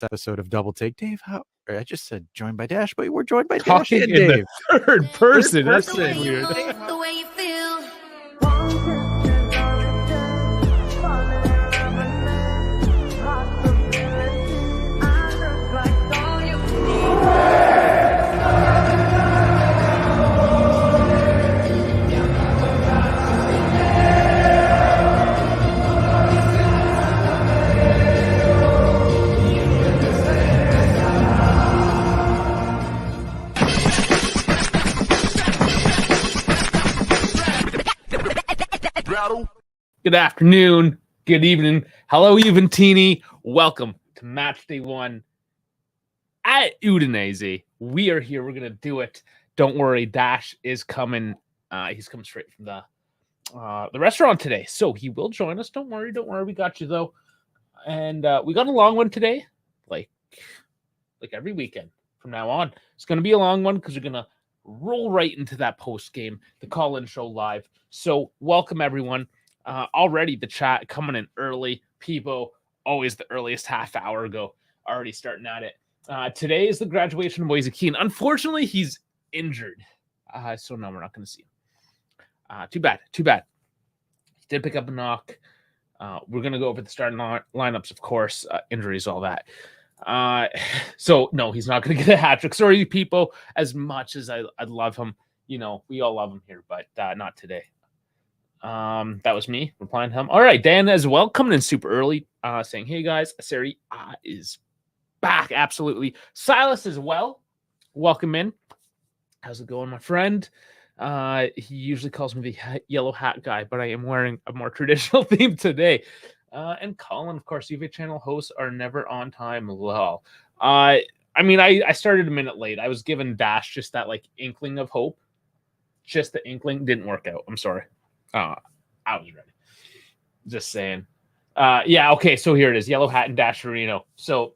episode of Double Take. Dave, I just said joined by Dash, but we're joined by Dash Talking and in Dave. the third person. That's person. so weird. The way you feel. Good afternoon. Good evening. Hello, Juventini. Welcome to Matchday 1 at Udinese. We are here. We're going to do it. Don't worry. Dash is coming. He's coming straight from the restaurant today. So he will join us. Don't worry. Don't worry. We got you, though. And we got a long one today. Like every weekend from now on. It's going to be a long one because we're going to roll right into that post game, the call-in show live. So welcome, everyone. Already the chat coming in early. Peebo, always the earliest half hour ago, already starting at it. Today is the graduation of Moise Keane. Unfortunately, he's injured. So no, we're not going to see him. Too bad. He did pick up a knock. We're going to go over the starting lineups, of course. Injuries, all that. So no, he's not going to get a hat trick. Sorry, people. As much as I love him, you know, we all love him here, but not today. That was me replying to him. All right, Dan as well, coming in super early, saying, "Hey guys, Serie A is back." Absolutely. Silas as well, welcome in. How's it going, my friend? He usually calls me the yellow hat guy, but I am wearing a more traditional theme today. And Colin, of course, UV channel hosts are never on time. Lol. I mean, I started a minute late. I was given Dash just that like inkling of hope. Just the inkling didn't work out. I'm sorry. I was ready. Just saying. Yeah, okay, so here it is. Yellow Hat and Dash Areno. So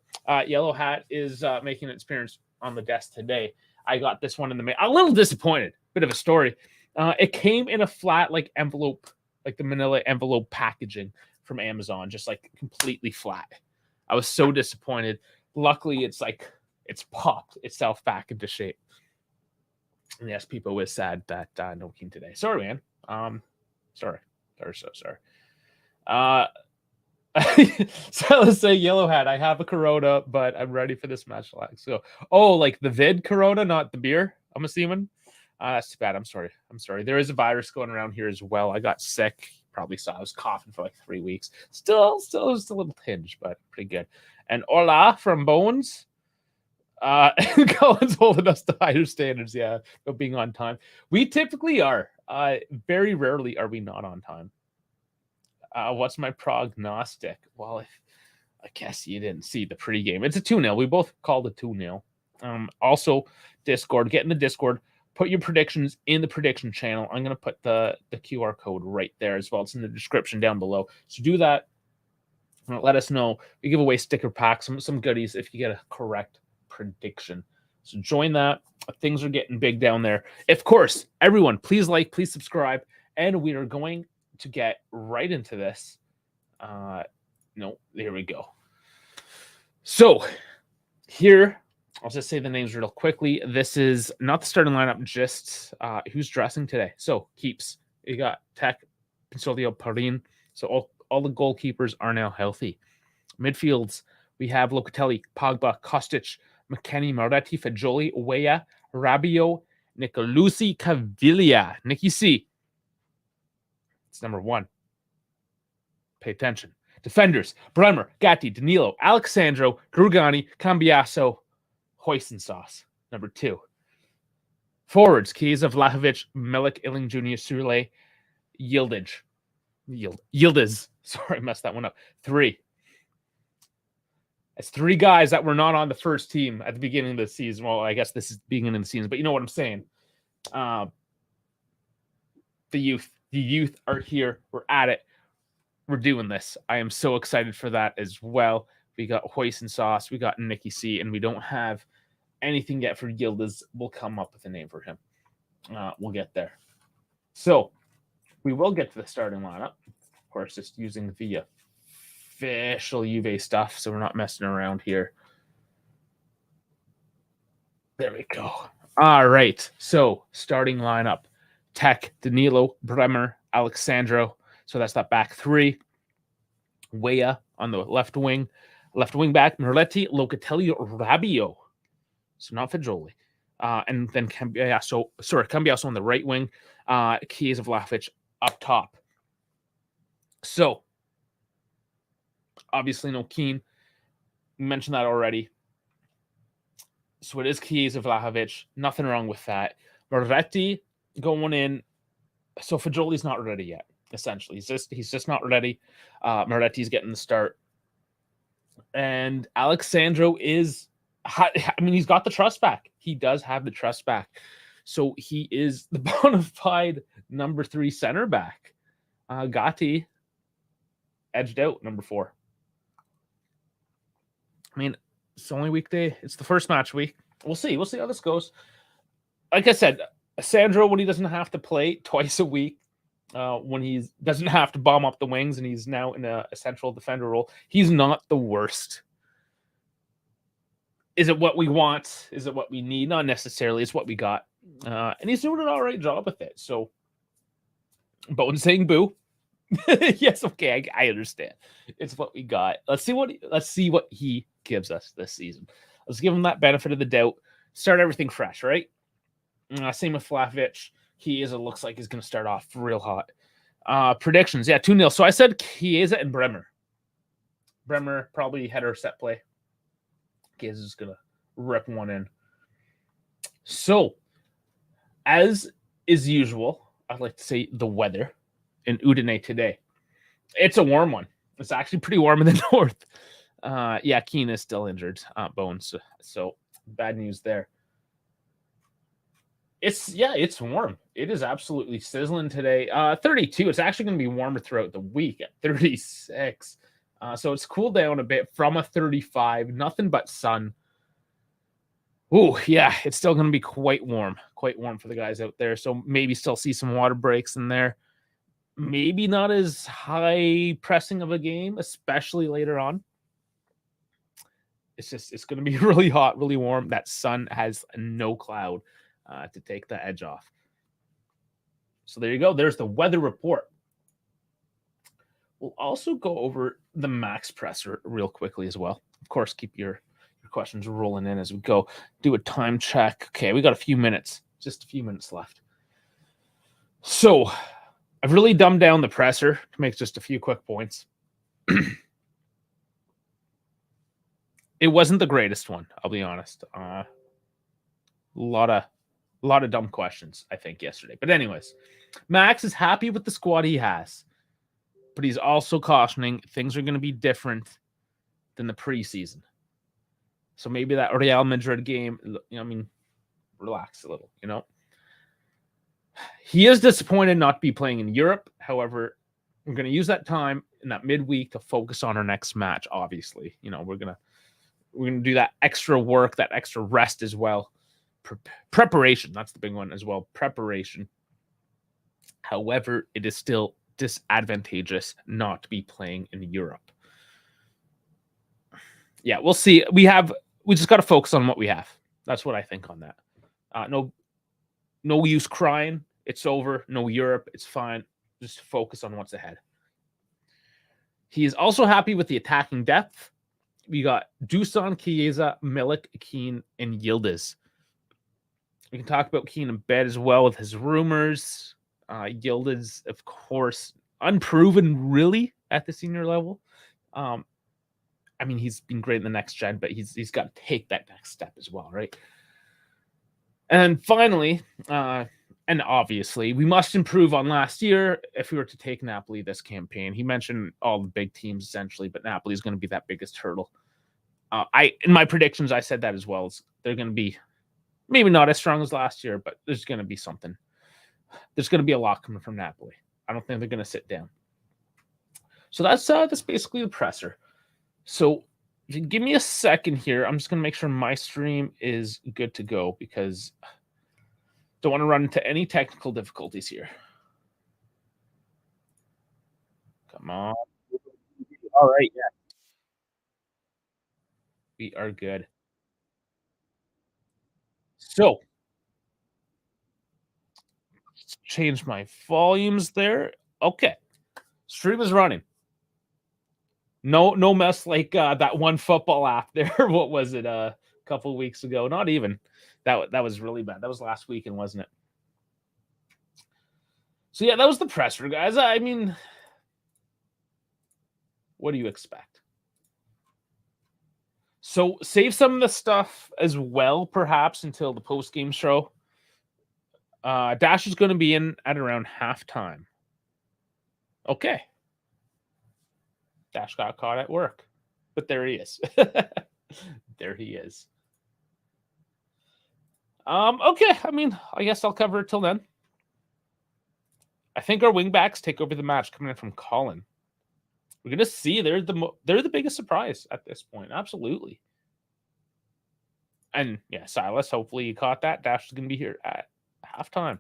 Yellow Hat is making an appearance on the desk today. I got this one in the mail. A little disappointed. Bit of a story. It came in a flat like envelope, like the manila envelope packaging from Amazon, just like completely flat. I was so disappointed. Luckily, it's popped itself back into shape. And yes, people was sad that no Keane today. Sorry, man. Sorry. So let's say Yellow Hat. I have a Corona, but I'm ready for this match. So, like the vid Corona, not the beer. I'm assuming. That's too bad. I'm sorry. There is a virus going around here as well. I got sick. Probably saw I was coughing for like 3 weeks. Still just a little tinge, but pretty good. And hola from Bones. Colin's holding us to higher standards, yeah, of being on time. We typically are. Very rarely are we not on time. What's my prognostic? Well, I guess you didn't see the pregame. It's a 2-0. We both called it 2-0. Also, Discord. Get in the Discord. Put your predictions in the prediction channel. I'm going to put the QR code right there as well. It's in the description down below. So do that. Let us know. We give away sticker packs, some goodies if you get a correct prediction. So join that. Things are getting big down there. Of course, everyone, please like, please subscribe, and we are going to get right into this. No, there we go. So here, I'll just say the names real quickly. This is not the starting lineup, just who's dressing today. So keeps. You got Tech, Consolio, Parin. So all the goalkeepers are now healthy. Midfields, we have Locatelli, Pogba, Kostic, McKennie, Moretti, Fagioli, Weah, Rabiot, Nicolucci, Caviglia. Nicky C. It's number 1. Pay attention. Defenders, Bremer, Gatti, Danilo, Alexandro, Grugani, Cambiaso, Hoisin Sauce. Number 2. Forwards, Chiesa, Vlahovic, Milik, Illing Jr., Sule, Yildiz. Sorry, I messed that one up. 3. It's 3 guys that were not on the first team at the beginning of the season. Well, I guess this is beginning of the season, but you know what I'm saying. The youth are here. We're at it. We're doing this. I am so excited for that as well. We got Hoisin Sauce. We got Nicky C. And we don't have anything yet for Yildiz. We'll come up with a name for him. We'll get there. So we will get to the starting lineup. Of course, just using the official Juve stuff, so we're not messing around here. There we go. All right. So starting lineup: Tech, Danilo, Bremer, Alexandro. So that's that back three. Weah on the left wing back, Merletti, Locatelli, Rabiot. So not Fajoli. And then Cambiaso on the right wing, Chiesa, Vlahovic up top. So obviously no Keane. We mentioned that already. So it is Chiesa, Vlahovic. Nothing wrong with that. Moretti going in. So Fajoli's not ready yet. Essentially, he's just not ready. Moretti's getting the start, and Alexandro is. I mean, he's got the trust back. He does have the trust back, so he is the bona fide number 3 center back. Gatti edged out number 4. I mean, it's only weekday. It's the first match week. We'll see. We'll see how this goes. Like I said, Sandro, when he doesn't have to play twice a week, when he doesn't have to bomb up the wings and he's now in a central defender role, he's not the worst. Is it what we want? Is it what we need? Not necessarily. It's what we got. And he's doing an all right job with it. So, Bowen saying boo. Yes, okay, I understand. It's what we got. Let's see what he gives us this season. Let's give him that benefit of the doubt. Start everything fresh, right? Same with Vlahovic. Chiesa looks like he's going to start off real hot. Predictions, 2-0. So I said Chiesa and Bremer. Bremer probably header set play. Chiesa's going to rip one in. So, as is usual, I'd like to say the weather in Udine today. It's a warm one. It's actually pretty warm in the north. Keane is still injured, Bones. So bad news there. It's warm. It is absolutely sizzling today. 32. It's actually going to be warmer throughout the week at 36. So it's cooled down a bit from a 35. Nothing but sun. Ooh, yeah, it's still going to be quite warm for the guys out there. So maybe still see some water breaks in there. Maybe not as high pressing of a game, especially later on. It's going to be really hot, really warm. That sun has no cloud to take the edge off. So there you go. There's the weather report. We'll also go over the max presser real quickly as well. Of course, keep your questions rolling in as we go. Do a time check. Okay, we got a few minutes. Just a few minutes left. So I've really dumbed down the presser to make just a few quick points. It wasn't the greatest one, I'll be honest. A lot of dumb questions, I think, yesterday. But anyways, Max is happy with the squad he has, but he's also cautioning things are going to be different than the preseason. So maybe that Real Madrid game, relax a little, He is disappointed not to be playing in Europe. However, we're going to use that time in that midweek to focus on our next match, obviously. We're going to do that extra work, that extra rest as well. Preparation, that's the big one as well. Preparation. However, it is still disadvantageous not to be playing in Europe. Yeah, we'll see. We just got to focus on what we have. That's what I think on that. No use crying. It's over. No Europe. It's fine. Just focus on what's ahead. He is also happy with the attacking depth. We got Dusan, Chiesa, Milik, Keane, and Yildiz. We can talk about Keane in bed as well with his rumors. Yildiz, of course, unproven really at the senior level. He's been great in the next gen, but he's got to take that next step as well, right? And finally, and obviously, we must improve on last year if we were to take Napoli this campaign. He mentioned all the big teams essentially, but Napoli is going to be that biggest hurdle. In my predictions, I said that as well. They're going to be maybe not as strong as last year, but there's going to be something. There's going to be a lot coming from Napoli. I don't think they're going to sit down. So that's basically the presser. So if you give me a second here, I'm just going to make sure my stream is good to go because I don't want to run into any technical difficulties here. Come on. All right, yeah. We are good. So, let's change my volumes there. Okay. Stream is running. No mess like that one football app there. What was it a couple weeks ago? Not even. That was really bad. That was last weekend, wasn't it? So yeah, that was the presser, guys. I mean, what do you expect? So save some of the stuff as well, perhaps until the post-game show. Dash is going to be in at around halftime. Okay. Dash got caught at work, but there he is. There he is. Okay. I mean, I guess I'll cover it till then. I think our wingbacks take over the match coming in from Colin. We're gonna see they're the biggest surprise at this point. Absolutely. And yeah, Silas, hopefully you caught that. Dash is gonna be here at halftime.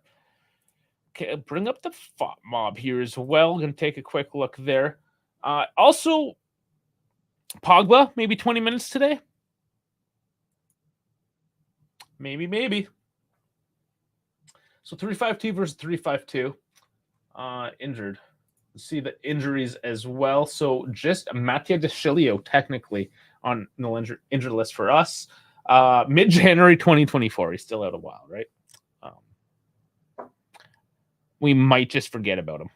Okay, bring up the FOP mob here as well. Gonna take a quick look there. Also, Pogba, maybe 20 minutes today. Maybe. So 3-5-2 versus 3-5-2. Injured. Let's see the injuries as well. So just Mattia De Sciglio technically on the injured list for us. Mid-January 2024. He's still out a while, right? We might just forget about him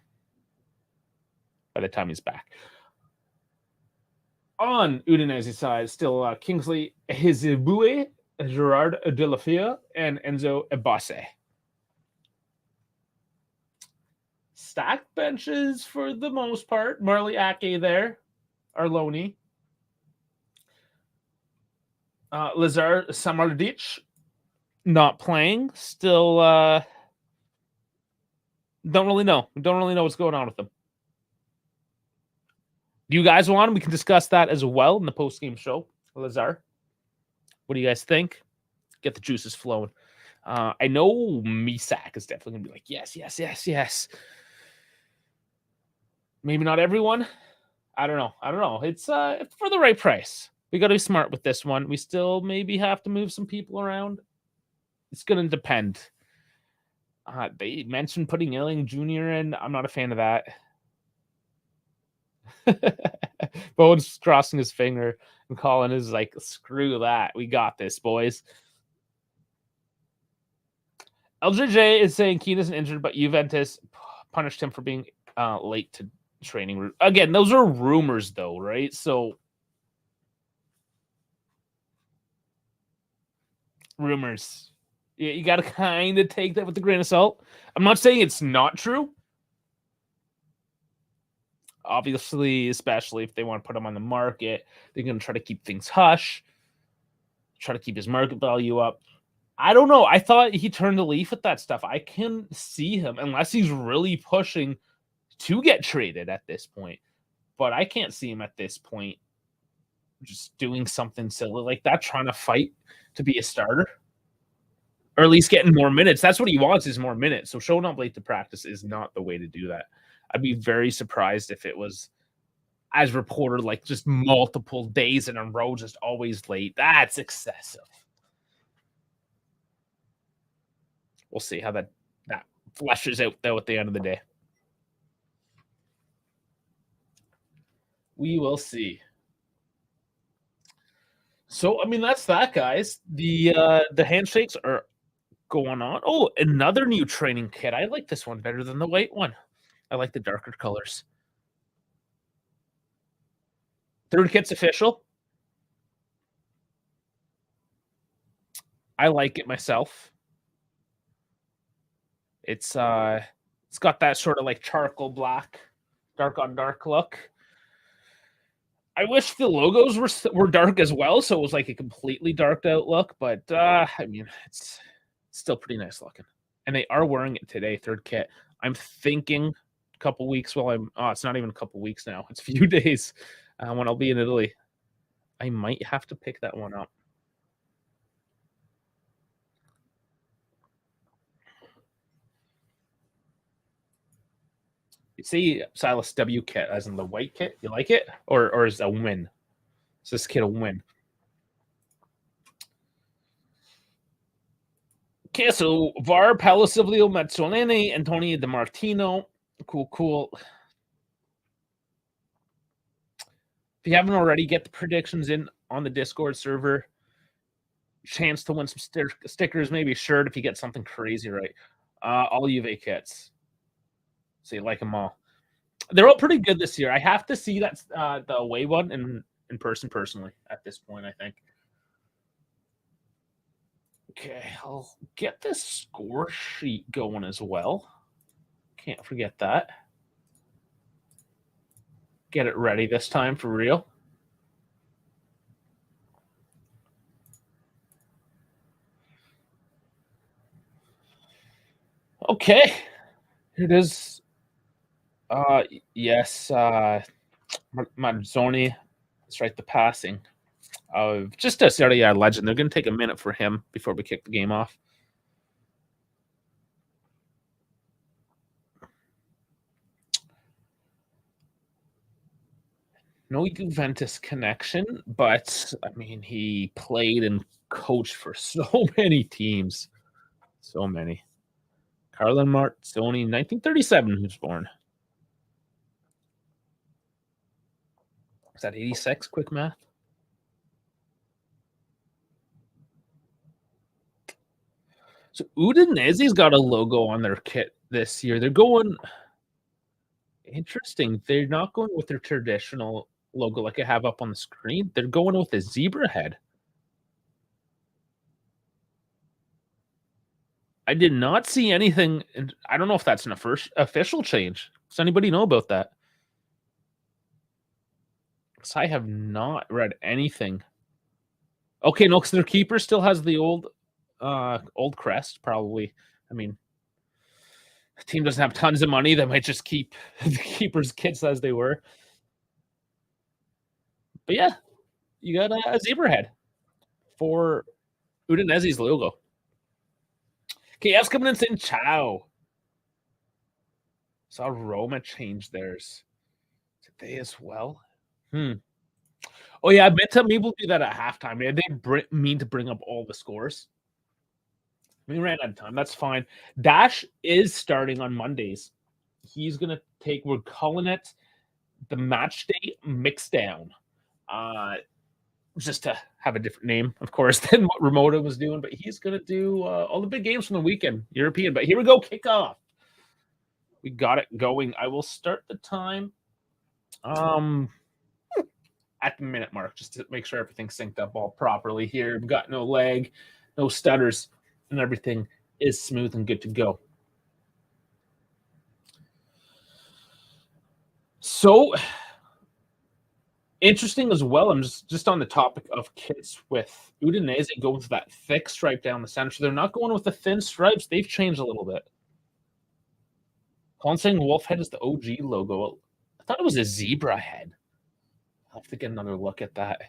by the time he's back. On Udinese's side, still Kingsley Hizibue, Gerard Delafia, and Enzo Ebase. Stacked benches for the most part. Marley Ake there. Arloni. Lazar Samardic not playing. Still don't really know. Don't really know what's going on with them. Do you guys want him? We can discuss that as well in the post-game show. Lazar. What do you guys think? Get the juices flowing. I know Misak is definitely going to be like, yes. Maybe not everyone. I don't know. It's for the right price. We got to be smart with this one. We still maybe have to move some people around. It's going to depend. They mentioned putting Ealing Jr. in. I'm not a fan of that. Bowen's crossing his finger, and Colin is like, screw that. We got this, boys. LJJ is saying Keane isn't injured, but Juventus punished him for being late to training. Again, those are rumors, though, right? So, rumors. Yeah, you got to kind of take that with a grain of salt. I'm not saying it's not true. Obviously, especially if they want to put him on the market, they're going to try to keep things hush, try to keep his market value up. I don't know. I thought he turned the leaf with that stuff. I can see him, unless he's really pushing to get traded at this point. But I can't see him at this point just doing something silly like that, trying to fight to be a starter. Or at least getting more minutes. That's what he wants, is more minutes. So showing up late to practice is not the way to do that. I'd be very surprised if it was, as reported, like just multiple days in a row, just always late. That's excessive. We'll see how that fleshes out, though, at the end of the day. We will see. So, I mean, that's that, guys. The handshakes are going on. Oh, another new training kit. I like this one better than the white one. I like the darker colors. Third kit's official. I like it myself. It's got that sort of like charcoal black, dark on dark look. I wish the logos were dark as well, so it was like a completely darked out look. But I mean, it's still pretty nice looking. And they are wearing it today, third kit. I'm thinking a couple weeks it's not even a couple weeks now. It's a few days when I'll be in Italy. I might have to pick that one up. You see Silas W kit, as in the white kit. You like it? Or is it a win? Is this kit a win? Okay, so VAR, Paolo Silvio Mazzolini, Antonio Di Martino. Cool. If you haven't already, get the predictions in on the Discord server. Chance to win some stickers, maybe a shirt if you get something crazy right. All Juve kits. So you like them all. They're all pretty good this year. I have to see that the away one in person personally at this point, I think. Okay, I'll get this score sheet going as well. Can't forget that. Get it ready this time for real. Okay, here it is. Yes, Mazzoni. That's right, the passing of just a Serie A legend. They're going to take a minute for him before we kick the game off. No Juventus connection, but I mean, he played and coached for so many teams. So many. Carlo Marzoni, 1937, he was born. Is that 86? Quick math. So Udinese's got a logo on their kit this year. They're going interesting. They're not going with their traditional logo like I have up on the screen. They're going with a zebra head. I did not see anything. And I don't know if that's an official change. Does anybody know about that? Because I have not read anything. Okay, no, because their keeper still has the old crest, probably. I mean, the team doesn't have tons of money. They might just keep the keeper's kits as they were. But yeah, you got a zebra head for Udinese's logo. Okay, yes, coming in saying ciao. Saw Roma change theirs. Did they as well? Oh yeah, I meant to maybe we'll do that at halftime. Yeah, they mean to bring up all the scores. We ran out of time. That's fine. Dash is starting on Mondays. He's gonna take. We're calling it the Matchday Mixdown. Just to have a different name, of course, than what Ramona was doing. But he's gonna do all the big games from the weekend, European. But here we go, kickoff. We got it going. I will start the time. At the minute mark, just to make sure everything's synced up all properly here. We've got no lag, no stutters, and everything is smooth and good to go. So interesting as well. I'm just on the topic of kits with Udinese going with that thick stripe down the center. So they're not going with the thin stripes. They've changed a little bit. Colin saying Wolf head is the OG logo. I thought it was a zebra head. I'll have to get another look at that.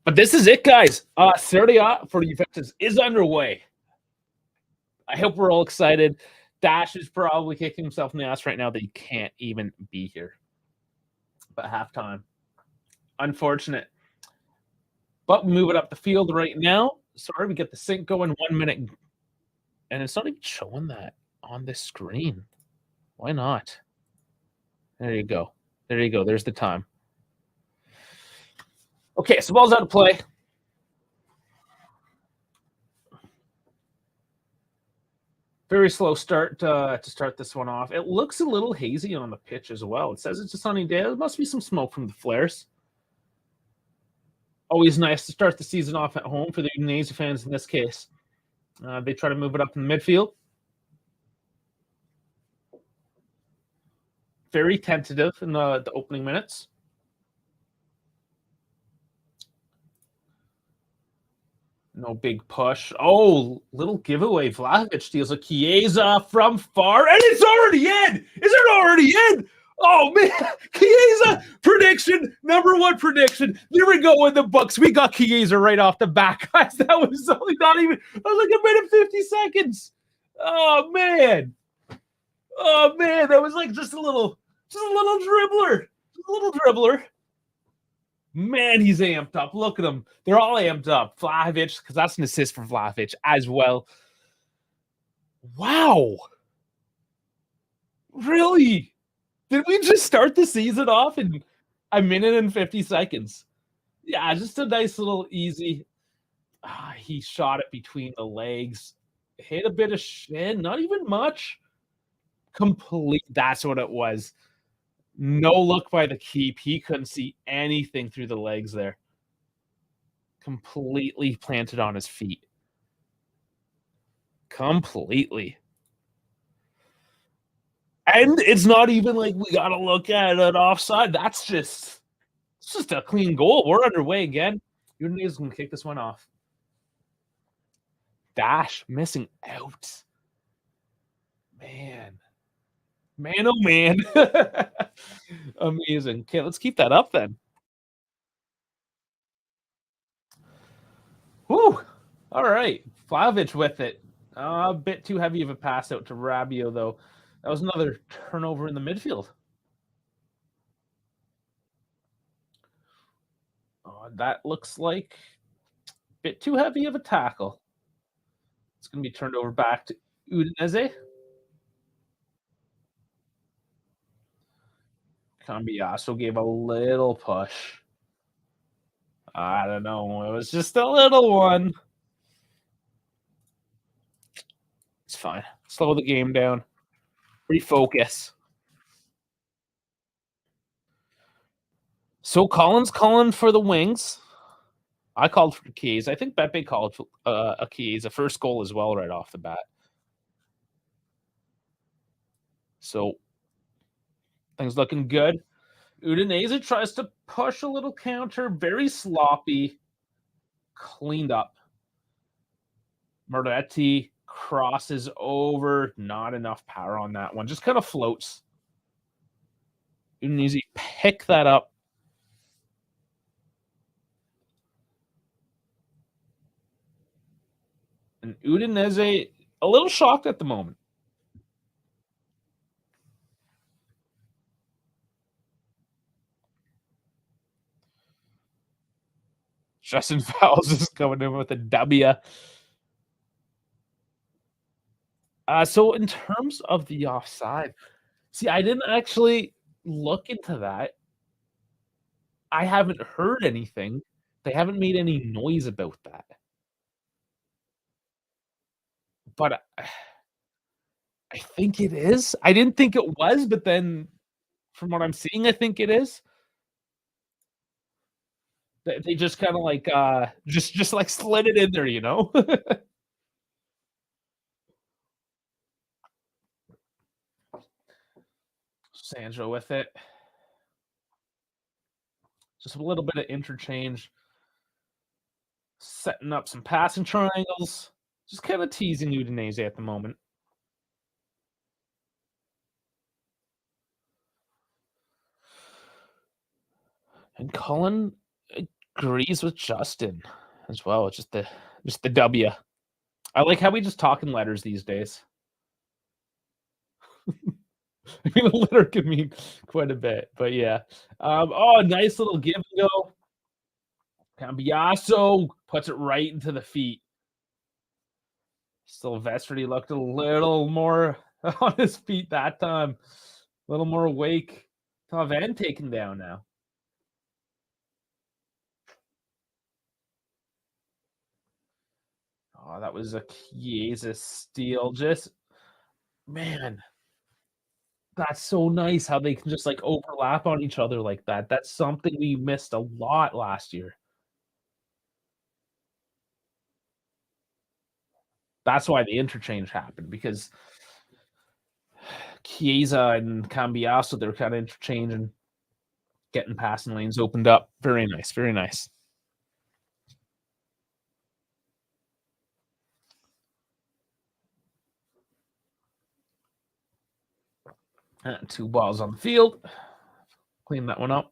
But this is it, guys. Serie A for Juventus is underway. I hope we're all excited. Dash is probably kicking himself in the ass right now that he can't even be here. But halftime. Unfortunate. But moving up the field right now. Sorry, we get the sync going 1 minute. And it's not even showing that on the screen. Why not? There you go. There you go. There's the time. Okay, so ball's out of play. Very slow start to start this one off. It looks a little hazy on the pitch as well. It says it's a sunny day. There must be some smoke from the flares. Always nice to start the season off at home for the Udinese fans in this case. They try to move it up in the midfield. Very tentative in the opening minutes. No big push. Oh, little giveaway. Vlahovic steals a Chiesa from far, and it's already in. Is it already in? Oh, man. Chiesa prediction. Number one prediction. There we go in the books. We got Chiesa right off the back, guys. That was only not even, that was like a minute 50 seconds. Oh, man. Oh, man. That was like just a little dribbler. Just a little dribbler. Man, he's amped up. Look at him. They're all amped up. Vlahovic, because that's an assist for Vlahovic as well. Wow. Really? Did we just start the season off in a minute and 50 seconds? Yeah, just a nice little easy. He shot it between the legs. Hit a bit of shin, not even much. Complete. That's what it was. No look by the keep. He couldn't see anything through the legs there. Completely planted on his feet. Completely. And it's not even like we got to look at it offside. It's just a clean goal. We're underway again. Udinese can kick this one off. Dash missing out. Man, oh man. Amazing. Okay, let's keep that up then. Whew. All right. Vlahovic with it. A bit too heavy of a pass out to Rabiot, though. That was another turnover in the midfield. That looks like a bit too heavy of a tackle. It's going to be turned over back to Udinese. Cambiasso gave a little push. I don't know. It was just a little one. It's fine. Slow the game down. Refocus. So Colin's calling for the wings. I called for Keys. I think Beppe called for a Keys, a first goal as well right off the bat. So things looking good. Udinese tries to push a little counter. Very sloppy. Cleaned up. Moretti crosses over. Not enough power on that one. Just kind of floats. Udinese pick that up. And Udinese a little shocked at the moment. Justin Fowles is coming in with a W. So in terms of the offside, see, I didn't actually look into that. I haven't heard anything. They haven't made any noise about that. But I think it is. I didn't think it was, but then from what I'm seeing, I think it is. They just kind of like just like slid it in there, you know? Sandro with it. Just a little bit of interchange. Setting up some passing triangles. Just kind of teasing Udinese at the moment. And Colin agrees with Justin as well. It's just the W. I like how we just talk in letters these days. I mean, a letter could mean quite a bit, but yeah. Nice little give and go. Cambiasso puts it right into the feet. Silvestri looked a little more on his feet that time. A little more awake. Taven taken down now. Oh, that was a Chiesa steal. Just, man, that's so nice how they can just like overlap on each other like that. That's something we missed a lot last year. That's why the interchange happened, because Chiesa and Cambiasso, they're kind of interchanging, getting passing lanes opened up. Very nice, very nice. And 2 balls on the field. Clean that one up.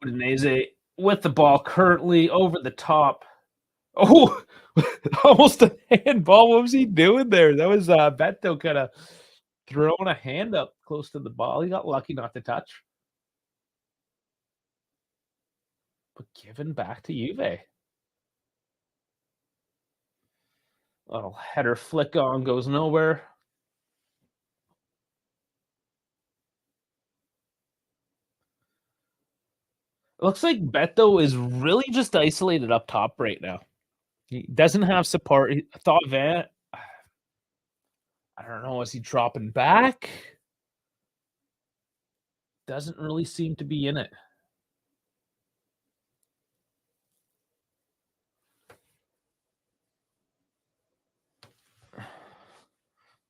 Udinese with the ball currently over the top. Oh, Almost a handball. What was he doing there? That was Beto kind of throwing a hand up close to the ball. He got lucky not to touch. But given back to Juve. Little header flick on, goes nowhere. It looks like Beto is really just isolated up top right now. He doesn't have support. I thought Van, I don't know, is he dropping back? Doesn't really seem to be in it.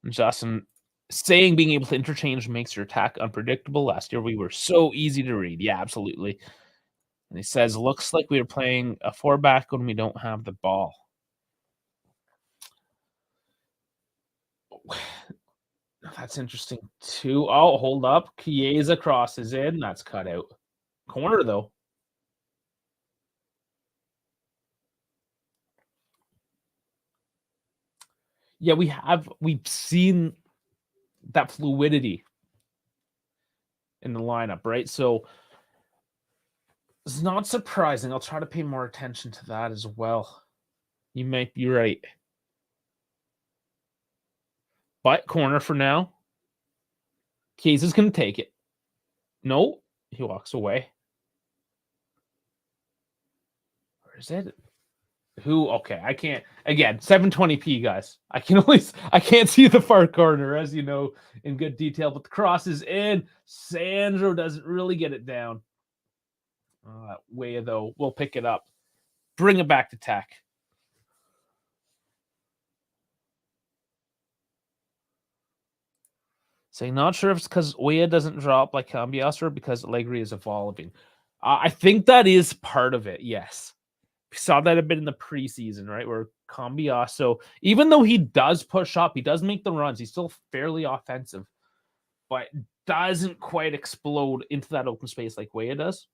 Justin saying being able to interchange makes your attack unpredictable. Last year we were so easy to read. Yeah, absolutely. And he says, looks like we are playing a 4-back when we don't have the ball. That's interesting too. Oh, hold up. Chiesa crosses in. That's cut out. Corner though. Yeah, we've seen that fluidity in the lineup, right? So it's not surprising. I'll try to pay more attention to that as well. You might be right. But corner for now. Chiesa's going to take it. No, he walks away. Where is it? Who? Okay, I can't. Again, 720p, guys. I can't see the far corner, as you know, in good detail. But the cross is in. Sandro doesn't really get it down. Way though, we'll pick it up. Bring it back to Tech. So not sure if it's because Oya doesn't drop like Cambias or because Allegri is evolving. I think that is part of it, yes. We saw that a bit in the preseason, right? Where Cambiaso, even though he does push up, he does make the runs, he's still fairly offensive, but doesn't quite explode into that open space like Weah does.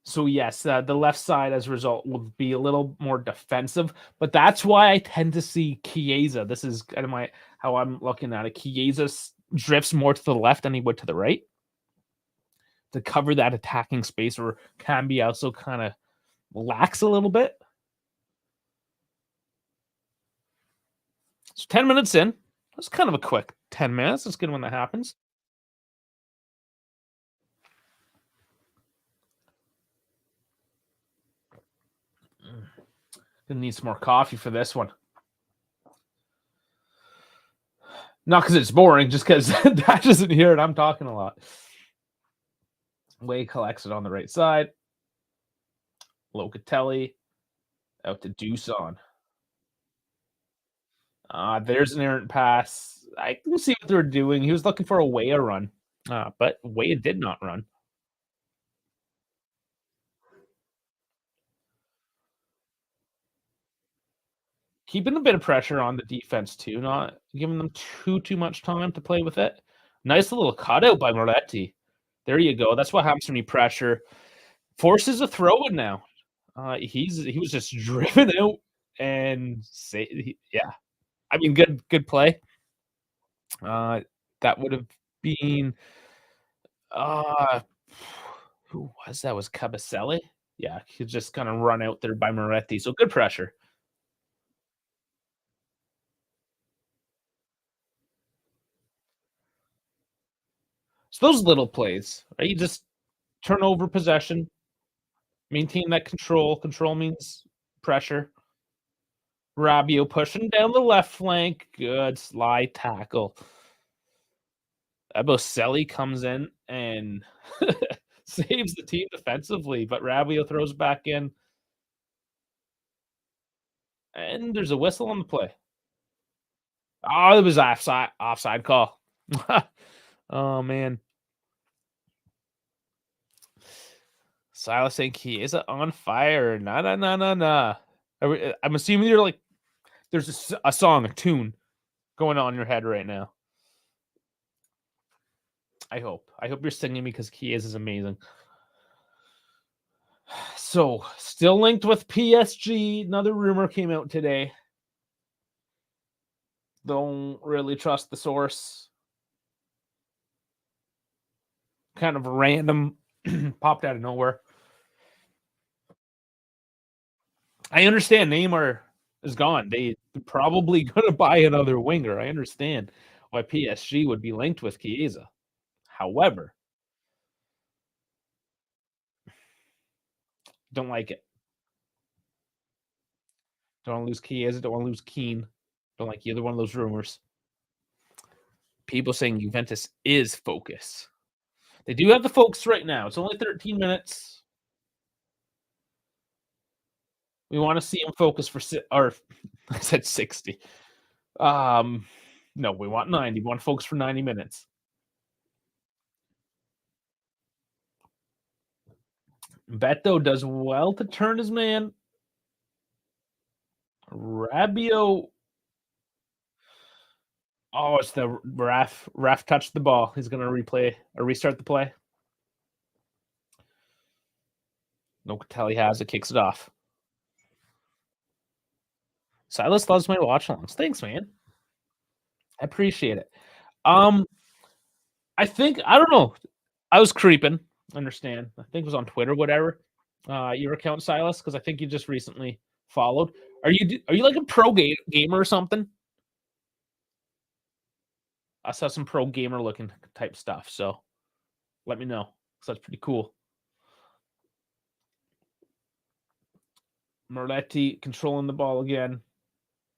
So yes, the left side as a result will be a little more defensive, but that's why I tend to see Chiesa. This is kind of how I'm looking at it. Chiesa drifts more to the left than he would to the right to cover that attacking space, or Cambiaso kind of lacks a little bit. So 10 minutes in. That's kind of a quick 10 minutes. That's good when that happens. Gonna need some more coffee for this one. Not because it's boring, just because Dash isn't here and I'm talking a lot. Way collects it on the right side. Locatelli out to Dusan. There's an errant pass. I can see what they're doing. He was looking for a Weah run, but Weah did not run. Keeping a bit of pressure on the defense too, not giving them too much time to play with it. Nice little cutout by Moretti. There you go. That's what happens when you pressure. Forces a throw in now. He was just driven out and yeah. I mean, good play. That would have been who was that? Was Cabaselli? Yeah, he just kind of run out there by Moretti. So good pressure. So those little plays, right? You just turn over possession, maintain that control. Control means pressure. Rabiot pushing down the left flank. Good slide tackle. Aboselli comes in and saves the team defensively, but Rabiot throws back in. And there's a whistle on the play. Oh, it was offside call. Oh, man. Silas saying Chiesa on fire. Nah. I'm assuming you're like, there's a song, a tune going on in your head right now. I hope you're singing because Chiesa is amazing. So, still linked with PSG. Another rumor came out today. Don't really trust the source. Kind of random, popped out of nowhere. I understand Neymar is gone. They probably going to buy another winger. I understand why PSG would be linked with Chiesa. However, don't like it. Don't want to lose Chiesa. Don't want to lose Keane. Don't like either one of those rumors. People saying Juventus is focus. They do have the focus right now. It's only 13 minutes. We want to see him focus for or I said 60. No, we want 90. We want to focus for 90 minutes. Beto does well to turn his man. Rabiot. Oh, it's the ref. Ref touched the ball. He's going to replay or restart the play. Locatelli has it, kicks it off. Silas loves my watch alongs. Thanks, man. I appreciate it. I think I don't know. I was creeping. Understand? I think it was on Twitter, whatever. Your account, Silas, because I think you just recently followed. Are you like a pro gamer or something? I saw some pro gamer looking type stuff, so let me know because that's pretty cool. Merletti controlling the ball again.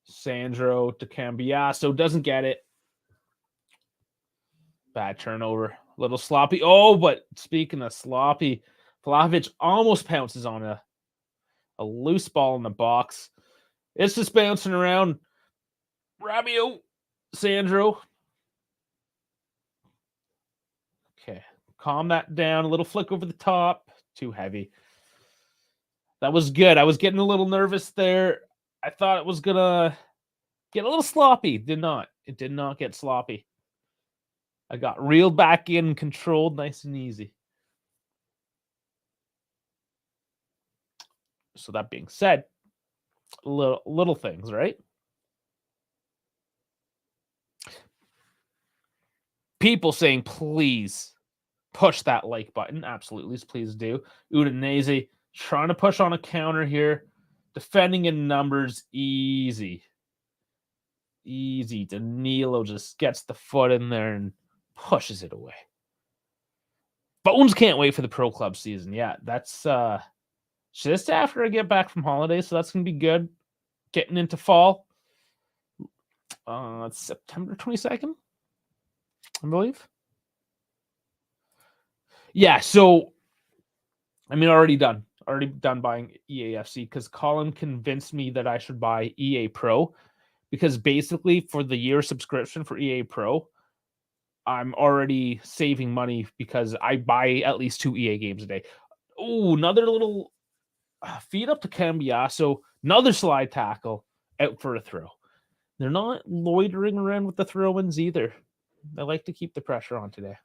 Sandro to Cambiasso doesn't get it. Bad turnover. Little sloppy. Oh, but speaking of sloppy, Vlahovic almost pounces on a loose ball in the box. It's just bouncing around. Rabiot, Sandro. Okay, calm that down. A little flick over the top. Too heavy. That was good. I was getting a little nervous there. I thought it was going to get a little sloppy. Did not. It did not get sloppy. I got reeled back in, controlled nice and easy. So that being said, little things, right? People saying, please push that like button. Absolutely, please do. Udinese trying to push on a counter here. Defending in numbers, easy. Easy. Danilo just gets the foot in there and pushes it away. Bones can't wait for the pro club season. Yeah, that's just after I get back from holiday, so that's going to be good. Getting into fall. It's September 22nd, I believe. Yeah, so I mean, already done buying EAFC because Colin convinced me that I should buy EA Pro because basically for the year subscription for EA Pro, I'm already saving money because I buy at least 2 EA games a day. Oh, another little feed up to Cambiasso, another slide tackle out for a throw. They're not loitering around with the throw-ins either. I like to keep the pressure on today.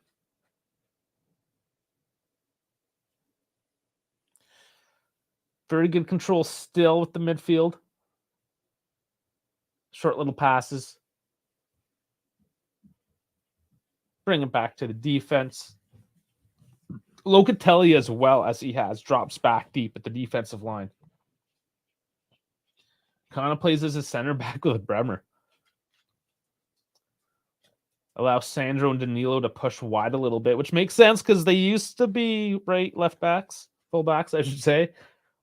Very good control still with the midfield. Short little passes. Bring it back to the defense. Locatelli, as well as he has, drops back deep at the defensive line. Kind of plays as a center back with Bremer. Allow Sandro and Danilo to push wide a little bit, which makes sense because they used to be left backs, full backs, I should say.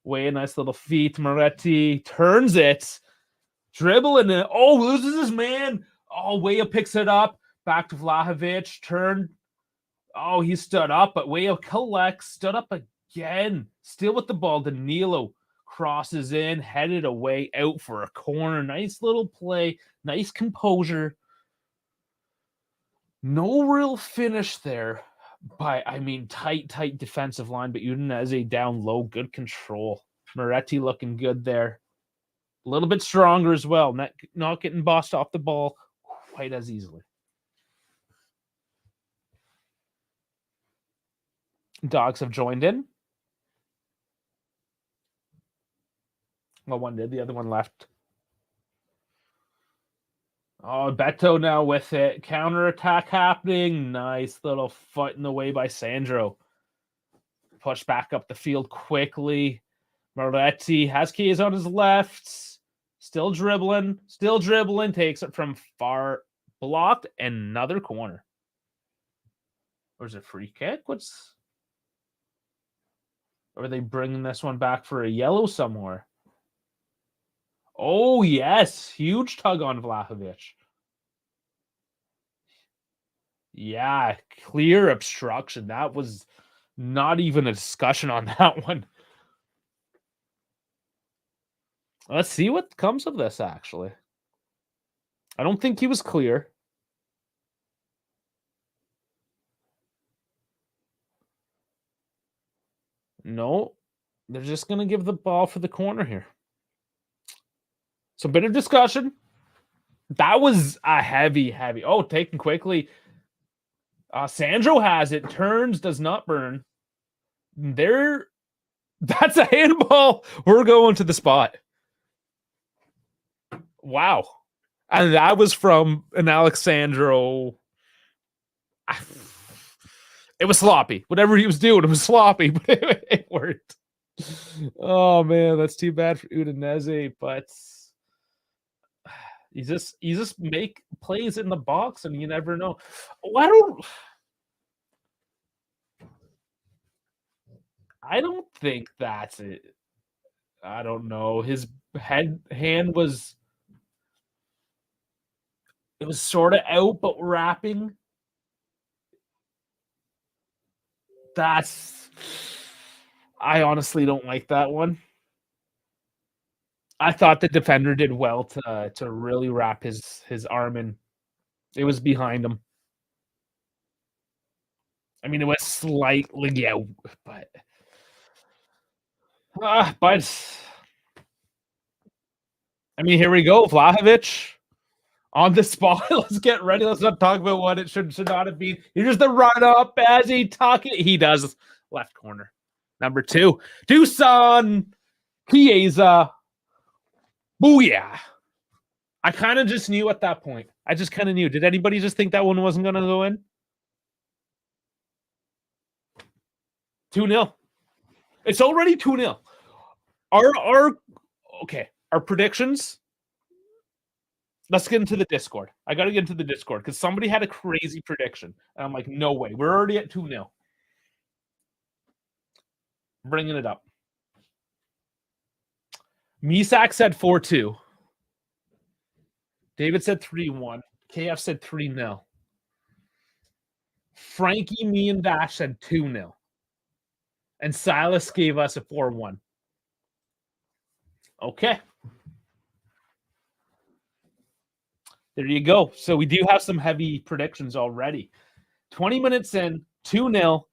Way a nice little feet. Moretti turns it. Dribbling it. Oh, loses his man. Oh, Weah picks it up. Back to Vlahovic. Turn. Oh, he stood up, but Weah collects. Stood up again. Still with the ball. Danilo crosses in, headed away, out for a corner. Nice little play. Nice composure. No real finish there. But, I mean, tight defensive line, but Udinese down low. Good control. Moretti looking good there. A little bit stronger as well. Not getting bossed off the ball quite as easily. Dogs have joined in. Well, one did. The other one left. Oh, Beto now with it. Counterattack happening. Nice little foot in the way by Sandro. Push back up the field quickly. Moretti has keys on his left. Still dribbling. Takes it from far, blocked. Another corner. Or is it free kick? Or are they bringing this one back for a yellow somewhere? Oh, yes. Huge tug on Vlahovic. Yeah, clear obstruction. That was not even a discussion on that one. Let's see what comes of this, actually. I don't think he was clear. No, they're just going to give the ball for the corner here. So, bit of discussion. That was a heavy. Oh, taken quickly. Sandro has it. Turns, does not burn. That's a handball. We're going to the spot. Wow. And that was from an Alexandro. It was sloppy. Whatever he was doing, it was sloppy, but it worked. Oh man, that's too bad for Udinese, but you just make plays in the box and you never know. I don't think that's it. I don't know. His hand was sort of out, but wrapping. I honestly don't like that one. I thought the defender did well to really wrap his arm in. It was behind him. I mean, it was slightly, yeah, but I mean, here we go, Vlahovic on the spot. Let's get ready. Let's not talk about what it should not have been. Here's just the run up as he does. Left corner. Number 2. Dusan Chiesa. Booyah. I kind of just knew at that point. I just kind of knew. Did anybody just think that one wasn't going to go in? 2-0. It's already 2-0. Our predictions. Let's get into the Discord. I got to get into the Discord because somebody had a crazy prediction. And I'm like, no way. We're already at 2-0. Bringing it up. Misak said 4-2. David said 3-1. KF said 3-0. Frankie, me, and Dash said 2-0. And Silas gave us a 4-1. Okay. There you go. So we do have some heavy predictions already. 20 minutes in, 2-0.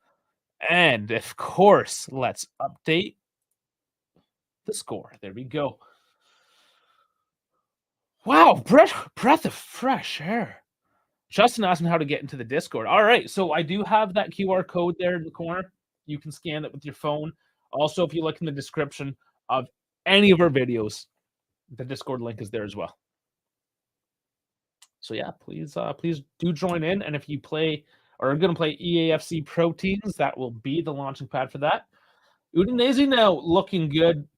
And, of course, let's update the score. There we go. Wow, breath of fresh air. Justin asking how to get into the Discord. All right, so I do have that QR code there in the corner. You can scan it with your phone. Also, if you look in the description of any of our videos, the Discord link is there as well. So yeah, please do join in. And if you play or are going to play EAFC Pro Teams, that will be the launching pad for that. Udinese now looking good.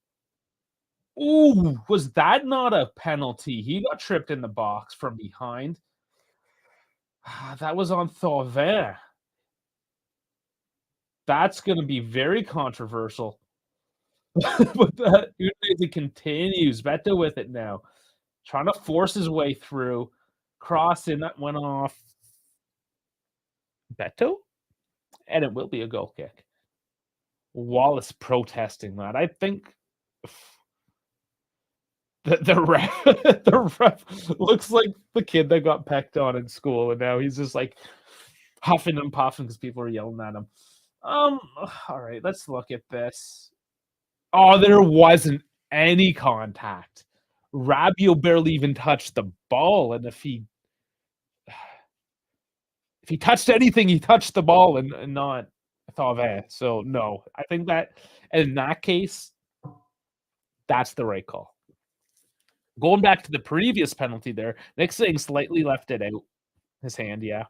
Ooh, was that not a penalty? He got tripped in the box from behind. That was on Thauvin. That's going to be very controversial. But that Udinese continues. Beto with it now. Trying to force his way through. Crossing, that went off Beto. And it will be a goal kick. Wallace protesting that. I think the ref looks like the kid that got pecked on in school, and now he's just like huffing and puffing because people are yelling at him. All right, let's look at this. Oh, there wasn't any contact. Rabiot barely even touched the ball, and if he touched anything, he touched the ball and not Thauvin. So no, I think that in that case, That's the right call. Going back to the previous penalty there, Nick saying slightly left it out. His hand, yeah.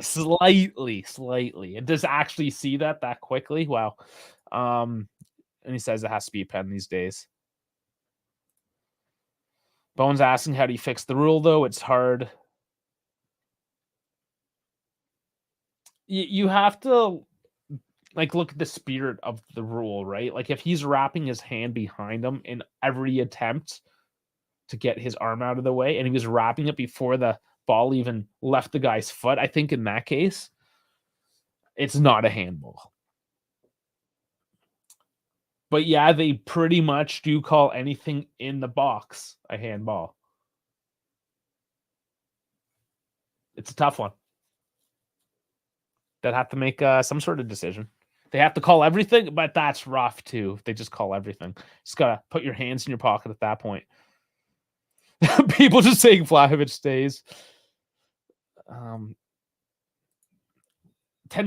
Slightly. And does actually see that quickly? Wow. And he says it has to be a pen these days. Bones asking how do you fix the rule, though? It's hard. You have to look at the spirit of the rule, right? Like if he's wrapping his hand behind him in every attempt to get his arm out of the way, and he was wrapping it before the ball even left the guy's foot, I think in that case, it's not a handball. But yeah, they pretty much do call anything in the box a handball. It's a tough one. They'd have to make some sort of decision. They have to call everything, but that's rough too. They just call everything. Just gotta put your hands in your pocket at that point. People just saying Vlahovic stays. 10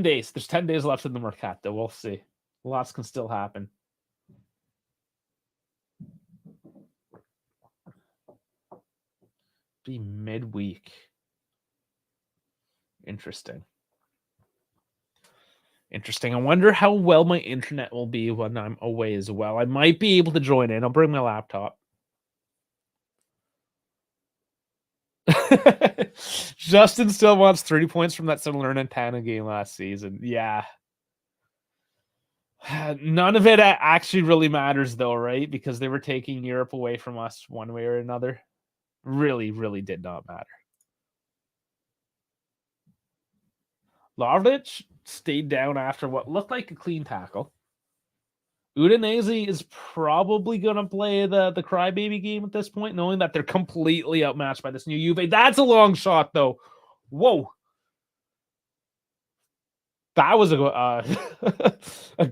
days. There's 10 days left in the Mercato. We'll see. Lots can still happen. Be midweek. Interesting. I wonder how well my internet will be when I'm away as well. I might be able to join in. I'll bring my laptop. Justin still wants 30 points from that Salernitana game last season. Yeah. None of it actually really matters, though, right? Because they were taking Europe away from us one way or another. Really, really did not matter. Lovric stayed down after what looked like a clean tackle. Udinese is probably going to play the crybaby game at this point, knowing that they're completely outmatched by this new Juve. That's a long shot, though. Whoa. That was a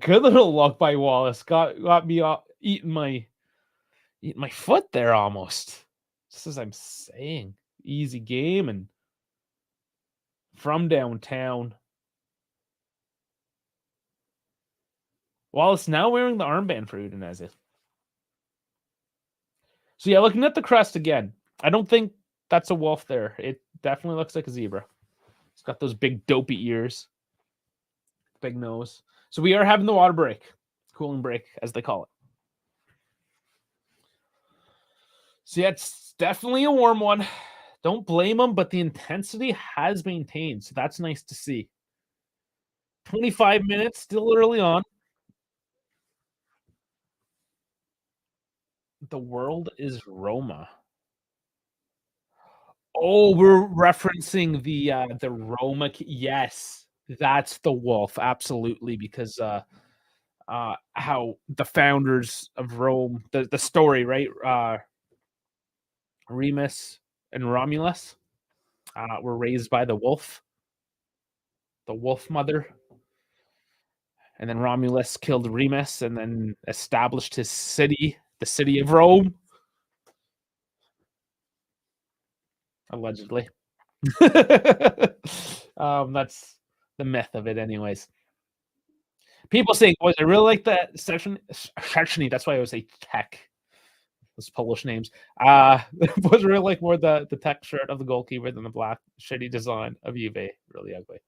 good little look by Wallace. Got me eating my foot there almost. Just as I'm saying. Easy game and from downtown. Wallace now wearing the armband for Udinese. So yeah, looking at the crest again, I don't think that's a wolf there. It definitely looks like a zebra. It's got those big dopey ears. Big nose. So we are having the water break. Cooling break, as they call it. So yeah, it's definitely a warm one. Don't blame them, but the intensity has maintained. So that's nice to see. 25 minutes, still early on. The world is Roma. Oh, we're referencing the Roma. Yes, that's the wolf. Absolutely, because how the founders of Rome, the story, right? Remus and Romulus were raised by the wolf mother. And then Romulus killed Remus and then established his city, the city of Rome. Allegedly. That's the myth of it anyways. People saying, boys, I really like that Szczęsny. That's why I always say tech. Those Polish names. Was really like more the tech shirt of the goalkeeper than the black shitty design of Juve. Really ugly.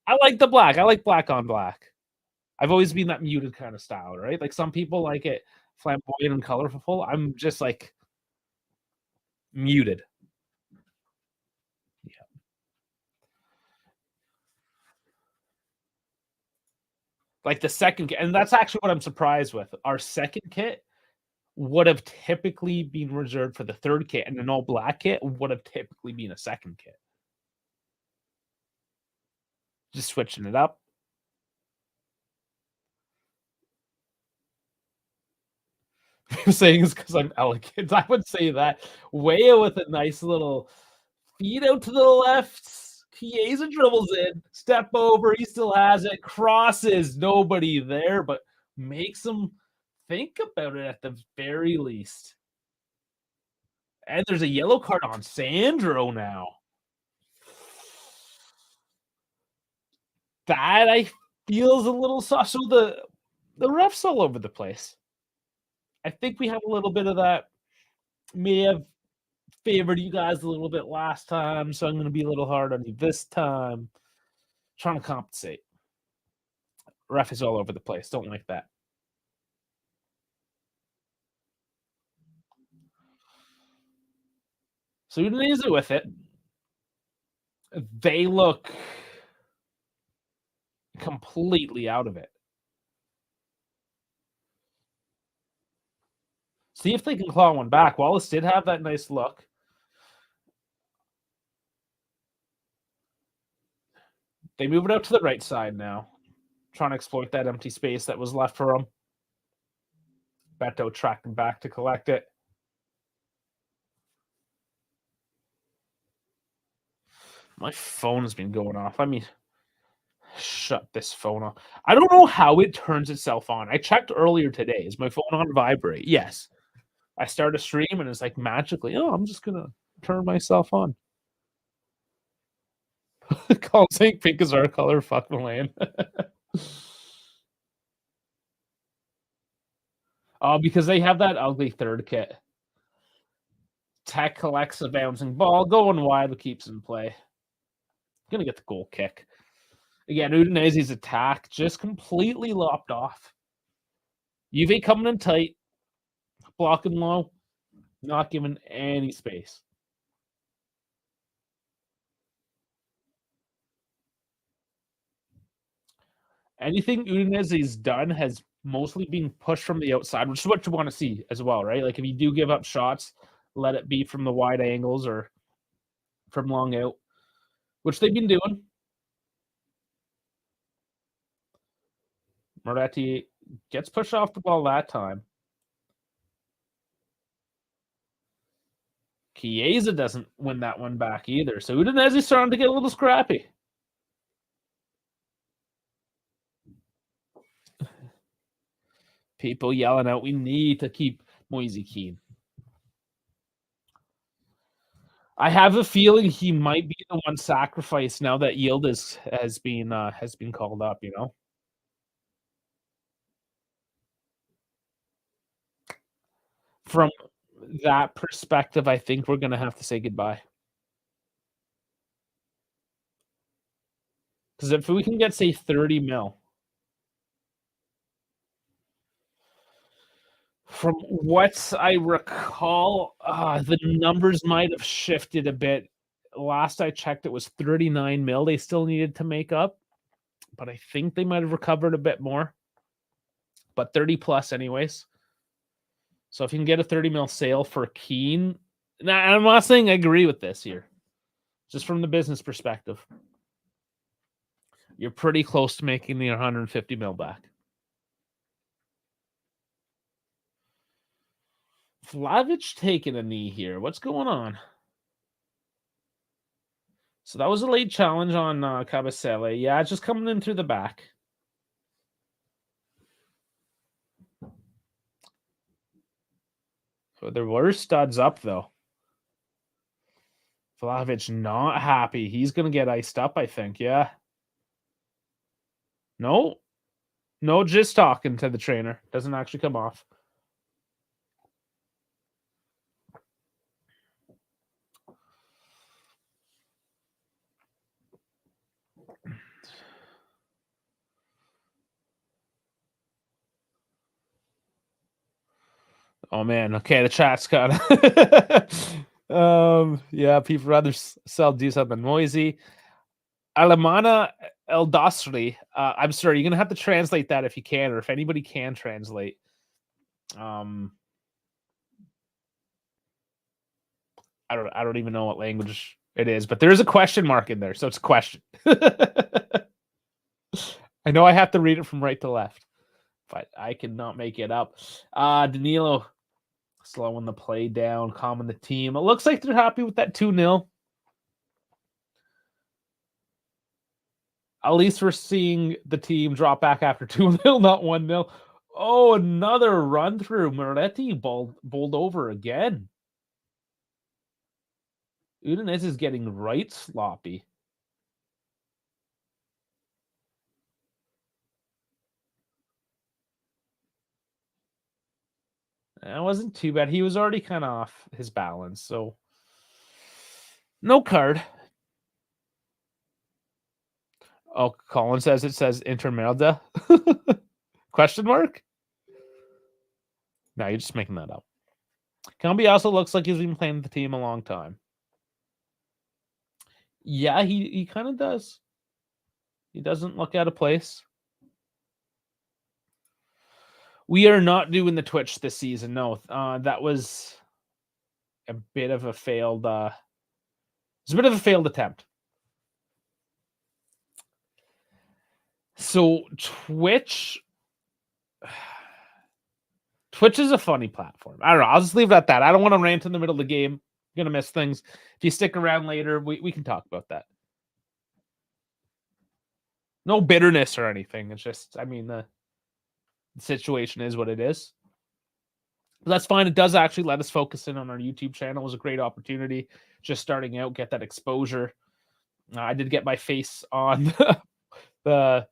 I like the black. I like black on black. I've always been that muted kind of style, right? Like some people like it flamboyant and colorful. I'm just like muted. Yeah. Like the second kit, and that's actually what I'm surprised with. Our second kit would have typically been reserved for the third kit, and an all black kit would have typically been a second kit. Just switching it up. Saying is because I'm elegant. I would say that. Weah with a nice little feed out to the left. Chiesa dribbles in. Step over. He still has it. Crosses. Nobody there, but makes him think about it at the very least. And there's a yellow card on Sandro now. That I feels a little soft. So the ref's all over the place. I think we have a little bit of that. May have favored you guys a little bit last time, so I'm going to be a little hard on you this time. Trying to compensate. Ref is all over the place. Don't like that. So Udinese with it. They look completely out of it. See if they can claw one back. Wallace did have that nice look. They move it out to the right side now, trying to exploit that empty space that was left for them. Beto tracking back to collect it. My phone's been going off. Let me shut this phone off. I don't know how it turns itself on. I checked earlier today. Is my phone on vibrate? Yes. I start a stream and it's like magically, oh, I'm just going to turn myself on. Call St. Pink is our color. Fuck Milan. Oh, because they have that ugly third kit. Tech collects a bouncing ball, going wide, keeps in play. Gonna get the goal kick. Again, Udinese's attack just completely lopped off. Juve coming in tight, blocking low, not giving any space. Anything Udinese's done has mostly been pushed from the outside, which is what you want to see as well, right? Like if you do give up shots, let it be from the wide angles or from long out, which they've been doing. Moretti gets pushed off the ball that time. Chiesa doesn't win that one back either. So Udinese's starting to get a little scrappy. People yelling out, we need to keep Moise Kean. I have a feeling he might be the one sacrificed now that Yield has been called up, you know. From that perspective, I think we're gonna have to say goodbye. Because if we can get, say, 30 mil. From what I recall, the numbers might have shifted a bit. Last I checked, it was 39 mil they still needed to make up. But I think they might have recovered a bit more. But 30 plus anyways. So if you can get a 30 mil sale for Keane, now I'm not saying I agree with this here. Just from the business perspective. You're pretty close to making the 150 mil back. Vlahovic taking a knee here. What's going on? So that was a late challenge on Cabasele. Yeah, it's just coming in through the back. So there were studs up, though. Vlahovic not happy. He's going to get iced up, I think. Yeah. No, just talking to the trainer. Doesn't actually come off. Oh man, okay, the chat's got yeah, people rather sell Disa than Moisey. Alemana El Dasri. I'm sorry, you're gonna have to translate that if you can, or if anybody can translate. I don't even know what language it is, but there is a question mark in there, so it's a question. I know I have to read it from right to left, but I cannot make it up. Danilo slowing the play down, calming the team. It looks like they're happy with that 2-0. At least we're seeing the team drop back after 2-0, not 1-0. Oh, another run through. Moretti bowled over again. Udinese is getting right sloppy. It wasn't too bad. He was already kind of off his balance, so no card. Oh, Colin says it says Intermerda. Question mark? No, you're just making that up. Cambi also looks like he's been playing the team a long time. Yeah, he kind of does. He doesn't look out of place. We are not doing the Twitch this season. No, that was a bit of a failed. It's a bit of a failed attempt. So Twitch is a funny platform. I don't know. I'll just leave it at that. I don't want to rant in the middle of the game. You're gonna miss things. If you stick around later, we can talk about that. No bitterness or anything. It's just, I mean, the situation is what it is. But that's fine. It does actually let us focus in on our YouTube channel. It was a great opportunity. Just starting out, get that exposure. I did get my face on the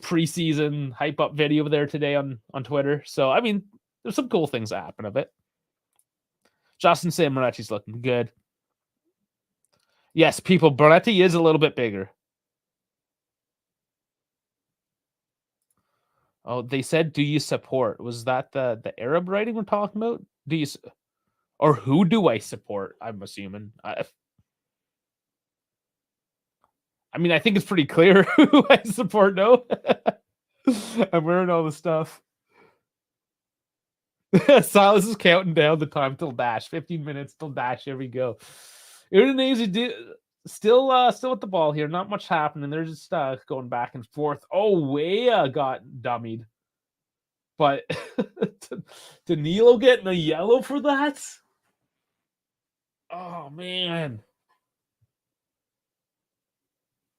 preseason hype up video there today on Twitter. So, I mean, there's some cool things that happen of it. Justin saying Moretti's looking good. Yes, people, Moretti is a little bit bigger. Oh, they said, do you support? Was that the Arab writing we're talking about? Do you, or who do I support? I'm assuming. I mean, I think it's pretty clear who I support. No, I'm wearing all the stuff. Silas is counting down the time till dash. 15 minutes till dash. Here we go. Udinese still with the ball here. Not much happening. They're just going back and forth. Oh, Weah got dummied. But Danilo getting a yellow for that? Oh, man.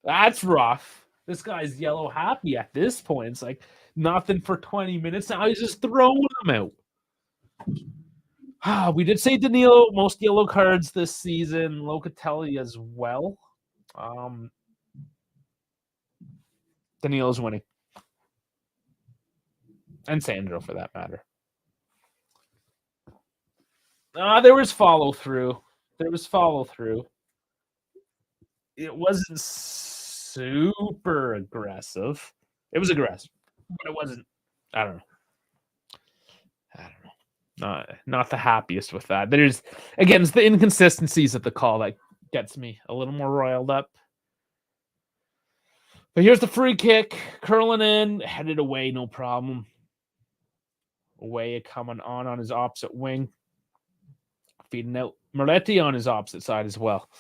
That's rough. This guy's yellow happy at this point. It's like nothing for 20 minutes. Now he's just throwing them out. We did say Danilo, most yellow cards this season. Locatelli as well. Danilo's winning. And Sandro, for that matter. There was follow-through. It wasn't super aggressive. It was aggressive, but it wasn't. I don't know. Not the happiest with that. There's, again, it's the inconsistencies of the call that gets me a little more riled up. But here's the free kick, curling in, headed away, no problem. Away coming on his opposite wing, feeding out Moretti on his opposite side as well.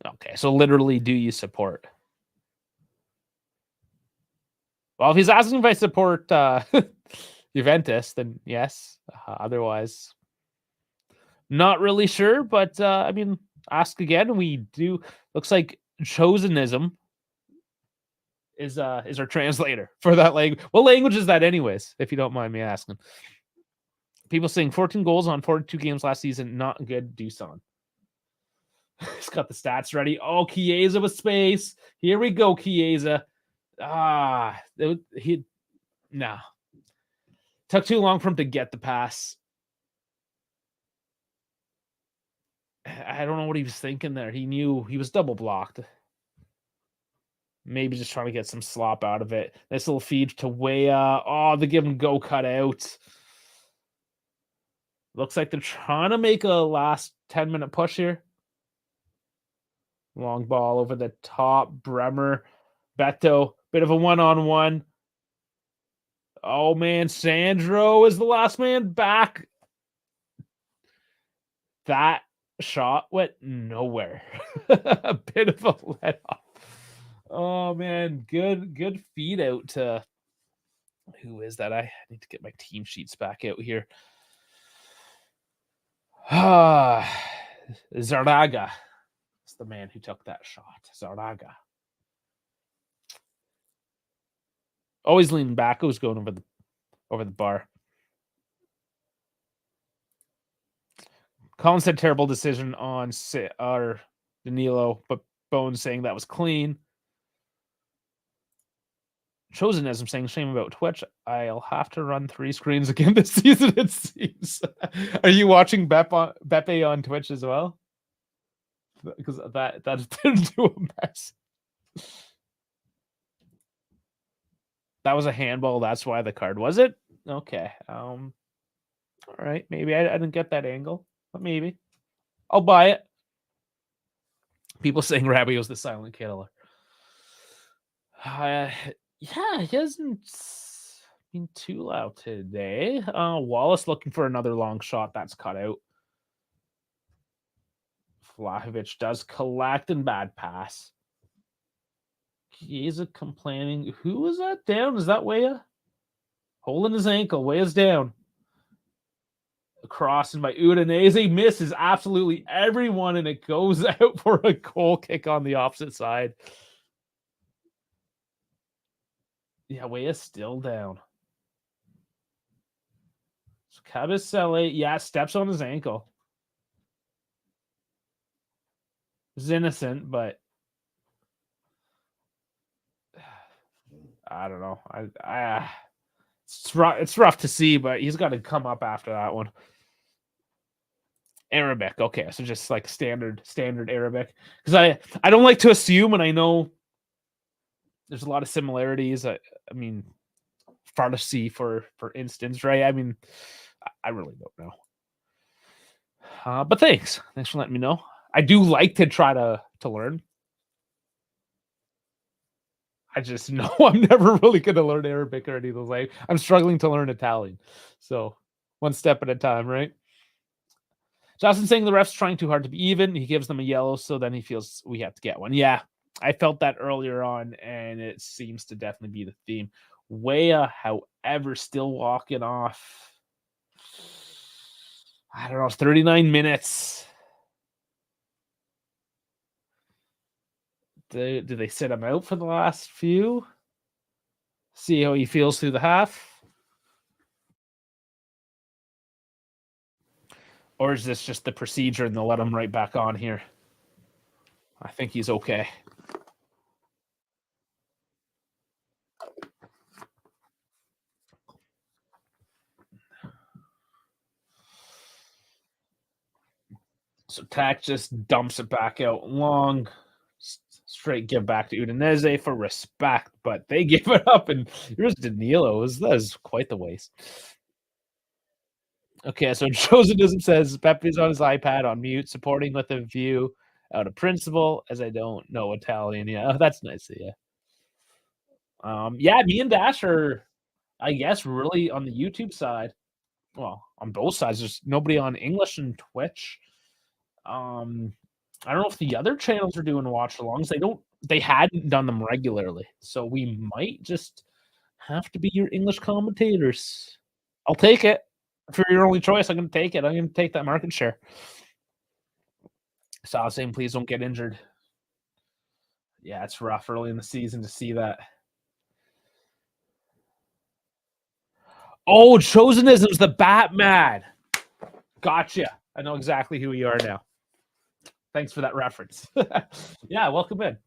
Okay, so literally, do you support? Well, if he's asking if I support Juventus, then yes. Otherwise, not really sure. But I mean, ask again. We do. Looks like chosenism is our translator for that language. What language is that, anyways? If you don't mind me asking. People saying 14 goals on 42 games last season, not good. Dusan. He's got the stats ready. Oh, Chiesa with space. Here we go, Chiesa. No. Took too long for him to get the pass. I don't know what he was thinking there. He knew he was double blocked. Maybe just trying to get some slop out of it. Nice little feed to Weah. Oh, the give and go cut out. Looks like they're trying to make a last 10-minute push here. Long ball over the top. Bremer. Beto. Bit of a one-on-one. Oh, man. Sandro is the last man back. That shot went nowhere. A bit of a let off. Oh, man. Good feed out to... Who is that? I need to get my team sheets back out here. Zarraga. It's the man who took that shot. Zarraga. Always leaning back. Always going over the bar. Colin said terrible decision on Danilo, but Bones saying that was clean. Chosenism saying shame about Twitch. I'll have to run 3 screens again this season, it seems. Are you watching Beppe on Twitch as well? Because that's turned into a mess. That was a handball. That's why the card was it. Okay. All right. Maybe I didn't get that angle, but maybe I'll buy it. People saying Rabio's the silent killer. Yeah, he hasn't been too loud today. Wallace looking for another long shot. That's cut out. Vlahovic does collect and bad pass. Chiesa complaining. Who was that down? Is that Weah? Holding his ankle. Weah's down. Crossing by Udinese. Misses absolutely everyone, and it goes out for a goal kick on the opposite side. Yeah, Weah's still down. So Kabasele, yeah, steps on his ankle. It's innocent, but I don't know. It's rough to see, but he's got to come up after that one. Arabic, okay, so just like standard Arabic, because I don't like to assume, and I know there's a lot of similarities. I mean, Farsi for instance, right? I mean, I really don't know. But thanks for letting me know. I do like to try to learn. I just know I'm never really going to learn Arabic or any of those. I'm struggling to learn Italian. So one step at a time, right? Justin saying the ref's trying too hard to be even. He gives them a yellow, so then he feels we have to get one. Yeah, I felt that earlier on, and it seems to definitely be the theme. Weah, however, still walking off. I don't know, 39 minutes. Do they sit him out for the last few? See how he feels through the half? Or is this just the procedure and they'll let him right back on here? I think he's okay. So Tack just dumps it back out long. Straight give back to Udinese for respect, but they give it up, and here's Danilo. That is quite the waste. Okay, so Josenism says Pepe's on his iPad on mute, supporting with a view out of principle, as I don't know Italian. Yeah, that's nice. Yeah. Yeah, me and Dash are, I guess, really on the YouTube side. Well, on both sides. There's nobody on English and Twitch. I don't know if the other channels are doing watch-alongs. They hadn't done them regularly, so we might just have to be your English commentators. I'll take it. For your only choice, I'm going to take it. I'm going to take that market share. So saying, please don't get injured. Yeah, it's rough early in the season to see that. Oh, Chosenism's the Batman. Gotcha. I know exactly who you are now. Thanks for that reference. Yeah, welcome in.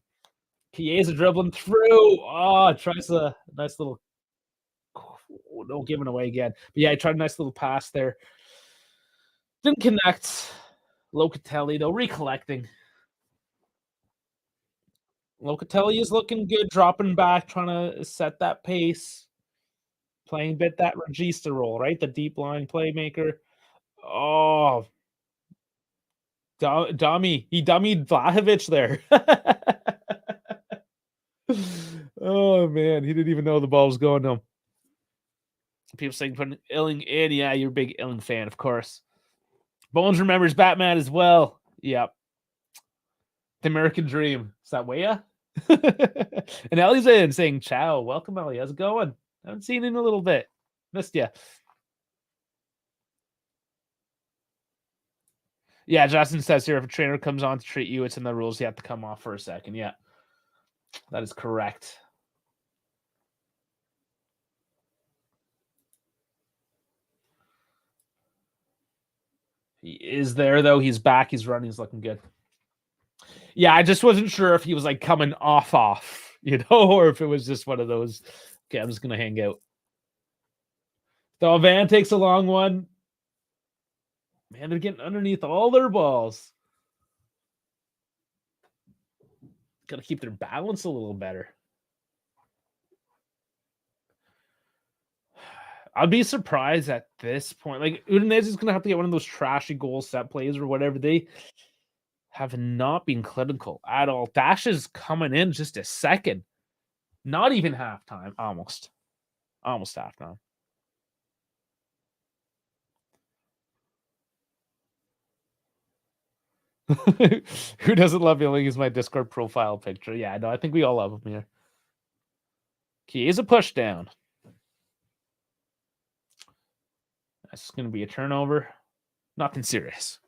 Chiesa dribbling through. Oh, tries a nice little. Oh, no giving away again. But yeah, I tried a nice little pass there. Didn't connect. Locatelli, though, recollecting. Locatelli is looking good, dropping back, trying to set that pace. Playing a bit that Regista role, right? The deep line playmaker. Oh, dummy. He dummied Vlahovic there. Oh, man. He didn't even know the ball was going to him. People saying putting Illing in. Yeah, you're a big Illing fan, of course. Bones remembers Batman as well. Yep. The American Dream. Is that Weah? And Ellie's in saying, ciao. Welcome, Ellie. How's it going? I haven't seen you in a little bit. Missed you. Yeah, Justin says here, if a trainer comes on to treat you, it's in the rules. You have to come off for a second. Yeah, that is correct. He is there, though. He's back. He's running. He's looking good. Yeah, I just wasn't sure if he was like coming off, you know, or if it was just one of those Okay, I'm just gonna hang out. Van takes a long one. Man, they're getting underneath all their balls. Got to keep their balance a little better. I'd be surprised at this point. Like, Udinese is going to have to get one of those trashy goal set plays or whatever. They have not been clinical at all. Dash is coming in just a second. Not even halftime. Almost halftime. Who doesn't love Yelling is my Discord profile picture. Yeah, no, I think we all love him here. Key is a push down. That's going to be a turnover. Nothing serious.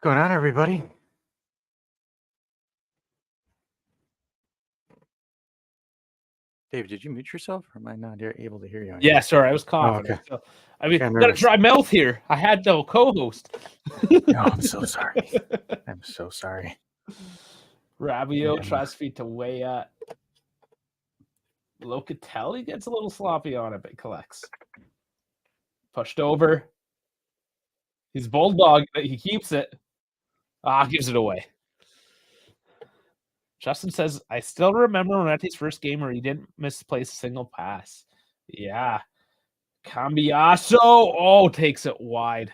What's going on, everybody? Dave, did you mute yourself, or am I not able to hear you? Yeah, sorry, I was coughing. okay. So, I mean, Got got a nervous. dry mouth here. I had no co-host. No, I'm so sorry. I'm so sorry. Rabio Yeah. tries feet to Weah. Locatelli gets a little sloppy on it, but collects. Pushed over. He's bulldog. He keeps it. Gives it away. Justin says, I still remember Moretti's first game where he didn't misplace a single pass. Yeah. Cambiaso. Takes it wide.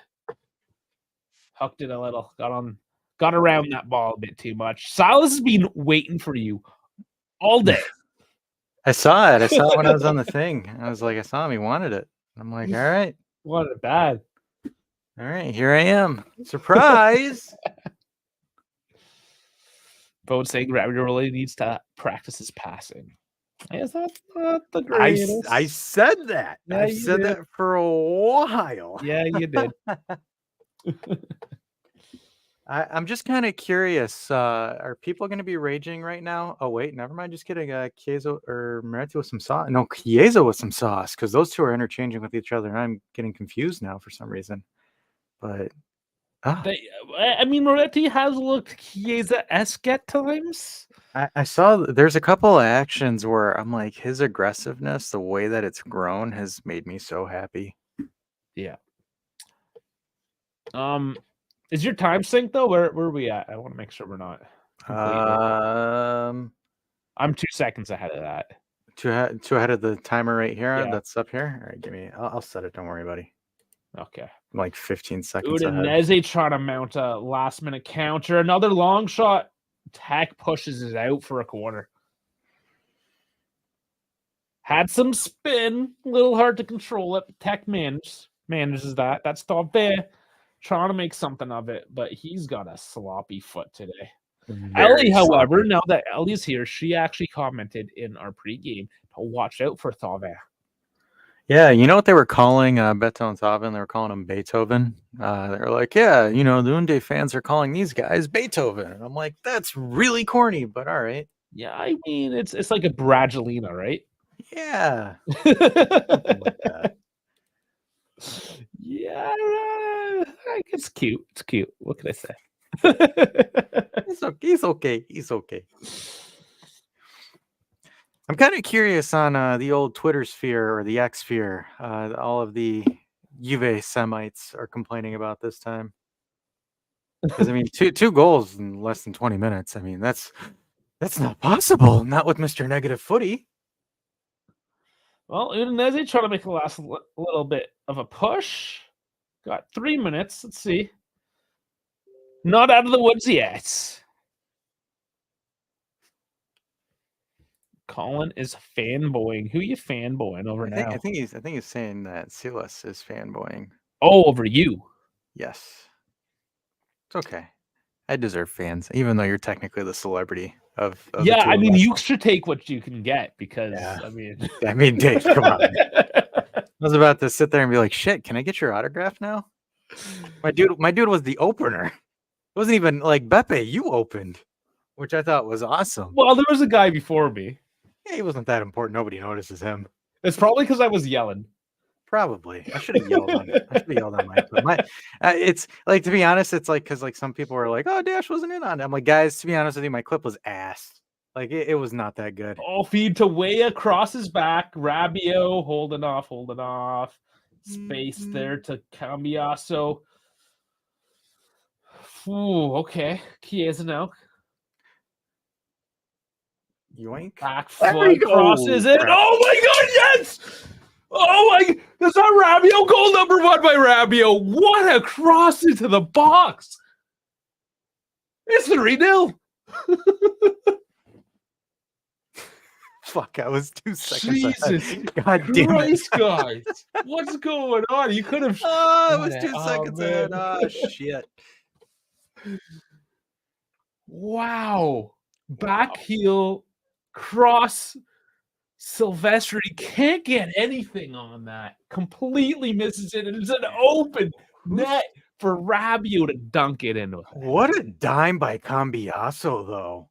Hucked it a little. Got around that ball a bit too much. Silas has been waiting for you all day. I saw it. I saw it when I was on the thing. I was like, I saw him. He wanted it. I'm like, all right. What a bad. All right, here I am. Surprise. Both saying Rabio really needs to practice his passing. Is that not the greatest? I said that. Yeah, I you said did. that for a while. Yeah, you did. I'm just kind of curious. Are people going to be raging right now? Oh, wait, never mind. Just kidding. Chiesa or Moretti with some sauce. No, Chiesa with some sauce, because those two are interchanging with each other. And I'm getting confused now for some reason. But I mean, Moretti has looked Chiesa-esque at times. I saw there's a couple of actions where I'm like, his aggressiveness, the way that it's grown, has made me so happy. Yeah. Is your time sync though? Where are we at? I want to make sure we're not completely. I'm 2 seconds ahead of that. Two ahead of the timer right here. Yeah. That's up here. All right, give me. I'll set it. Don't worry, buddy. Okay. I'm like 15 seconds ahead. Udinese trying to mount a last minute counter. Another long shot. Tech pushes it out for a corner. Had some spin. A little hard to control it. Tech manages that. That's Tove trying to make something of it, but he's got a sloppy foot today. Ellie, however, now that Ellie's here, she actually commented in our pregame to watch out for Tove. Yeah, you know what they were calling Beto and Thaven? They were calling him Beethoven. They were like, yeah, the Unde fans are calling these guys Beethoven. And I'm like, that's really corny, but all right. Yeah, I mean, it's like a Bradgelina, right? Yeah. Something like that. Yeah, it's cute. It's cute. What can I say? He's okay. He's okay. I'm kind of curious on the old Twitter sphere or the X sphere. All of the Juve Semites are complaining about this time. Because I mean, two goals in less than 20 minutes. I mean, that's not possible. Not with Mr. Negative Footy. Well, Udinese trying to make the last little bit of a push. Got 3 minutes. Let's see. Not out of the woods yet. Colin is fanboying. Who you fanboying over now? I think he's saying that Silas is fanboying. Oh, over you. Yes. It's okay. I deserve fans, even though you're technically the celebrity of Yeah, the I two mean, of us. you should take what you can get because, Yeah. I I mean, Dave, come on. I was about to sit there and be like, shit, can I get your autograph now? My dude was the opener. It wasn't even like Beppe, you opened. which I thought was awesome. Well, there was a guy before me. Yeah, he wasn't that important. Nobody notices him. It's probably because I was yelling. Probably. I should have yelled on. I should have yelled on my clip. It's like, to be honest, it's like because like some people are like, "Oh, Dash wasn't in on it." I'm like, guys, to be honest with you, my clip was ass. Like it was not that good. Oh, feed to Weah, crosses back. Rabiot holding off. Space there to Cambiaso. Ooh, okay. Chiesa now. Yoink. Back There foot you go. crosses it. Crap. Oh my god, yes! Oh my, is that Rabiot? Goal number 1 by Rabiot. What a cross into the box. It's 3-0. Fuck, I was 2 seconds ahead. Jesus God damn it. Christ, guys. What's going on? You could have. Oh, it was 2 Oh, seconds man. ahead. Oh, shit. Wow. Back heel, cross. Silvestri can't get anything on that. Completely misses it. And it's an open net for Rabiot to dunk it into. What a dime by Cambiaso, though.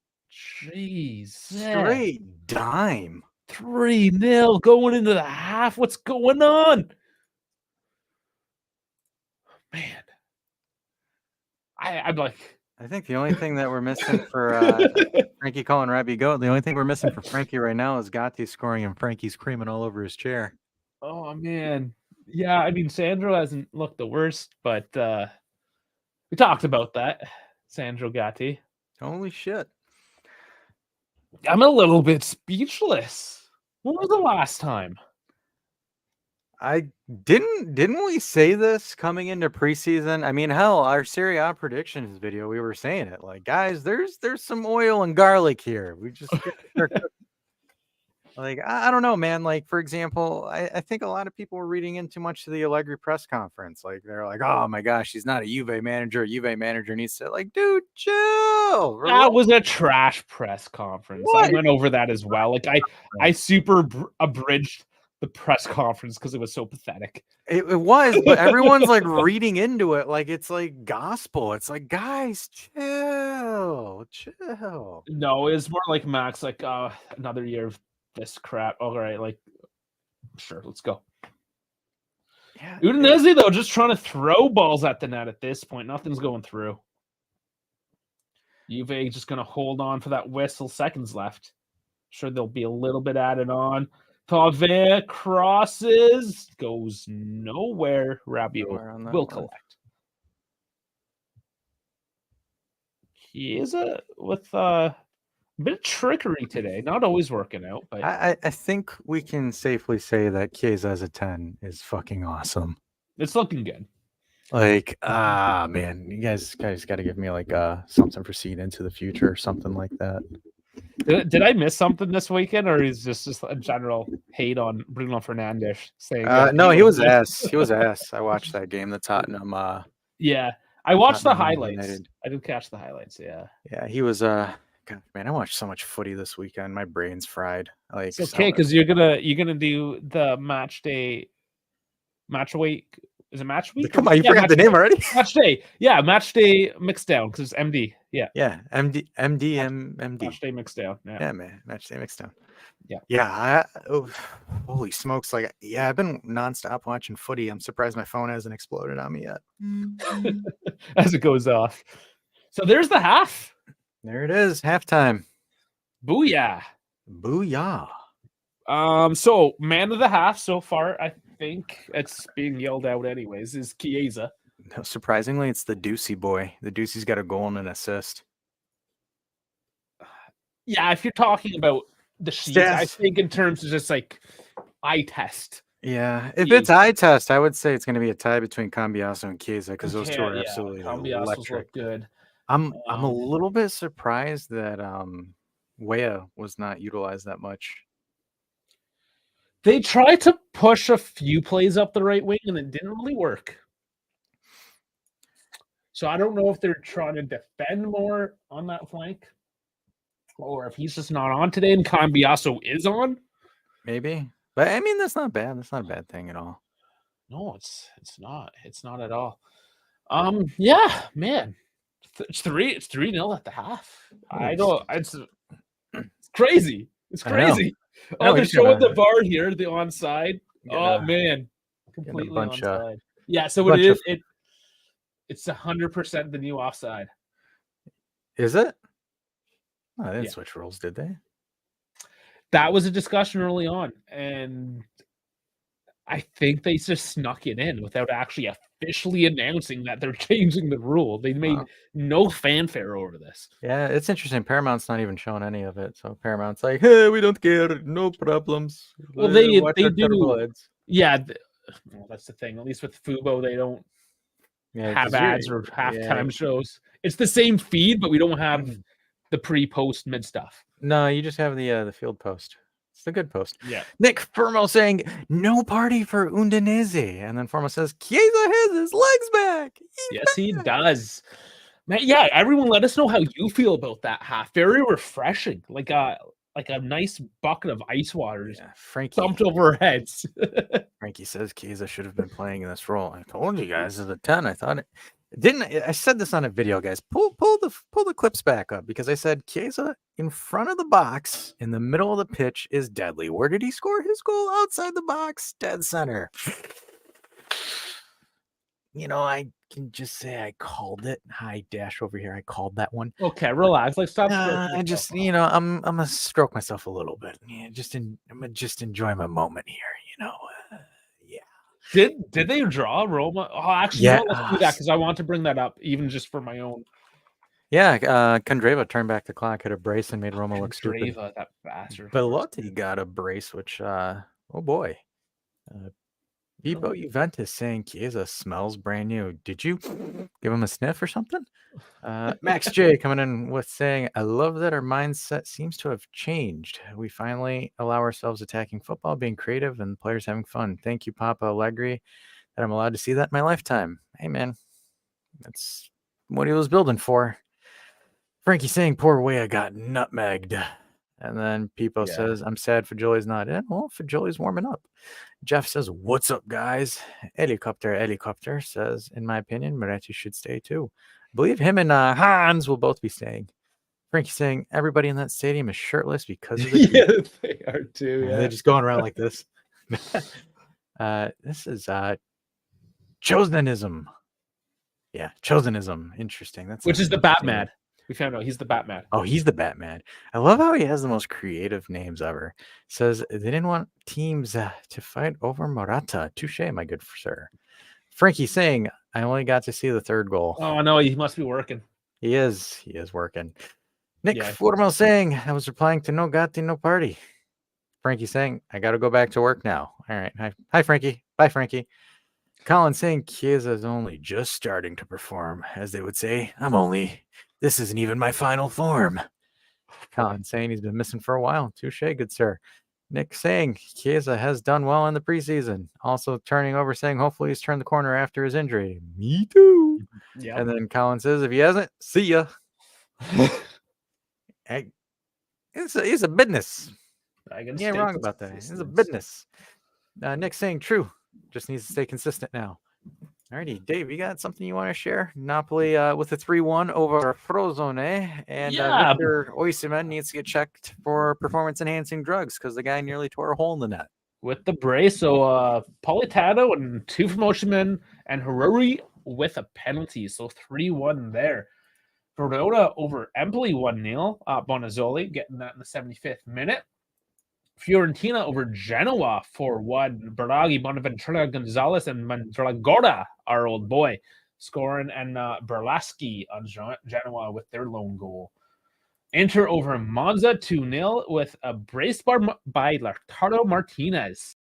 Jeez. Straight dime. 3-0 going into the half. What's going on? Man. I'm like. I think the only thing that we're missing for Frankie calling Rabi goat, the only thing we're missing for Frankie right now is Gotti scoring and Frankie's creaming all over his chair. Oh, man. Yeah, I mean, Sandro hasn't looked the worst, but we talked about that. Sandro Gatti. Holy shit. I'm a little bit speechless. When was the last time? I didn't we say this coming into preseason? I mean, hell, our Serie A predictions video, we were saying it like, guys, there's some oil and garlic here. We just like, I don't know, man. Like, for example, I think a lot of people were reading in too much to the Allegri press conference. Like, they're like, oh my gosh, he's not a Juve manager. A Juve manager needs to, like, dude, chill. That was a trash press conference. What? I went over that as well. Like, I super abridged the press conference because it was so pathetic. It was, but everyone's like reading into it like it's like gospel. It's like, guys, chill. No, it was more like Max, like another year of this crap. All right, like sure, let's go. Yeah, Udinese though, just trying to throw balls at the net at this point. Nothing's going through. Juve just gonna hold on for that whistle. Seconds left. Sure, there'll be a little bit added on. Pavea crosses, goes nowhere. Rabiot will collect. Chiesa with a bit of trickery today. Not always working out, but I think we can safely say that Chiesa as a 10 is fucking awesome. it's looking good. Like, man, you guys got to give me like something for seeing into the future or something like that. Did I miss something this weekend, or is this just a general hate on Bruno Fernandes? Saying No, he was ass. He was ass. I watched that game, the Tottenham. Yeah, I watched the Tottenham highlights. United. I did catch the highlights. Yeah, He was. God, man, I watched so much footy this weekend. My brain's fried. Like, it's okay because you're gonna do the match week. Is it match week? Come on, you forgot the name already. Match day. Yeah, match day mixed down because it's MD. Yeah. Yeah, MD. Match day mixed down. Yeah, man, match day mixed down. Yeah. Holy smokes! Like, yeah, I've been nonstop watching footy. I'm surprised my phone hasn't exploded on me yet. As it goes off. So there's the half. There it is, halftime. Booyah. Booyah. So man of the half so far, I think it's being yelled out anyways, is Chiesa. No, surprisingly, it's the Ducey boy. The Ducey's got a goal and an assist. Yeah, if you're talking about the sheets, I think in terms of just like eye test. Yeah, if it's eye test, I would say it's going to be a tie between Cambiaso and Chiesa because those two are Yeah, absolutely Cambiaso's electric. look good. I'm a little bit surprised that Weah was not utilized that much. They tried to push a few plays up the right wing and it didn't really work. So I don't know if they're trying to defend more on that flank or if he's just not on today and Cambiaso is on. Maybe. But I mean, that's not bad. That's not a bad thing at all. No, it's not. It's not at all. Yeah, man. It's 3-0 at the half. I Holy don't. smokes. It's crazy. It's I know. crazy. I know, Oh, we they're just showing gotta the VAR here, the onside. get Oh a man, get a completely bunch of onside. Yeah, so bunch of. it's 100% the new offside. Is it? Oh, they didn't Yeah. switch rules, did they? That was a discussion early on, and I think they just snuck it in without actually officially announcing that they're changing the rule. They made Wow. no fanfare over this. Yeah, it's interesting. Paramount's not even showing any of it. So Paramount's like, hey, we don't care. No problems. Well, Watch they our terrible do. ads. Yeah, well, that's the thing. At least with Fubo, they don't Yeah, have because you're ads or yeah. halftime shows. It's the same feed, but we don't have the pre, post, mid stuff. No, you just have the field post. It's the good post. Yeah. Nick Fermo saying no party for Udinese, and then Fermo says Chiesa has his legs back. Yes, he does. Man, yeah, everyone let us know how you feel about that half. Very refreshing. Like a nice bucket of ice water just Yeah, Frankie. dumped over our heads. Frankie says Chiesa should have been playing in this role. I told you guys as a 10. I thought it didn't. I said this on a video, guys. Pull the clips back up because I said Chiesa in front of the box in the middle of the pitch is deadly. Where did he score his goal? Outside the box, dead center. You know, I can just say I called it. Hi, Dash over here. I called that one. Okay, relax. Like stop. I just, I'm gonna stroke myself a little bit. Yeah, I'm gonna just enjoy my moment here. Yeah. Did they draw Roma? Oh, actually, Yeah. no, let's do that because I want to bring that up, even just for my own. Yeah, Kondreva turned back the clock, hit a brace, and made Roma look stupid. Kondreva, that bastard. Belotti got a brace, which, oh boy. People Juventus saying Chiesa smells brand new. Did you give him a sniff or something? Max J coming in with saying, I love that our mindset seems to have changed. We finally allow ourselves attacking football, being creative, and players having fun. Thank you, Papa Allegri, that I'm allowed to see that in my lifetime. Hey, man, that's what he was building for. Frankie saying, poor Wea got nutmegged. And then Peepo says, I'm sad Fajoli's not in. Well, Fajoli's warming up. Jeff says, what's up, guys? Helicopter says, in my opinion, Moretti should stay too. I believe him and Hans will both be staying. Frankie saying, everybody in that stadium is shirtless because of the heat. Yeah, they are too. Yeah. They're just going around like this. This is Chosenism. Yeah, Chosenism. Interesting. That's Which is the Batman. We found out he's the Batman. Oh, he's the Batman. I love how he has the most creative names ever. Says they didn't want teams to fight over Morata. Touche, my good sir. Frankie saying, I only got to see the third goal. Oh, no, he must be working. He is working. Nick Yeah. Formal saying, I was replying to no gatti, no party. Frankie saying, I got to go back to work now. All right. Hi, Frankie. Bye, Frankie. Colin saying, Chiesa is only just starting to perform. As they would say, this isn't even my final form. Colin saying he's been missing for a while. Touche, good sir. Nick saying Chiesa has done well in the preseason. Also turning over saying hopefully he's turned the corner after his injury. Me too. Yeah. And then Colin says if he hasn't, see ya. Hey, it's a business. You ain't wrong about that. It's a business. Nick saying true. Just needs to stay consistent now. Alrighty, Dave, you got something you want to share? Napoli with a 3-1 over Frozone, and Mr. Oiseman needs to get checked for performance-enhancing drugs because the guy nearly tore a hole in the net. With the brace, so Politano and 2 from Osimhen and Haruri with a penalty, so 3-1 there. Verona over Empoli 1-0. Bonazzoli getting that in the 75th minute. Fiorentina over Genoa 4-1. Baraghi, Bonaventura, Gonzalez, and Mandragora, our old boy, scoring, and Berlaschi on Genoa with their lone goal. Inter over Monza 2-0 with a brace bar by Lautaro Martinez.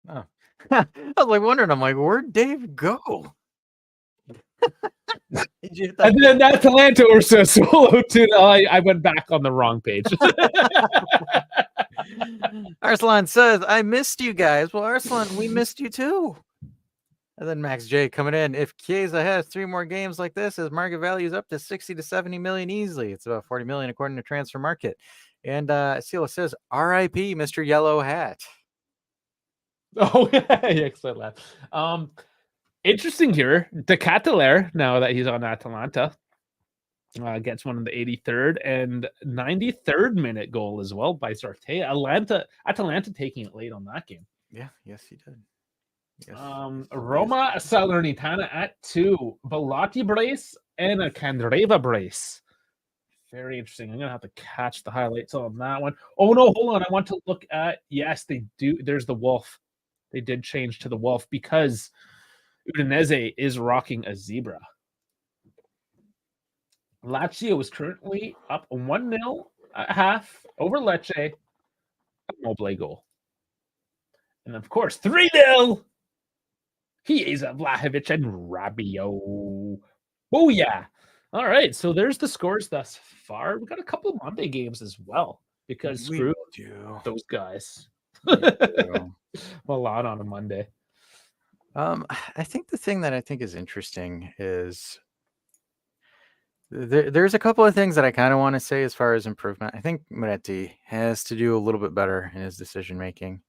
Oh. I was like wondering, I'm like, where'd Dave go? And then that Atalanta or Sassuolo too. I went back on the wrong page. Arslan says, I missed you guys. Well, Arslan, we missed you too. And then Max J coming in. If Chiesa has 3 more games like this, his market value is up to 60 to 70 million easily. It's about 40 million according to Transfer Market. And Sila says, RIP, Mr. Yellow Hat. Oh, yeah, excellent laugh. Interesting here. De Ketelaere, now that he's on Atalanta, gets one in the 83rd and 93rd minute goal as well by Sorte. Atalanta taking it late on that game. Yeah, yes, he did. Yes. Roma Salernitana at 2. Velati brace and a Candreva brace. Very interesting. I'm gonna have to catch the highlights on that one. Oh no, hold on. I want to look at, yes, they do. There's the wolf. They did change to the wolf because Udinese is rocking a zebra. Lazio is currently up 1-0 at half over Lecce. Mobile goal. And of course, 3-0. Chiesa, Vlahovic, and Rabiot. Oh, yeah. All right. So there's the scores thus far. We've got a couple of Monday games as well because screw those guys. A lot on a Monday. I think the thing that I think is interesting is there's a couple of things that I kind of want to say as far as improvement. I think Moretti has to do a little bit better in his decision making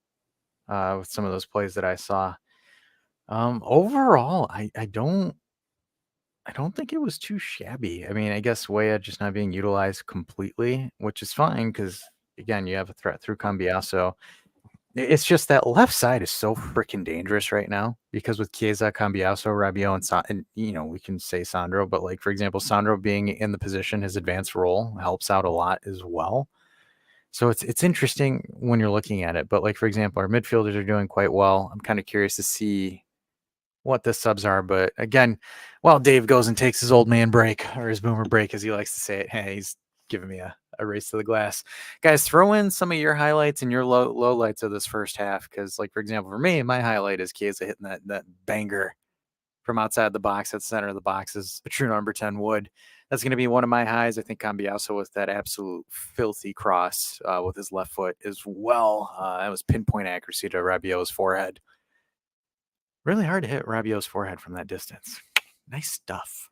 with some of those plays that I saw. Overall, I don't think it was too shabby. I mean, I guess Weah just not being utilized completely, which is fine because again, you have a threat through Cambiaso. It's just that left side is so freaking dangerous right now because with Chiesa, Cambiaso, Rabiot, and we can say Sandro, but like for example, Sandro being in the position, his advanced role helps out a lot as well. So it's interesting when you're looking at it. But like for example, our midfielders are doing quite well. I'm kind of curious to see what the subs are. But again, while Dave goes and takes his old man break or his boomer break, as he likes to say it, hey, he's giving me a race to the glass. Guys, throw in some of your highlights and your low lights of this first half. Because, like, for example, for me, my highlight is Chiesa hitting that banger from outside the box at the center of the box is a true number 10 wood. That's going to be one of my highs. I think Cambiaso with that absolute filthy cross with his left foot as well. That was pinpoint accuracy to Rabiot's forehead. Really hard to hit Rabiot's forehead from that distance. Nice stuff.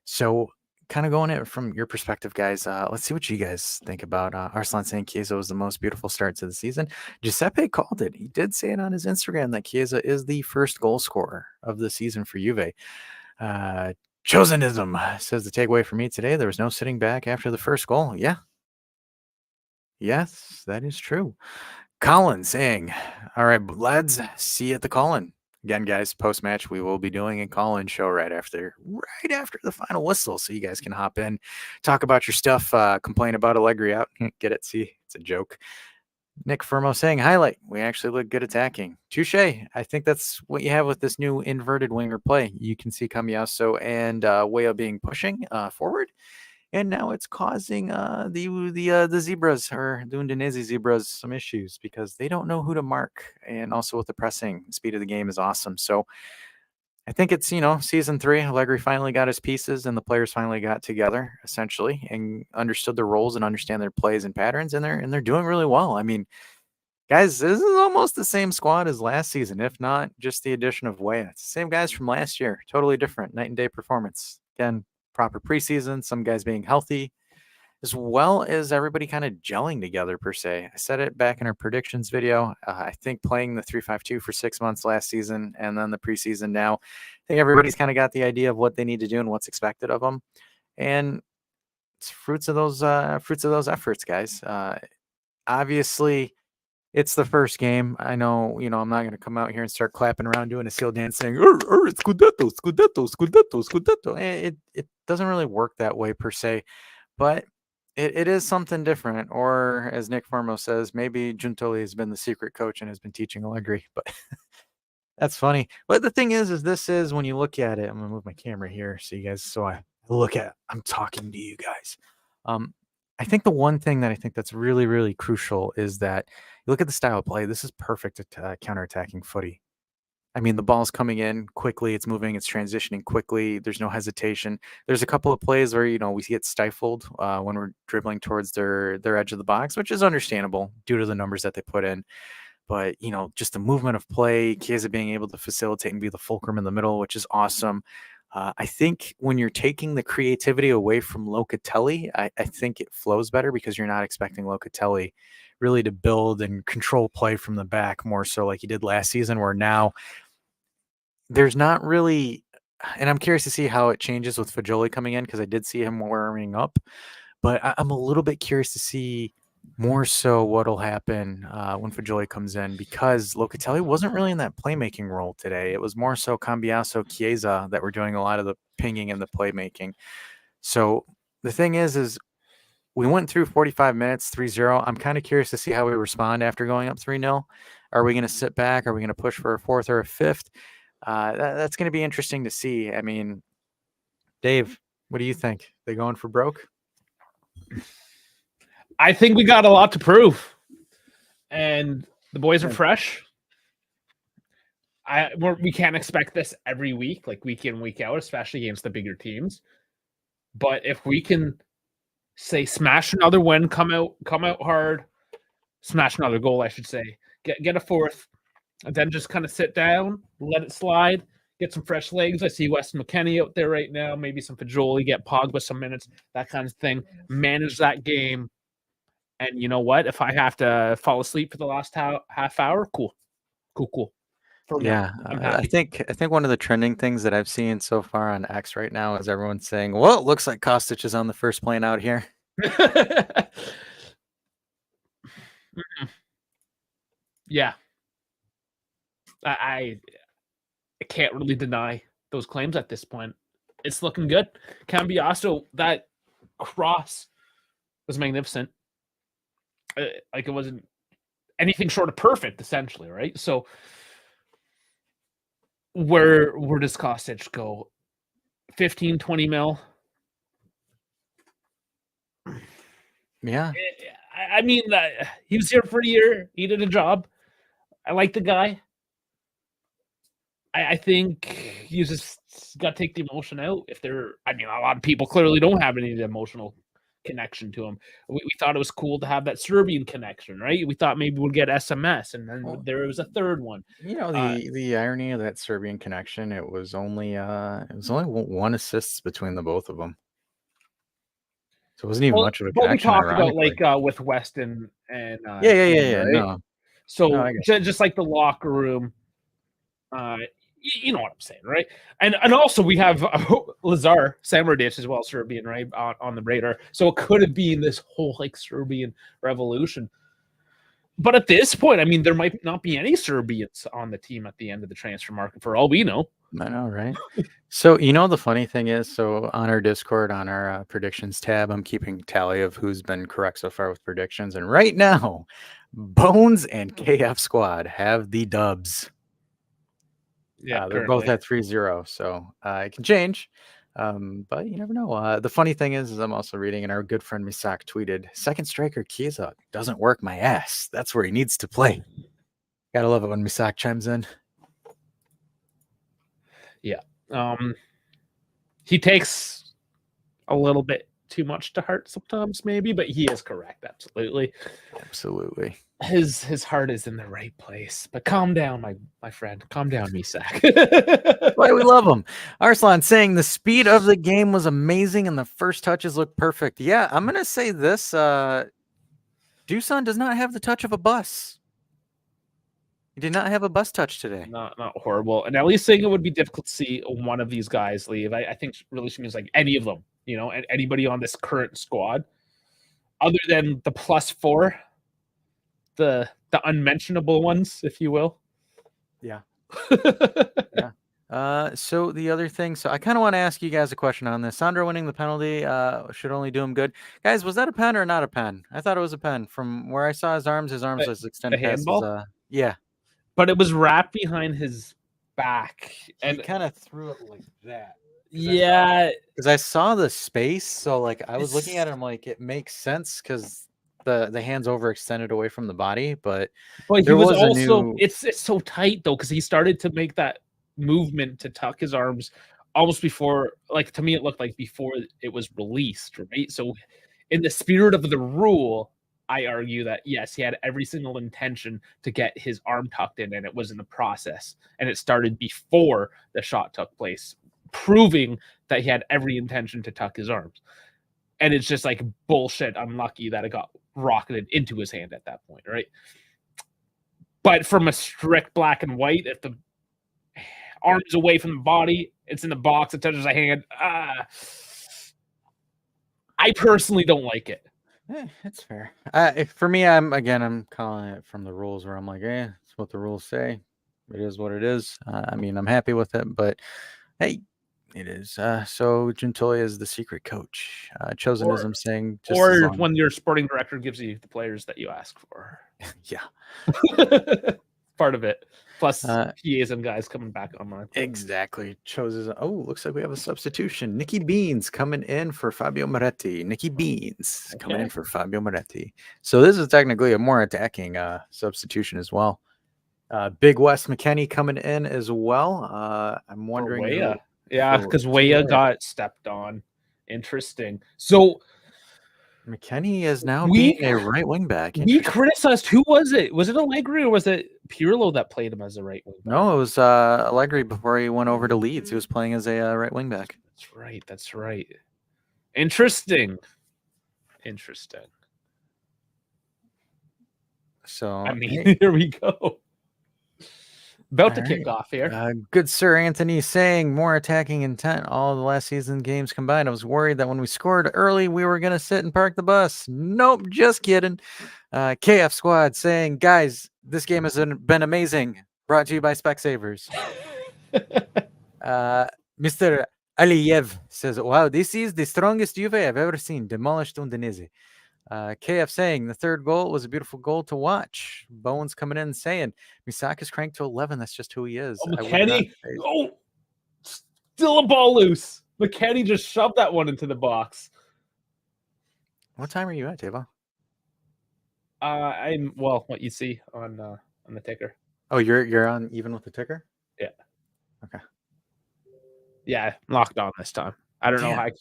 So, kind of going it from your perspective, guys, let's see what you guys think about Arslan saying Chiesa was the most beautiful start to the season. Giuseppe called it. He did say it on his Instagram that Chiesa is the first goal scorer of the season for Juve. Chosenism says the takeaway for me today, there was no sitting back after the first goal. Yeah. Yes, that is true. Colin saying, all right, lads, see you at the Colin. Again, guys, post-match, we will be doing a call-in show right after the final whistle, so you guys can hop in, talk about your stuff, complain about Allegri out. Get it? See, it's a joke. Nick Fermo saying, highlight, we actually look good attacking. Touche. I think that's what you have with this new inverted winger play. You can see Cambiaso and Weah being pushing forward. And now it's causing the zebras or the Udinese zebras some issues because they don't know who to mark. And also with the pressing, speed of the game is awesome. So I think it's, season 3, Allegri finally got his pieces and the players finally got together essentially and understood their roles and understand their plays and patterns. And they're doing really well. I mean, guys, this is almost the same squad as last season, if not just the addition of Weah. It's the same guys from last year. Totally different night and day performance. Again, proper preseason, some guys being healthy, as well as everybody kind of gelling together per se. I said it back in our predictions video. I think playing the 3-5-2 for 6 months last season and then the preseason now, I think everybody's kind of got the idea of what they need to do and what's expected of them. And it's fruits of those efforts, guys. Obviously, it's the first game. I know, I'm not going to come out here and start clapping around doing a seal dance saying, Scudetto, Scudetto, Scudetto, Scudetto. It doesn't really work that way per se, but it is something different. Or as Nick Formo says, maybe Giuntoli has been the secret coach and has been teaching Allegri, but that's funny. But the thing is this is when you look at it, I'm going to move my camera here so you guys, I'm talking to you guys. I think the one thing that I think that's really, really crucial is that you look at the style of play. This is perfect at counterattacking footy. I mean, the ball's coming in quickly. It's moving. It's transitioning quickly. There's no hesitation. There's a couple of plays where, we get stifled when we're dribbling towards their edge of the box, which is understandable due to the numbers that they put in. But, just the movement of play, Chiesa being able to facilitate and be the fulcrum in the middle, which is awesome. I think when you're taking the creativity away from Locatelli, I think it flows better because you're not expecting Locatelli really to build and control play from the back more so like he did last season, where now there's not really, and I'm curious to see how it changes with Fajoli coming in because I did see him warming up, but I'm a little bit curious to see more so what'll happen when Fajoli comes in because Locatelli wasn't really in that playmaking role today. It was more so Cambiaso, Chiesa that were doing a lot of the pinging and the playmaking. So the thing is we went through 45 minutes, 3-0. I'm kind of curious to see how we respond after going up 3-0. Are we going to sit back? Are we going to push for a fourth or a fifth? That's going to be interesting to see. I mean, Dave, what do you think? They going for broke? I think we got a lot to prove, and the boys are fresh. We can't expect this every week, like week in, week out, especially against the bigger teams. But if we can say smash another win, come out hard, smash another goal, I should say, get a fourth, and then just kind of sit down, let it slide, get some fresh legs. I see Weston McKennie out there right now, maybe some Fajoli, get Pogba some minutes, that kind of thing. Manage that game. And you know what? If I have to fall asleep for the last half hour, cool. For now, Yeah, I'm I happy. think one of the trending things that I've seen so far on X right now is everyone saying, "Well, it looks like Kostic is on the first plane out here." Yeah, I can't really deny those claims at this point. It's looking good. Cambiaso, that cross was magnificent. Like it wasn't anything short of perfect, essentially, right? So where does Kostic go? 15, 20 mil? Yeah, I mean, he was here for a year. He did a job. I like the guy. I think you just got to take the emotion out. I mean, a lot of people clearly don't have any emotional connection to him. We thought it was cool to have that Serbian connection, right? We thought maybe we'd get SMS, and then there was a third one. you know the irony of that Serbian connection. It was only one assist between the both of them, so it wasn't even much of a But we connection. talked about Ironically, with Weston and yeah. right? No, So I got just like the locker room, you know what I'm saying, right? And also we have Lazar Samarditch as well, Serbian, right, on the radar. So it could have been this whole like Serbian revolution. But at this point, I mean, there might not be any Serbians on the team at the end of the transfer market for all we know. I know, right? So, the funny thing is, so on our Discord, on our predictions tab, I'm keeping tally of who's been correct so far with predictions. And right now, Bones and KF Squad have the dubs. Yeah, They're both at 3-0, so it can change. But you never know. The funny thing is I'm also reading, and our good friend Misak tweeted, second striker Chiesa doesn't work my ass. That's where he needs to play. Gotta love it when Misak chimes in. Yeah. He takes a little bit too much to heart sometimes, maybe, but he is correct. Absolutely. His heart is in the right place. But calm down, my friend. Calm down, Misak. Why we love him. Arslan saying the speed of the game was amazing and the first touches looked perfect. Yeah, I'm gonna say this. Dusan does not have the touch of a bus. He did not have a bus touch today. Not horrible. And at least saying it would be difficult to see one of these guys leave. I think really she means like any of them, anybody on this current squad, other than the +4, the unmentionable ones, if you will. Yeah. Yeah. So the other thing, I kind of want to ask you guys a question on this. Sandro winning the penalty should only do him good. Guys, was that a pen or not a pen? I thought it was a pen. From where I saw his arms was extended past his, yeah. But it was wrapped behind his back. And he kind of threw it like that. Yeah. Because I saw the space, so like I was looking at him like it makes sense because the hands overextended away from the body, but he was also it's so tight though, because he started to make that movement to tuck his arms almost before, like to me it looked like before it was released, right? So in the spirit of the rule, I argue that yes, he had every single intention to get his arm tucked in, and it was in the process, and it started before the shot took place, proving that he had every intention to tuck his arms. And it's just like bullshit unlucky that it got rocketed into his hand at that point, right? But from a strict black and white, if the arms away from the body. It's in the box. It touches a hand. I personally don't like it. It's fair. For me, I'm calling it from the rules where I'm like, it's what the rules say. It is what it is. I mean, I'm happy with it, but hey, it is. So Juntoya is the secret coach. Chosen as I'm saying, just as Or long. when your sporting director gives you the players that you ask for. Yeah. Part of it. Plus Uh, PAs and guys coming back online. Exactly. Looks like we have a substitution. Nicky Beans coming in for Fabio Moretti. Nicky Beans coming in Okay. for Fabio Moretti. So this is technically a more attacking substitution as well. Big Wes McKennie coming in as well. I'm wondering Weah. who. Yeah, because Weah got stepped on. Interesting. So McKennie is now we being a right wing back. we criticized, who was it? Was it Allegri or was it Pirlo that played him as a right wing back? No, it was Allegri before he went over to Leeds. He was playing as a right wing back. That's right. Interesting. So I mean, here we go. About to kick off here. Good Sir Anthony saying more attacking intent all the last season games combined. I was worried that when we scored early, we were going to sit and park the bus. Nope, just kidding. KF Squad saying, guys, this game has been amazing. Brought to you by Specsavers. Mr. Aliyev says, wow, this is the strongest Juve I've ever seen. Demolished Udinese. KF saying the third goal was a beautiful goal to watch. Bowen's coming in saying Misaka's cranked to 11. That's just who he is. McKennie. Still a ball loose. McKennie just shoved that one into the box. What time are you at, Tava? I'm what you see on the ticker. Oh, you're on even with the ticker? Yeah. Okay. Yeah, locked on this time. I don't know how I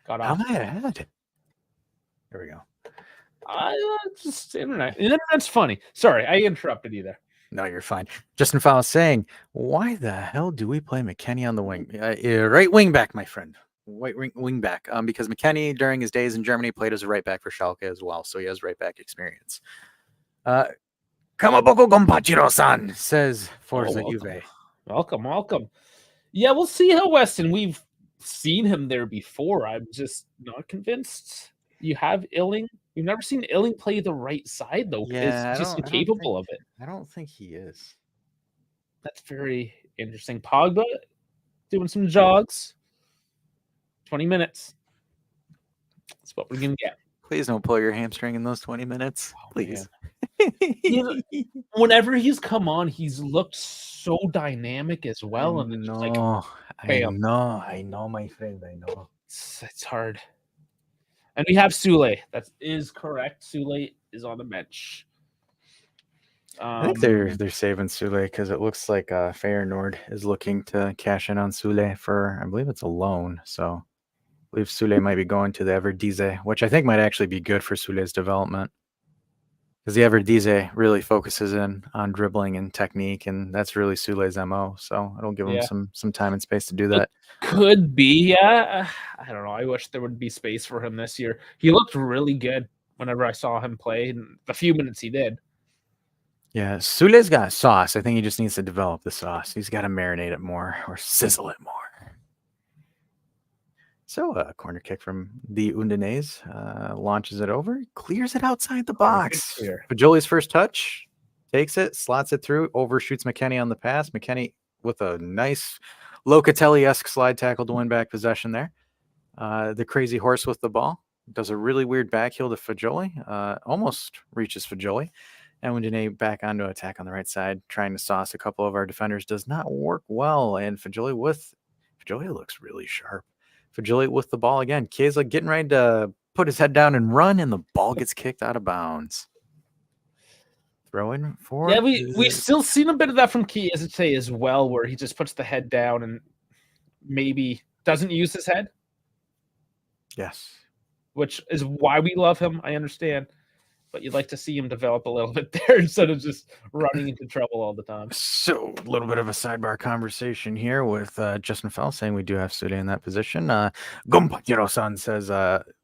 got off. How am I ahead? There we go. Just internet. The internet's funny. Sorry, I interrupted you there. No, you're fine. Justin Fowler saying, why the hell do we play McKennie on the wing? Right wing back, my friend. Right wing back. Because McKennie, during his days in Germany, played as a right back for Schalke as well, so he has right back experience. Kamaboko Gompachiro-san says Forza Juve. Welcome. Yeah, we'll see how Weston. We've seen him there before. I'm just not convinced. You have Illing. You've never seen Illing play the right side, though. Yeah, he's just incapable of it. I don't think he is. That's very interesting. Pogba doing some jogs. 20 minutes. That's what we're going to get. Please don't pull your hamstring in those 20 minutes. Please. Whenever he's come on, he's looked so dynamic as well. And it's like, I know, my friend. I know. It's hard. And we have Sule. That is correct. Sule is on the bench. I think they're saving Sule because it looks like Feyenoord is looking to cash in on Sule for, I believe it's a loan. So I believe Sule might be going to the Eredivisie, which I think might actually be good for Sule's development. Because the Eredivisie really focuses in on dribbling and technique, and that's really Sule's MO. So it'll give him some time and space to do that. Could be, yeah. I don't know. I wish there would be space for him this year. He looked really good whenever I saw him play, and the few minutes he did. Yeah, Sule's got sauce. I think he just needs to develop the sauce. He's got to marinate it more or sizzle it more. So a corner kick from the Udinese launches it over, clears it outside the box. Fajoli's first touch, takes it, slots it through, overshoots McKennie on the pass. McKennie with a nice Locatelli-esque slide tackle to win back possession there. The crazy horse with the ball does a really weird back heel to Fajoli, almost reaches Fajoli. And Udinese back onto attack on the right side, trying to sauce a couple of our defenders. Does not work well. And Fajoli looks really sharp. Fajoli with the ball again. Chiesa getting ready to put his head down and run, and the ball gets kicked out of bounds. Throw in for... Yeah, we still seen a bit of that from Chiesa as well, where he just puts the head down and maybe doesn't use his head. Yes. Which is why we love him, I understand. But you'd like to see him develop a little bit there instead of just running into trouble all the time. So a little bit of a sidebar conversation here with Justin Fell saying we do have Sule in that position. Gompachiro-san says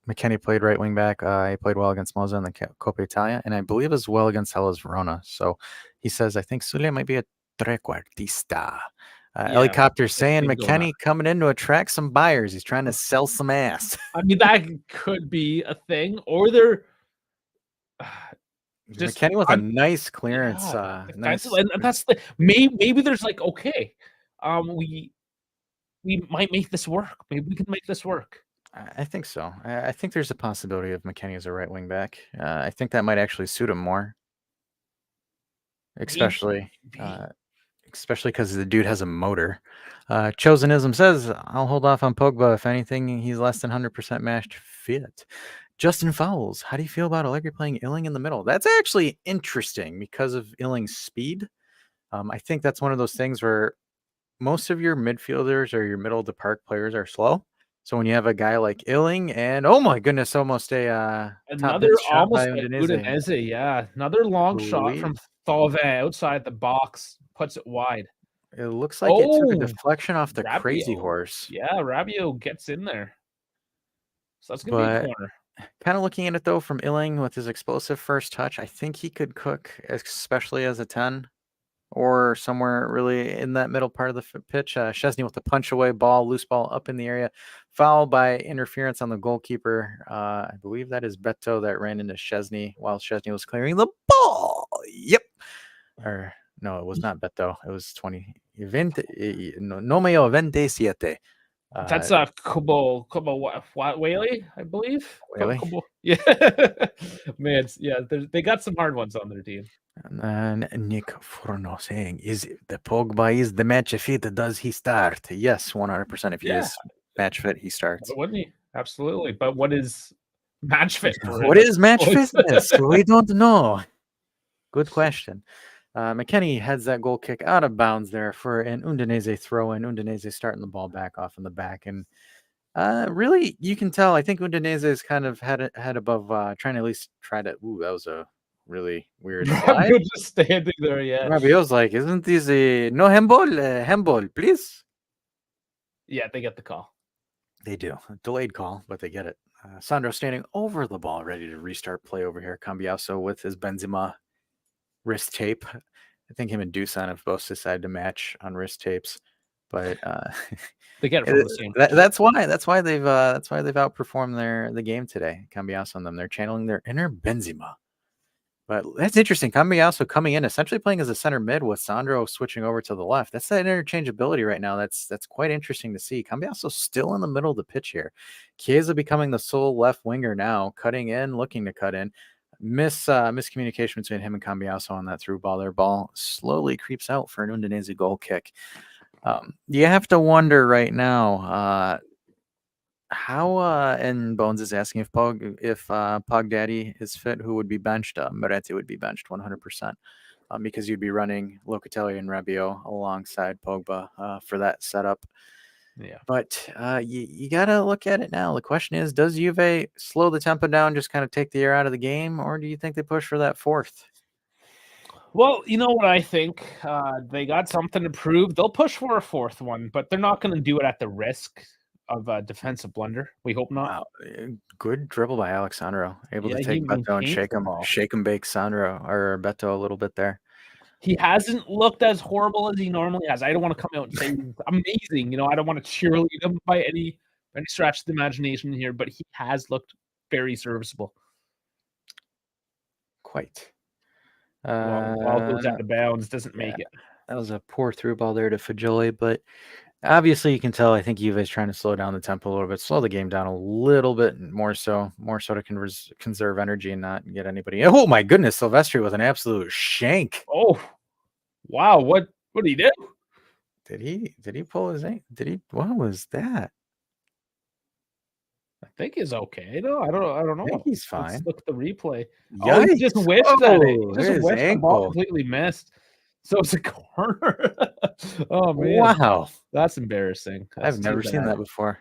McKennie played right wing back. He played well against Monza in the Coppa Italia, and I believe as well against Hellas Verona. So he says, I think Sule might be a trequartista. Helicopter saying been going on. McKennie coming in to attract some buyers. He's trying to sell some ass. I mean, that could be a thing, or they're just McKennie with a nice clearance. defensive, Nice. and that's the maybe there's like, okay, we might make this work. Maybe we can make this work. I think so. I think there's a possibility of McKennie as a right wing back. I think that might actually suit him more, especially because the dude has a motor. Chosenism says, I'll hold off on Pogba. If anything, he's less than 100% matched fit. Justin Fowles, how do you feel about Allegri playing Illing in the middle? That's actually interesting because of Illing's speed. I think that's one of those things where most of your midfielders or your middle of the park players are slow. So when you have a guy like Illing and, oh my goodness, almost a another top shot almost by like Udinese. Udinese, yeah. Another long shot from Thauvin outside the box, puts it wide. It looks like it took a Oh, deflection off the crazy Rabiot. horse. Yeah, Rabiot gets in there. So that's gonna be a corner. Kind of looking at it though from Illing with his explosive first touch, I think he could cook, especially as a 10 or somewhere really in that middle part of the pitch. Szczesny with the punch away ball, loose ball up in the area, foul by interference on the goalkeeper. I believe that is Beto that ran into Szczesny while Szczesny was clearing the ball. Yep. Or no, it was not Beto. It was 20. Nomeo 27. That's Kubo Whaley, I believe. Whaley? Yeah, man, yeah, they got some hard ones on their team. And Nick Furno saying, "Is the Pogba is the match fit? Does he start?" Yes, 100%. If he is match fit, he starts. Wouldn't he? Absolutely. But what is match fit for him? What is match fitness? We don't know. Good question. McKennie heads that goal kick out of bounds there for an Udinese throw in. Udinese starting the ball back off in the back. And really, you can tell, I think Udinese is kind of head above trying to at least try to. Ooh, that was a really weird slide. Just standing there, yeah. Rabiot's like, isn't this a no handball? Handball, please. Yeah, they get the call. They do. A delayed call, but they get it. Sandro standing over the ball, ready to restart play over here. Cambiaso with his Benzema wrist tape. I think him and Dusan have both decided to match on wrist tapes, but they get it from the same. That's why they've outperformed the game today. Cambiaso on them. They're channeling their inner Benzema. But that's interesting. Cambiaso coming in, essentially playing as a center mid with Sandro switching over to the left. That's that interchangeability right now. That's quite interesting to see. Cambiaso still in the middle of the pitch here. Chiesa becoming the sole left winger now, cutting in, looking to cut in. Miscommunication between him and Cambiaso on that through ball. Their ball slowly creeps out for an Udinese goal kick. You have to wonder right now how and Bones is asking if Pog Daddy is fit, who would be benched. Moretti would be benched 100% because you'd be running Locatelli and Rabiot alongside Pogba for that setup. Yeah, but you got to look at it now. The question is, does Juve slow the tempo down, just kind of take the air out of the game, or do you think they push for that fourth? Well, you know what I think? They got something to prove. They'll push for a fourth one, but they're not going to do it at the risk of a defensive blunder. We hope not. Wow. Good dribble by Alexandro. Able to take Beto and shake him, bake Sandro or Beto a little bit there. He hasn't looked as horrible as he normally has. I don't want to come out and say he's amazing. You know, I don't want to cheerlead him by any stretch of the imagination here, but he has looked very serviceable. Quite. Ball goes out of bounds, doesn't make it. That was a poor through ball there to Fagioli, but obviously you can tell, I think Juve is trying to slow down the tempo a little bit, slow the game down a little bit more so to conserve energy and not get anybody. Oh my goodness, Silvestri with an absolute shank. Oh, wow. What did he do? Did he pull his ankle? What was that? I think he's okay. No, I don't know. I think he's fine. Let's look at the replay. Yikes. Oh, he just wished that it. His the ball completely missed. So it's a corner. Oh man! Wow, that's embarrassing. I've never seen that before.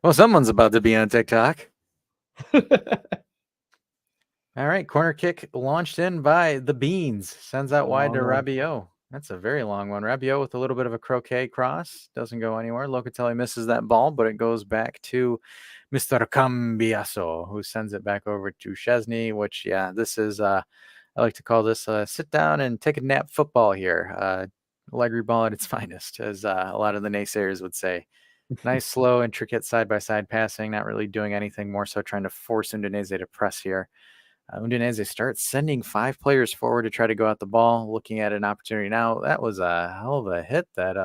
Well, someone's about to be on TikTok. All right, corner kick launched in by the Beans. Sends out wide to Rabiot. That's a very long one. Rabiot with a little bit of a croquet cross. Doesn't go anywhere. Locatelli misses that ball, but it goes back to Mr. Cambiaso, who sends it back over to Szczesny, which, this is, I like to call this sit down and take a nap football here. Allegri ball at its finest, as a lot of the naysayers would say. Nice, slow, intricate side-by-side passing, not really doing anything, more so trying to force Udinese to press here. Udinese starts sending 5 players forward to try to go at the ball, looking at an opportunity now. That was a hell of a hit that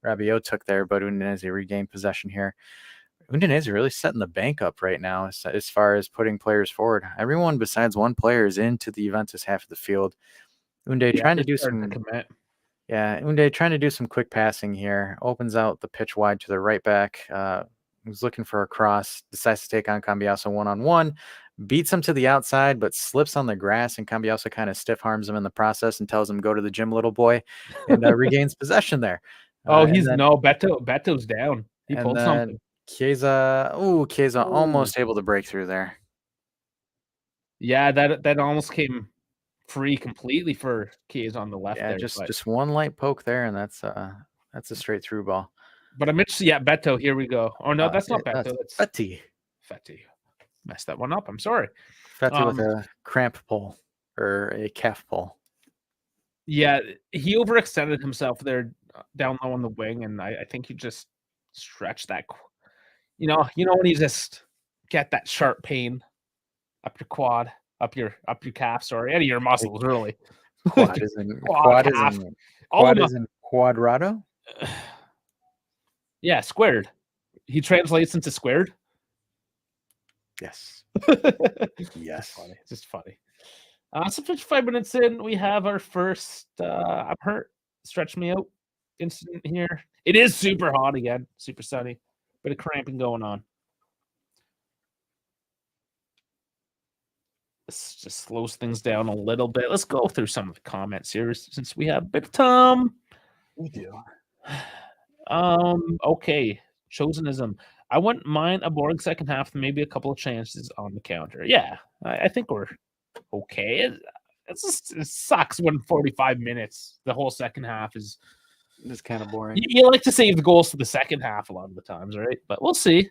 Rabiot took there, but Udinese regained possession here. Udinese really setting the bank up right now as far as putting players forward. Everyone besides one player is into the Juventus half of the field. Unde Yeah, trying to they're do starting some to commit. Unde trying to do some quick passing here. Opens out the pitch wide to the right back. Was looking for a cross. Decides to take on Cambiaso one-on-one. Beats him to the outside, but slips on the grass, and Cambiaso kind of stiff arms him in the process and tells him, "Go to the gym, little boy," and regains possession there. Oh, And then Beto's down. He and pulled then something. Chiesa Ooh. almost able to break through there. Yeah, that almost came free completely for Chiesa on the left Yeah, there. just one light poke there, and that's a straight through ball. But I'm interested. Yeah, Beto. Here we go. Oh no, that's not Beto. That's That's Fetty. Fetty. Messed that one up. I'm sorry. Fetty with a cramp pull or a calf pull. Yeah, he overextended himself there down low on the wing, and I think he just stretched that. You know when you just get that sharp pain up your quad, up your calf. Sorry, any of your muscles really. Quad isn't quadrado. Yeah, squared. He translates into squared. Yes. Yes. It's just funny. So 55 minutes in, we have our first I'm hurt, stretch me out incident here. It is super hot again, super sunny. Bit of cramping going on. This just slows things down a little bit. Let's go through some of the comments here since we have a bit of time. We do. Okay. Chosenism. I wouldn't mind a boring second half, maybe a couple of chances on the counter. Yeah, I think we're okay. It sucks when 45 minutes, the whole second half is kind of boring. You like to save the goals for the second half a lot of the times, right? But we'll see.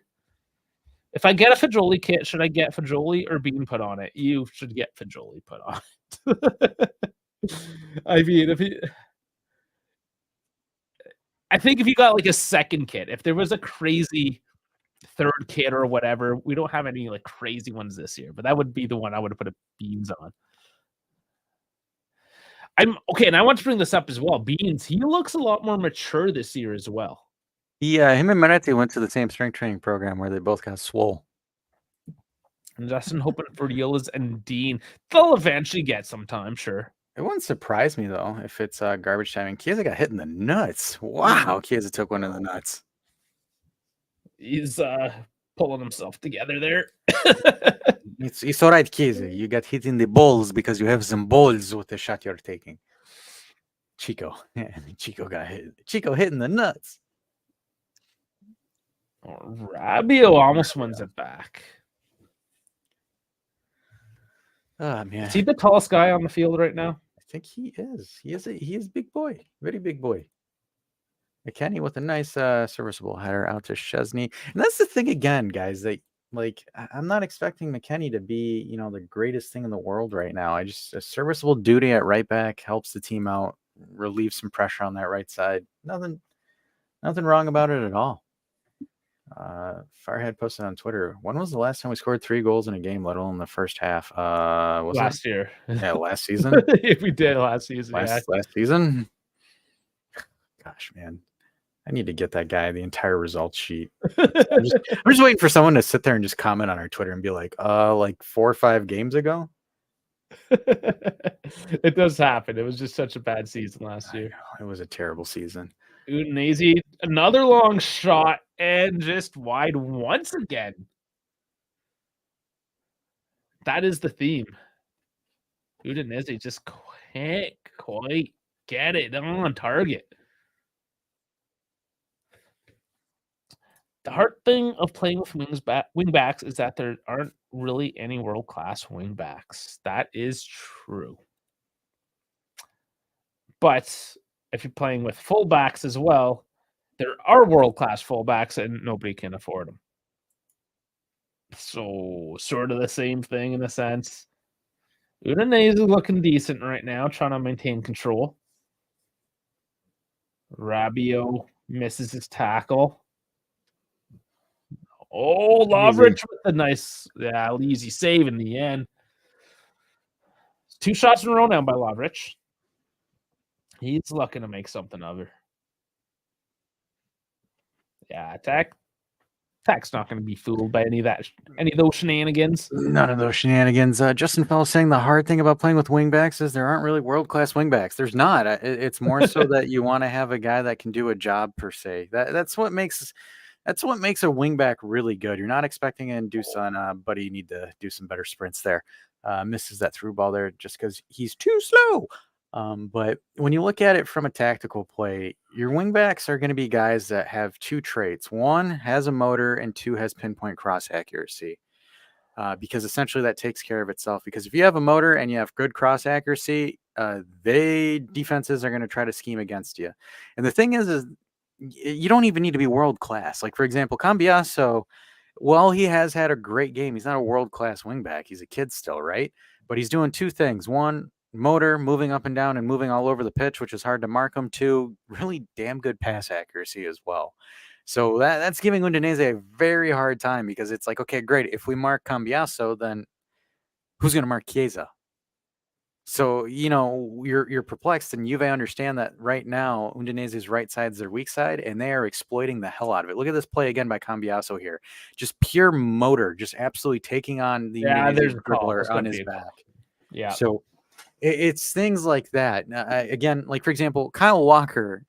If I get a Fagioli kit, should I get Fagioli or Bean put on it? You should get Fagioli put on it. I mean, I think if you got like a second kit, if there was a crazy third kit or whatever, we don't have any like crazy ones this year, but that would be the one I would have put a Beans on. I'm okay, and I want to bring this up as well. Beans, he looks a lot more mature this year as well. Yeah, him and Manetti went to the same strength training program where they both got swole. And Justin hoping for Yolas and Dean. They'll eventually get some time, sure. It wouldn't surprise me though if it's garbage time. And Chiesa got hit in the nuts. Wow, Chiesa took one in the nuts. He's pulling himself together there. It's all right, Chiesa. You got hit in the balls because you have some balls with the shot you're taking. Chico got hit. Chico hit in the nuts. Rabiot almost wins it back. Oh man, is he the tallest guy on the field right now? I think he is. He is big boy, very big boy. McKennie with a nice serviceable header out to Szczesny. And that's the thing again, guys. I'm not expecting McKennie to be, the greatest thing in the world right now. A serviceable duty at right back helps the team out, relieve some pressure on that right side. Nothing wrong about it at all. Firehead posted on Twitter, when was the last time we scored 3 goals in a game, let alone the first half? Last year. Yeah, last season. We did last season. Last season. Gosh, man. I need to get that guy the entire results sheet. I'm just waiting for someone to sit there and just comment on our Twitter and be like 4 or 5 games ago. It does happen. It was just such a bad season last year. It was a terrible season. Udinese, another long shot and just wide once again. That is the theme. Udinese just can't quite get it on target. The hard thing of playing with wing backs is that there aren't really any world-class wing backs. That is true. But if you're playing with fullbacks as well, there are world-class fullbacks and nobody can afford them. So sort of the same thing in a sense. Udinese is looking decent right now, trying to maintain control. Rabiot misses his tackle. Oh, Easy. Lovrich with a nice, easy save in the end. 2 shots in a row now by Lovrich. He's looking to make something of her. Yeah, Attack's not going to be fooled by any of those shenanigans. None of those shenanigans. Justin Fell saying the hard thing about playing with wingbacks is there aren't really world-class wingbacks. There's not. It's more so that you want to have a guy that can do a job per se. That's what makes a wingback really good. You're not expecting an Dusan, but you need to do some better sprints there. Misses that through ball there just because he's too slow. But when you look at it from a tactical play, your wingbacks are going to be guys that have 2 traits. 1 has a motor and 2 has pinpoint cross accuracy. Because essentially that takes care of itself. Because if you have a motor and you have good cross accuracy, defenses are going to try to scheme against you. And the thing is you don't even need to be world class. Like for example, Cambiaso, while he has had a great game, he's not a world class wingback. He's a kid still, right? But he's doing 2 things. 1, motor, moving up and down and moving all over the pitch, which is hard to mark him. 2, really damn good pass accuracy as well. So that's giving Udinese a very hard time because it's like, okay, great. If we mark Cambiaso, then who's going to mark Chiesa? So, you're perplexed, and Juve understand that right now Udinese's right side is their weak side, and they are exploiting the hell out of it. Look at this play again by Cambiaso here. Just pure motor, just absolutely taking on the there's Udinese a call. dribbler That's on gonna his be a call. back. Yeah. So it's things like that. Again, like for example, Kyle Walker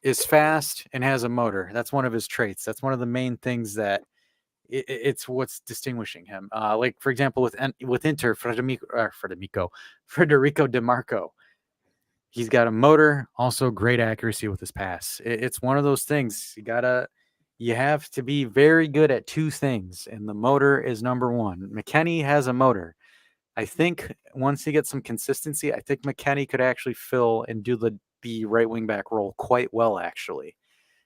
is fast and has a motor. That's one of his traits. That's one of the main things that it's what's distinguishing him. Like for example, with Inter, Federico DeMarco, he's got a motor, also great accuracy with his pass. It's one of those things you have to be very good at 2 things, and the motor is number 1. McKennie has a motor. I think once he gets some consistency, I think McKennie could actually fill and do the right wing back role quite well, actually.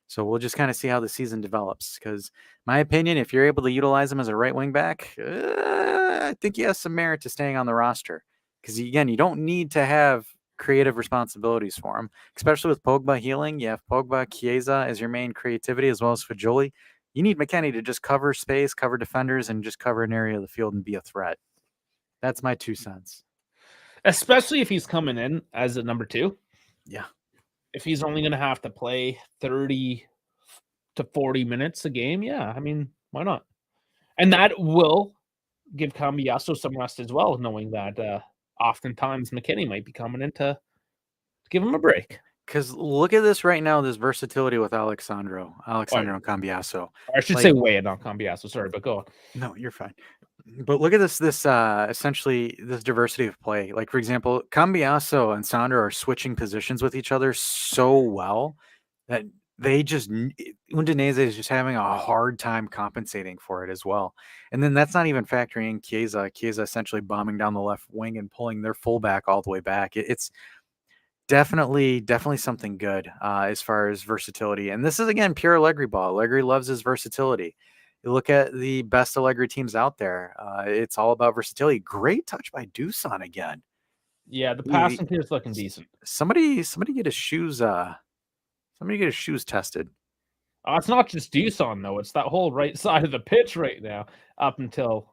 So we'll just kind of see how the season develops. Because my opinion, if you're able to utilize him as a right wing back, I think he has some merit to staying on the roster. Because again, you don't need to have creative responsibilities for him, especially with Pogba healing. You have Pogba, Chiesa as your main creativity, as well as Fajoli. You need McKennie to just cover space, cover defenders, and just cover an area of the field and be a threat. That's my 2 cents. Especially if he's coming in as a number 2. Yeah. If he's only going to have to play 30 to 40 minutes a game, I mean, why not? And that will give Cambiaso some rest as well, knowing that oftentimes McKennie might be coming in to give him a break. Because look at this right now, this versatility with Alexandro Cambiaso. I should say Way, not Cambiaso. Sorry, but go on. No, you're fine. But look at this essentially this diversity of play. Like for example, Cambiaso and Sandro are switching positions with each other so well that Udinese is just having a hard time compensating for it as well. And then that's not even factoring in Chiesa. Chiesa essentially bombing down the left wing and pulling their fullback all the way back. It's definitely something good as far as versatility. And this is again pure Allegri ball. Allegri loves his versatility. You look at the best Allegri teams out there. It's all about versatility. Great touch by Dusan again. Yeah, the passing here is looking decent. Somebody get his shoes. Somebody get his shoes tested. It's not just Dusan though; it's that whole right side of the pitch right now, up until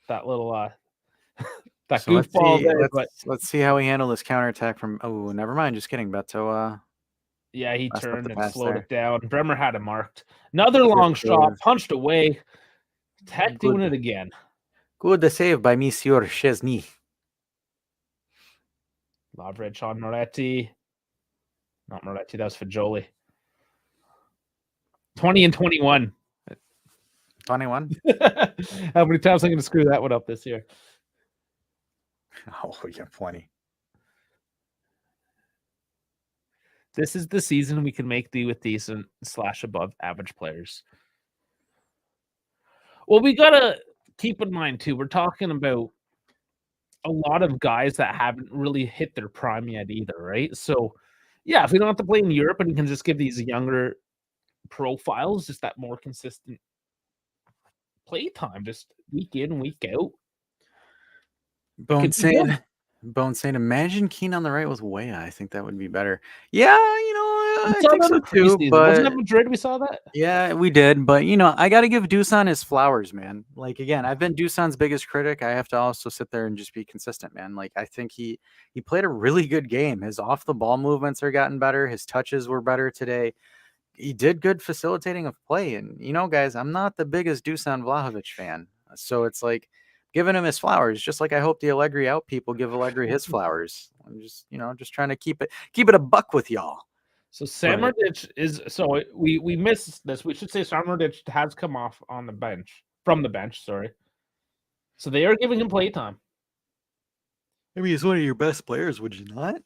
that little that So goofball there. Let's see how we handle this counterattack from. Oh, never mind. Just kidding, Beto. Yeah, he turned and slowed there. it down. Bremer had it marked. Another long shot, punched away. Tech doing it again. Good save by Monsieur Chesney. Lovrich on Moretti. Not Moretti, that was Fajoli. 20 and 21. 21? How many times am I going to screw that one up this year? Oh, yeah, plenty. This is the season we can make do with decent / above average players. Well, we got to keep in mind, too, we're talking about a lot of guys that haven't really hit their prime yet either, right? So, yeah, if we don't have to play in Europe and we can just give these younger profiles just that more consistent play time, just week in, week out. Bone saying, imagine Keane on the right with Weah. I think that would be better. Yeah, I saw think that so in too, preseason. Wasn't that but Madrid we saw that? yeah, we did. But I got to give Dusan his flowers, man. Like again, I've been Dusan's biggest critic. I have to also sit there and just be consistent, man. Like I think he played a really good game. His off the ball movements are gotten better. His touches were better today. He did good facilitating of play. And guys, I'm not the biggest Dusan Vlahovic fan, so it's like giving him his flowers, just like I hope the Allegri out people give Allegri his flowers. I'm just trying to keep it a buck with y'all. So But Samardich is we missed this. We should say Samardich has come off on the bench from the bench. Sorry. So they are giving him playtime. I mean, he's one of your best players, would you not?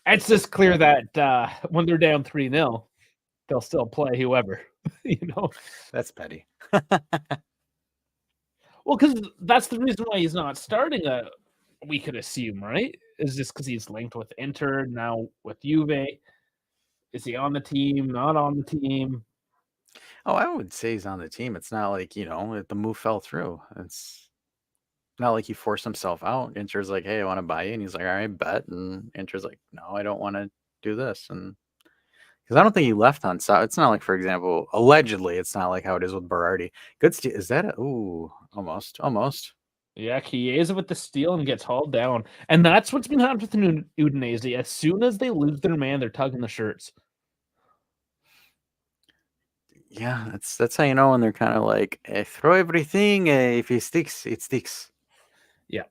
It's just clear that when they're down 3-0, they'll still play whoever. That's petty. Well, because that's the reason why he's not starting. We could assume, right? Is just because he's linked with Inter now with Juve. Is he on the team? Not on the team? Oh, I would say he's on the team. It's not like, the move fell through. It's not like he forced himself out. Inter's like, hey, I want to buy you. And he's like, all right, bet. And Inter's like, no, I don't want to do this. And because I don't think he left on side. It's not like, for example, allegedly, it's not like how it is with Berardi. Good steal. Is that almost. Yeah, Chiesa with the steal and gets hauled down. And that's what's been happening with Udinese. As soon as they lose their man, they're tugging the shirts. Yeah, that's how you know when they're kind of like, throw everything. If it sticks, it sticks. Yeah.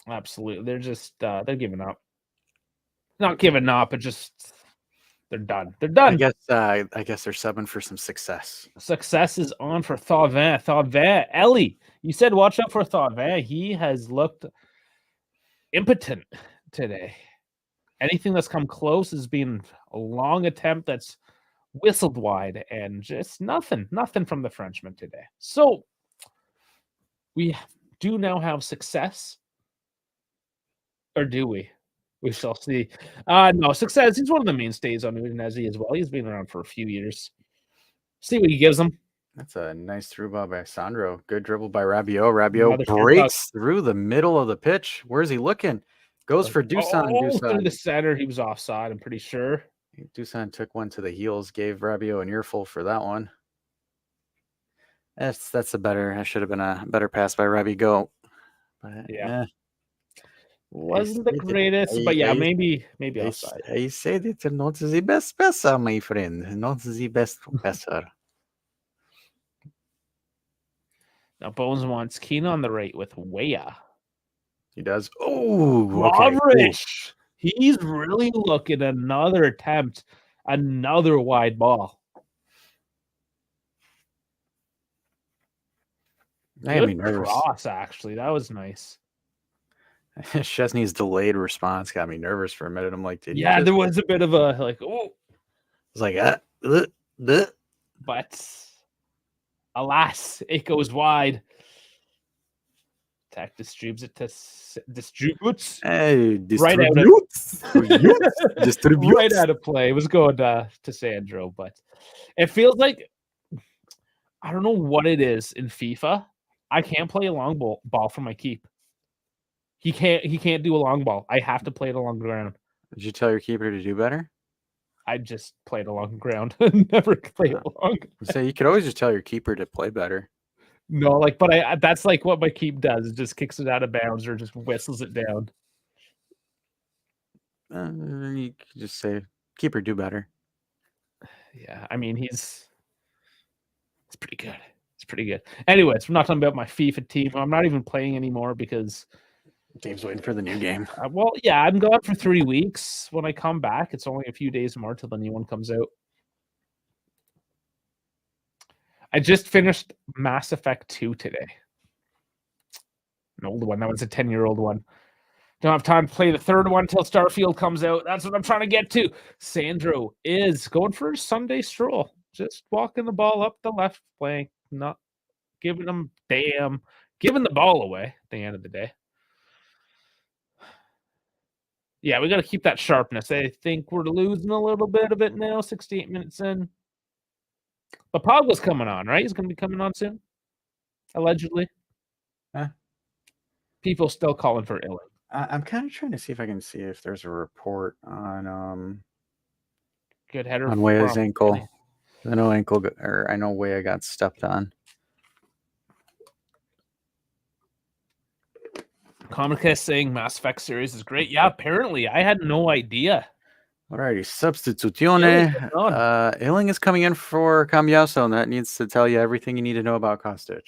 Absolutely. They're just they're giving up. Not giving up, but just they're done. They're done. I guess they're subbing for some success. Success is on for Thauvin. Thauvin, Ellie, you said watch out for Thauvin. He has looked impotent today. Anything that's come close has been a long attempt that's whistled wide and just nothing from the Frenchman today. So we do now have success, or do we? We shall see. No, success. He's one of the mainstays on Udinese as well. He's been around for a few years. See what he gives them. That's a nice through ball by Sandro. Good dribble by Rabiot. Rabiot Another breaks through the middle of the pitch. Where's he looking? Goes for Dusan. Through the center. He was offside, I'm pretty sure. Dusan took one to the heels, gave Rabiot an earful for that one. That's that should have been a better pass by Rabiot. But yeah. Wasn't the greatest, but yeah, maybe offside. I said it's not the best passer, my friend. Not the best passer. Now Bones wants Keane on the right with Weah. He does. Oh, okay. He's really looking at another attempt, another wide ball. Good cross, actually. That was nice. Chesney's delayed response got me nervous for a minute. I'm like, there was a bit of a like, oh. It's like, but alas, it goes wide. Tech distributes it to distributes. Hey, right out of play. It was going to Sandro, but it feels like I don't know what it is in FIFA. I can't play a long ball for my keep. He can't do a long ball. I have to play it along the ground. Did you tell your keeper to do better? I just played along the ground. Never played along. So you could always just tell your keeper to play better. No, but that's like what my keep does. It just kicks it out of bounds or just whistles it down. You could just say, keeper, do better. Yeah, I mean, it's pretty good. It's pretty good. Anyways, we're not talking about my FIFA team. I'm not even playing anymore because Dave's waiting for the new game. Well, yeah, I'm gone for 3 weeks. When I come back, it's only a few days more till the new one comes out. I just finished Mass Effect 2 today. An old one. That was a 10-year-old one. Don't have time to play the third one till Starfield comes out. That's what I'm trying to get to. Sandro is going for a Sunday stroll. Just walking the ball up the left flank. Not giving them giving the ball away at the end of the day. Yeah, we got to keep that sharpness. I think we're losing a little bit of it now, 68 minutes in. But Pogba's coming on, right? He's going to be coming on soon, allegedly. Huh? People still calling for Illing. I'm kind of trying to see if I can see if there's a report on Good header Weah's from ankle. I know I know Weah got stepped on. Comcast saying Mass Effect series is great. Yeah, apparently I had no idea. Alrighty, substituzione. Illing, on. Illing is coming in for Cambiaso, and that needs to tell you everything you need to know about Kostic.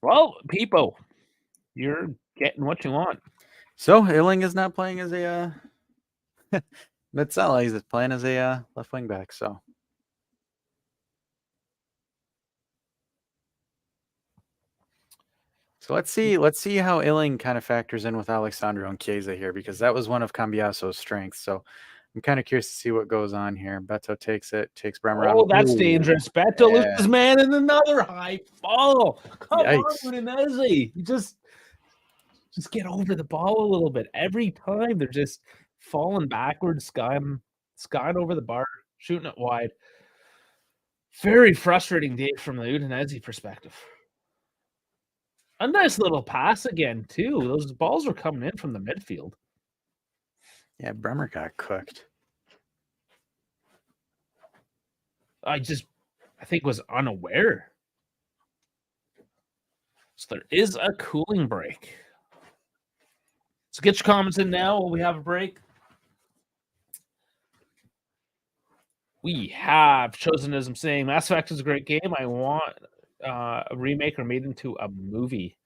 Well, Peepo, you're getting what you want. So Illing is not playing as a Metzela. He's playing as a left wing back. So let's see how Illing kind of factors in with Alexandro and Chiesa here, because that was one of Cambiaso's strengths. So I'm kind of curious to see what goes on here. Beto takes Bremer Oh, on. that's dangerous. Beto yeah. loses man in another high fall. Come Yikes. on, Udinese. You just get over the ball a little bit. Every time they're just falling backwards, skying over the bar, shooting it wide. Very frustrating day from the Udinese perspective. A nice little pass again, too. Those balls were coming in from the midfield. Yeah, Bremer got cooked. I think was unaware. So there is a cooling break. So get your comments in now while we have a break. We have Chosenism saying Mass Effect is a great game. I want a remake or made into a movie.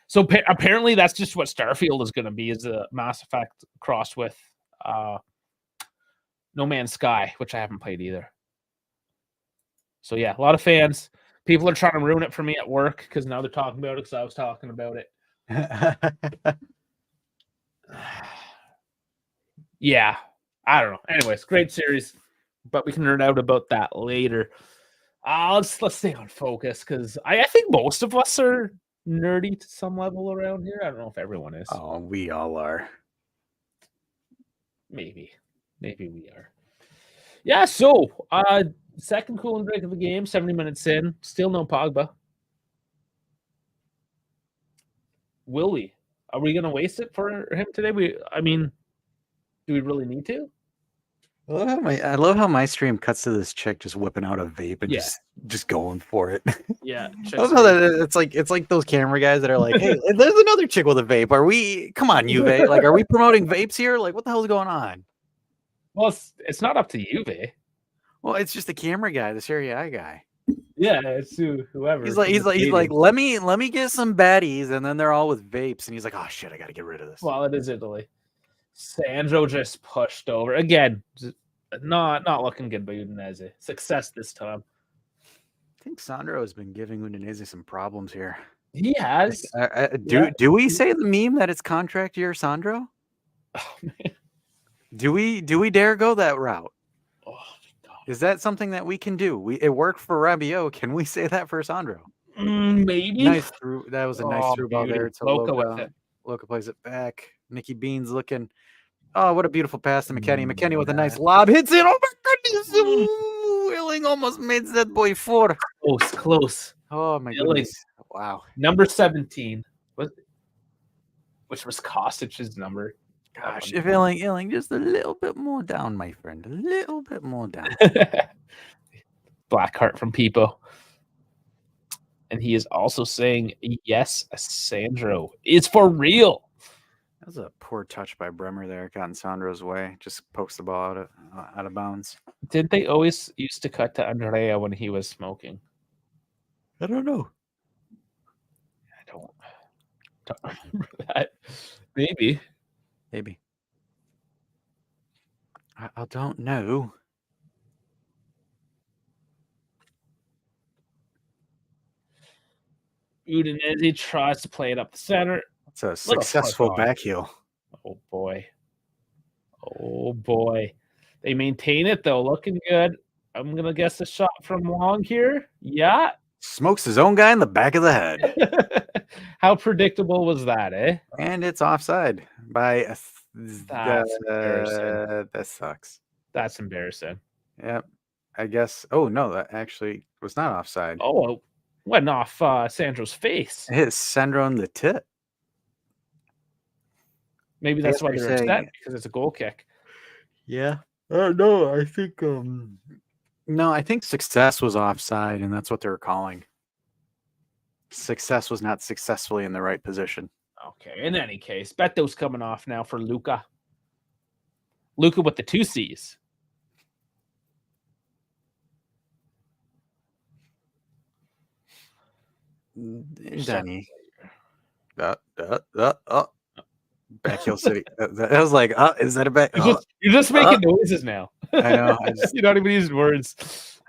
So apparently that's just what Starfield is going to be, is a Mass Effect crossed with No Man's Sky, which I haven't played either. So yeah, a lot of fans. People are trying to ruin it for me at work because now they're talking about it because I was talking about it. Yeah, I don't know. Anyways, great series, but we can nerd out about that later. Let's stay on focus because I think most of us are nerdy to some level around here. I don't know if everyone is. Oh, we all are. Maybe we are. Yeah. So, second cooling break of the game, 70 minutes in, still no Pogba. Will we? Are we going to waste it for him today? Do we really need to? I love how my stream cuts to this chick just whipping out a vape and just going for it. Yeah. I love how that it's like those camera guys that are like, hey, there's another chick with a vape. Come on, Juve. Like, are we promoting vapes here? Like, what the hell is going on? Well, it's not up to Juve. Well, it's just the camera guy, the Serie A guy. Yeah, it's whoever. He's like, let me get some baddies, and then they're all with vapes, and he's like, oh shit, I gotta get rid of this. Well, it is Italy. Sandro just pushed over again. Not looking good by Udinese. Success this time. I think Sandro has been giving Udinese some problems here. He has. Do we say the meme that it's contract year, Sandro? Oh man. Do we dare go that route? Oh my God. Is that something that we can do? It worked for Rabiot. Can we say that for Sandro? Maybe. Nice through. That was a nice through ball there to Loca with it. Loca plays it back. Nicky Bean's looking. Oh, what a beautiful pass to McKennie. McKennie with a nice lob. Hits it. Oh, my goodness. Ooh, Illing almost made that boy 4. Close. Oh, my goodness. Wow. Number 17. Which was Kostic's number. Gosh, if Illing just a little bit more down, my friend. A little bit more down. Blackheart from Peepo. And he is also saying, yes, Sandro is for real. That was a poor touch by Bremer there. Got in Sandro's way. Just pokes the ball out of bounds. Didn't they always used to cut to Andrea when he was smoking? I don't know. I don't remember that. Maybe. I don't know. Udinese tries to play it up the center. It's a successful back heel. Oh boy. They maintain it though, looking good. I'm gonna guess a shot from long here. Yeah. Smokes his own guy in the back of the head. How predictable was that, eh? And it's offside by That's embarrassing. That sucks. That's embarrassing. Yep. I guess. Oh no, that actually was not offside. Oh, it went off Sandro's face. It hit Sandro on the tip. Maybe I that's guess why they're they're upset, saying- because it's a goal kick. Yeah. No, I think no, I think success was offside, and that's what they were calling. Success was not successfully in the right position. Okay, in any case, Beto's coming off now for Luca. Luca with the 2 C's. Danny. Back Hill City. That was like, is that a back? You're just making noises now. I know. I just, You're not even using words.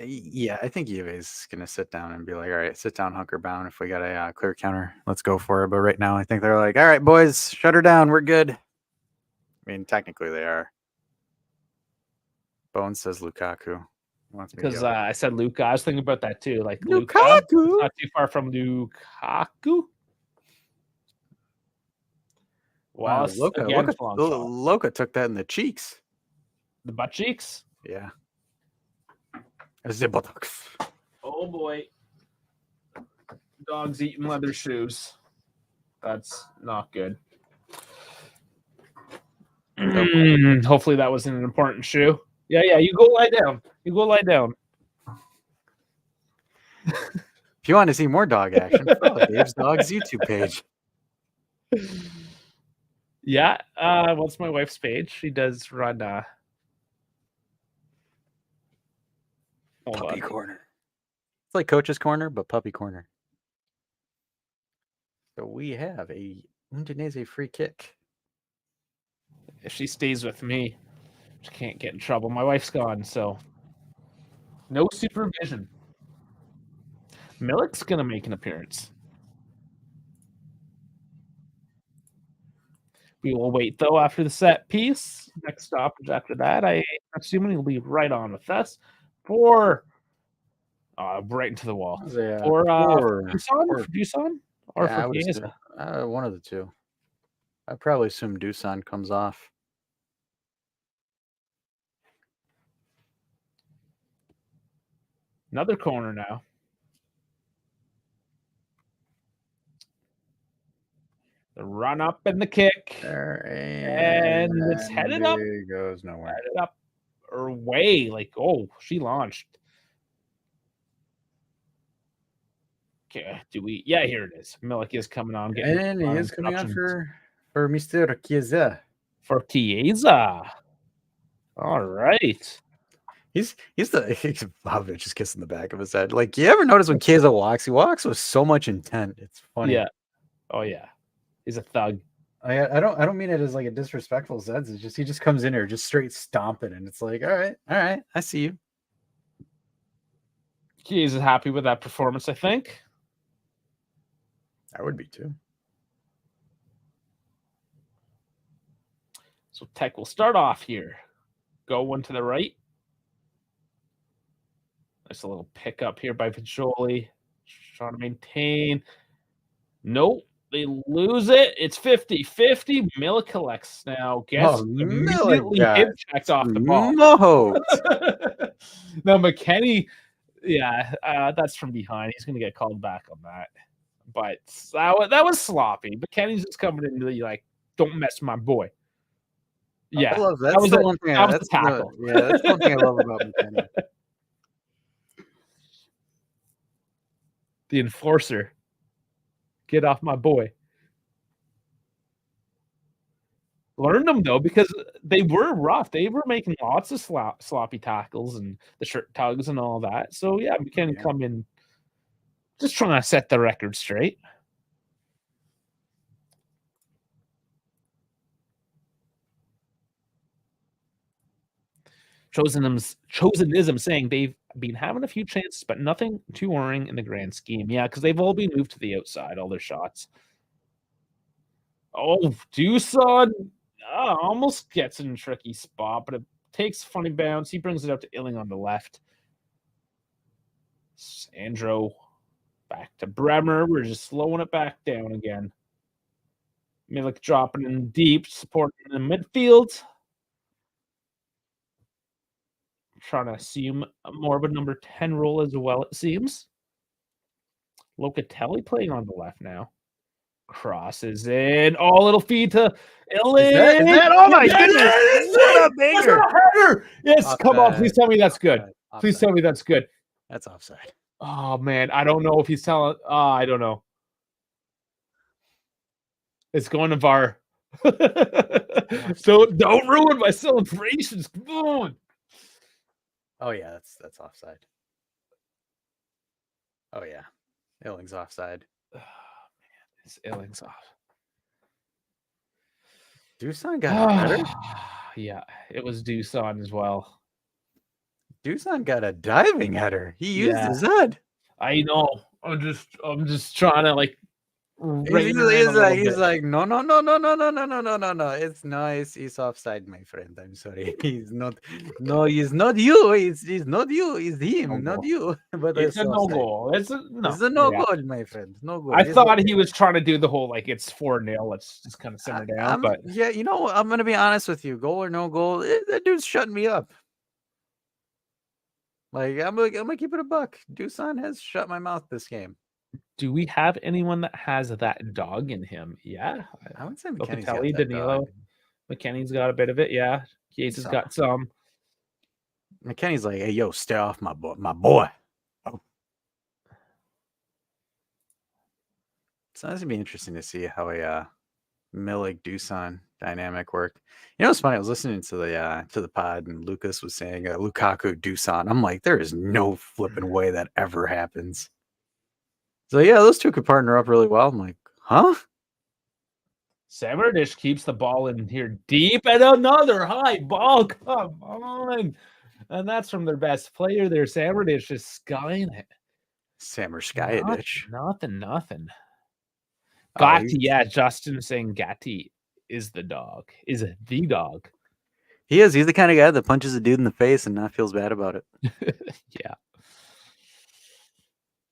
yeah, I think Juve's gonna sit down and be like, all right, sit down, hunker bound. If we got a clear counter, let's go for it. But right now, I think they're like, all right, boys, shut her down. We're good. I mean, technically, they are. Bones says Lukaku. Wants me to Because go. I said Luca. I was thinking about that too. Like Lukaku. Luca, it's not too far from Lukaku. Wow, Wallace again, long shot. Loca took that in the cheeks. The butt cheeks. Yeah. The buttocks. Oh boy. Dog's eating leather shoes. That's not good. Hopefully that wasn't an important shoe. Yeah, you go lie down. You go lie down. If you want to see more dog action, follow Dave's Dogs YouTube page. Yeah, what's my wife's page? She does run Puppy Corner. It's like Coach's Corner, but Puppy Corner. So we have a Udinese free kick. If she stays with me, she can't get in trouble. My wife's gone, so no supervision. Milik's gonna make an appearance. We will wait though after the set piece. Next stoppage after that, I'm assuming he'll be right on with us for right into the wall. For Dusan or for Chiesa? One of the two. I probably assume Dusan comes off. Another corner now. The run up and the kick. And it's headed up. It goes nowhere. Headed up or way. Like, oh, she launched. Okay, yeah, here it is. Milik is coming on. And he is coming on for Mr. Chiesa. For Chiesa. All right. He's Vlahovic is kissing the back of his head. Like, you ever notice when Chiesa walks, he walks with so much intent. It's funny. Yeah. Oh yeah. He's a thug. I don't mean it as like a disrespectful sense. It's just he just comes in here just straight stomping, and it's like, all right, I see you. He's happy with that performance, I think. I would be too. So Tech will start off here. Go one to the right. Nice little pickup here by Vincioli. Trying to maintain. Nope. They lose it. It's 50-50. Milik collects now. Immediately hip checked off the ball. No. Now McKennie, yeah, that's from behind. He's going to get called back on that. But that was sloppy. McKennie's just coming in really like, don't mess with my boy. Yeah, I love that. That's the one thing. That was the tackle. That's one thing I love about McKennie. The enforcer. Get off my boy. Learned them though, because they were rough. They were making lots of sloppy tackles and the shirt tugs and all that. So yeah, McKennie come in, just trying to set the record straight. Chosenism saying they've been having a few chances, but nothing too worrying in the grand scheme. Yeah, because they've all been moved to the outside, all their shots. Oh, Dusan almost gets in a tricky spot, but it takes a funny bounce. He brings it up to Illing on the left. Sandro back to Bremer. We're just slowing it back down again. Milik dropping in deep, supporting in the midfield. Trying to assume more of a number 10 role as well, it seems. Locatelli playing on the left now. Crosses in. Oh, little feed to Illich. Is that? Oh my goodness! What a What's banger! a header? Yes, come on. Please Offside. tell me that's good. Offside. Please tell me that's good. That's offside. Oh, man. I don't know if he's telling. I don't know. It's going to VAR. So don't ruin my celebrations. Come on. Oh yeah, that's offside. Oh yeah, Illing's offside. Oh, man, this Illing's off. Dusan got a header. Yeah, it was Dusan as well. Dusan got a diving header. He used Yeah. his head. I know. I'm just trying to like. He's like, no. It's nice. He's offside, my friend. I'm sorry. He's not. No, he's not you. He's not you. It's him, not you. But It's a no offside. goal. It's a no. It's a no goal, my friend. No goal. I thought he was trying to do the whole like it's 4-0. Let's just kind of simmer down. But yeah, you know, I'm gonna be honest with you. Goal or no goal, that dude's shutting me up. Like I'm gonna keep it a buck. Dusan has shut my mouth this game. do we have anyone that has that dog in him? Yeah, I would say McKennie's got Locatelli, that Danilo, dog. McKennie's got a bit of it. Yeah, Yates has got some. McKennie's like, hey, yo, stay off my boy. Oh. So it's gonna be interesting to see how a Milik Dusan dynamic work. You know, it's funny. I was listening to the pod, and Lucas was saying Lukaku Dusan. I'm like, there is no flipping way that ever happens. So yeah, those two could partner up really well. I'm like, huh? Samardish keeps the ball in here deep, and another high ball. Come on. And that's from their best player there. Samardish is skying it. Sammer Skyditch. Nothing. Oh, Gatti, yeah, Justin saying Gatti is the dog. Is the dog. He is. He's the kind of guy that punches a dude in the face and not feels bad about it. Yeah.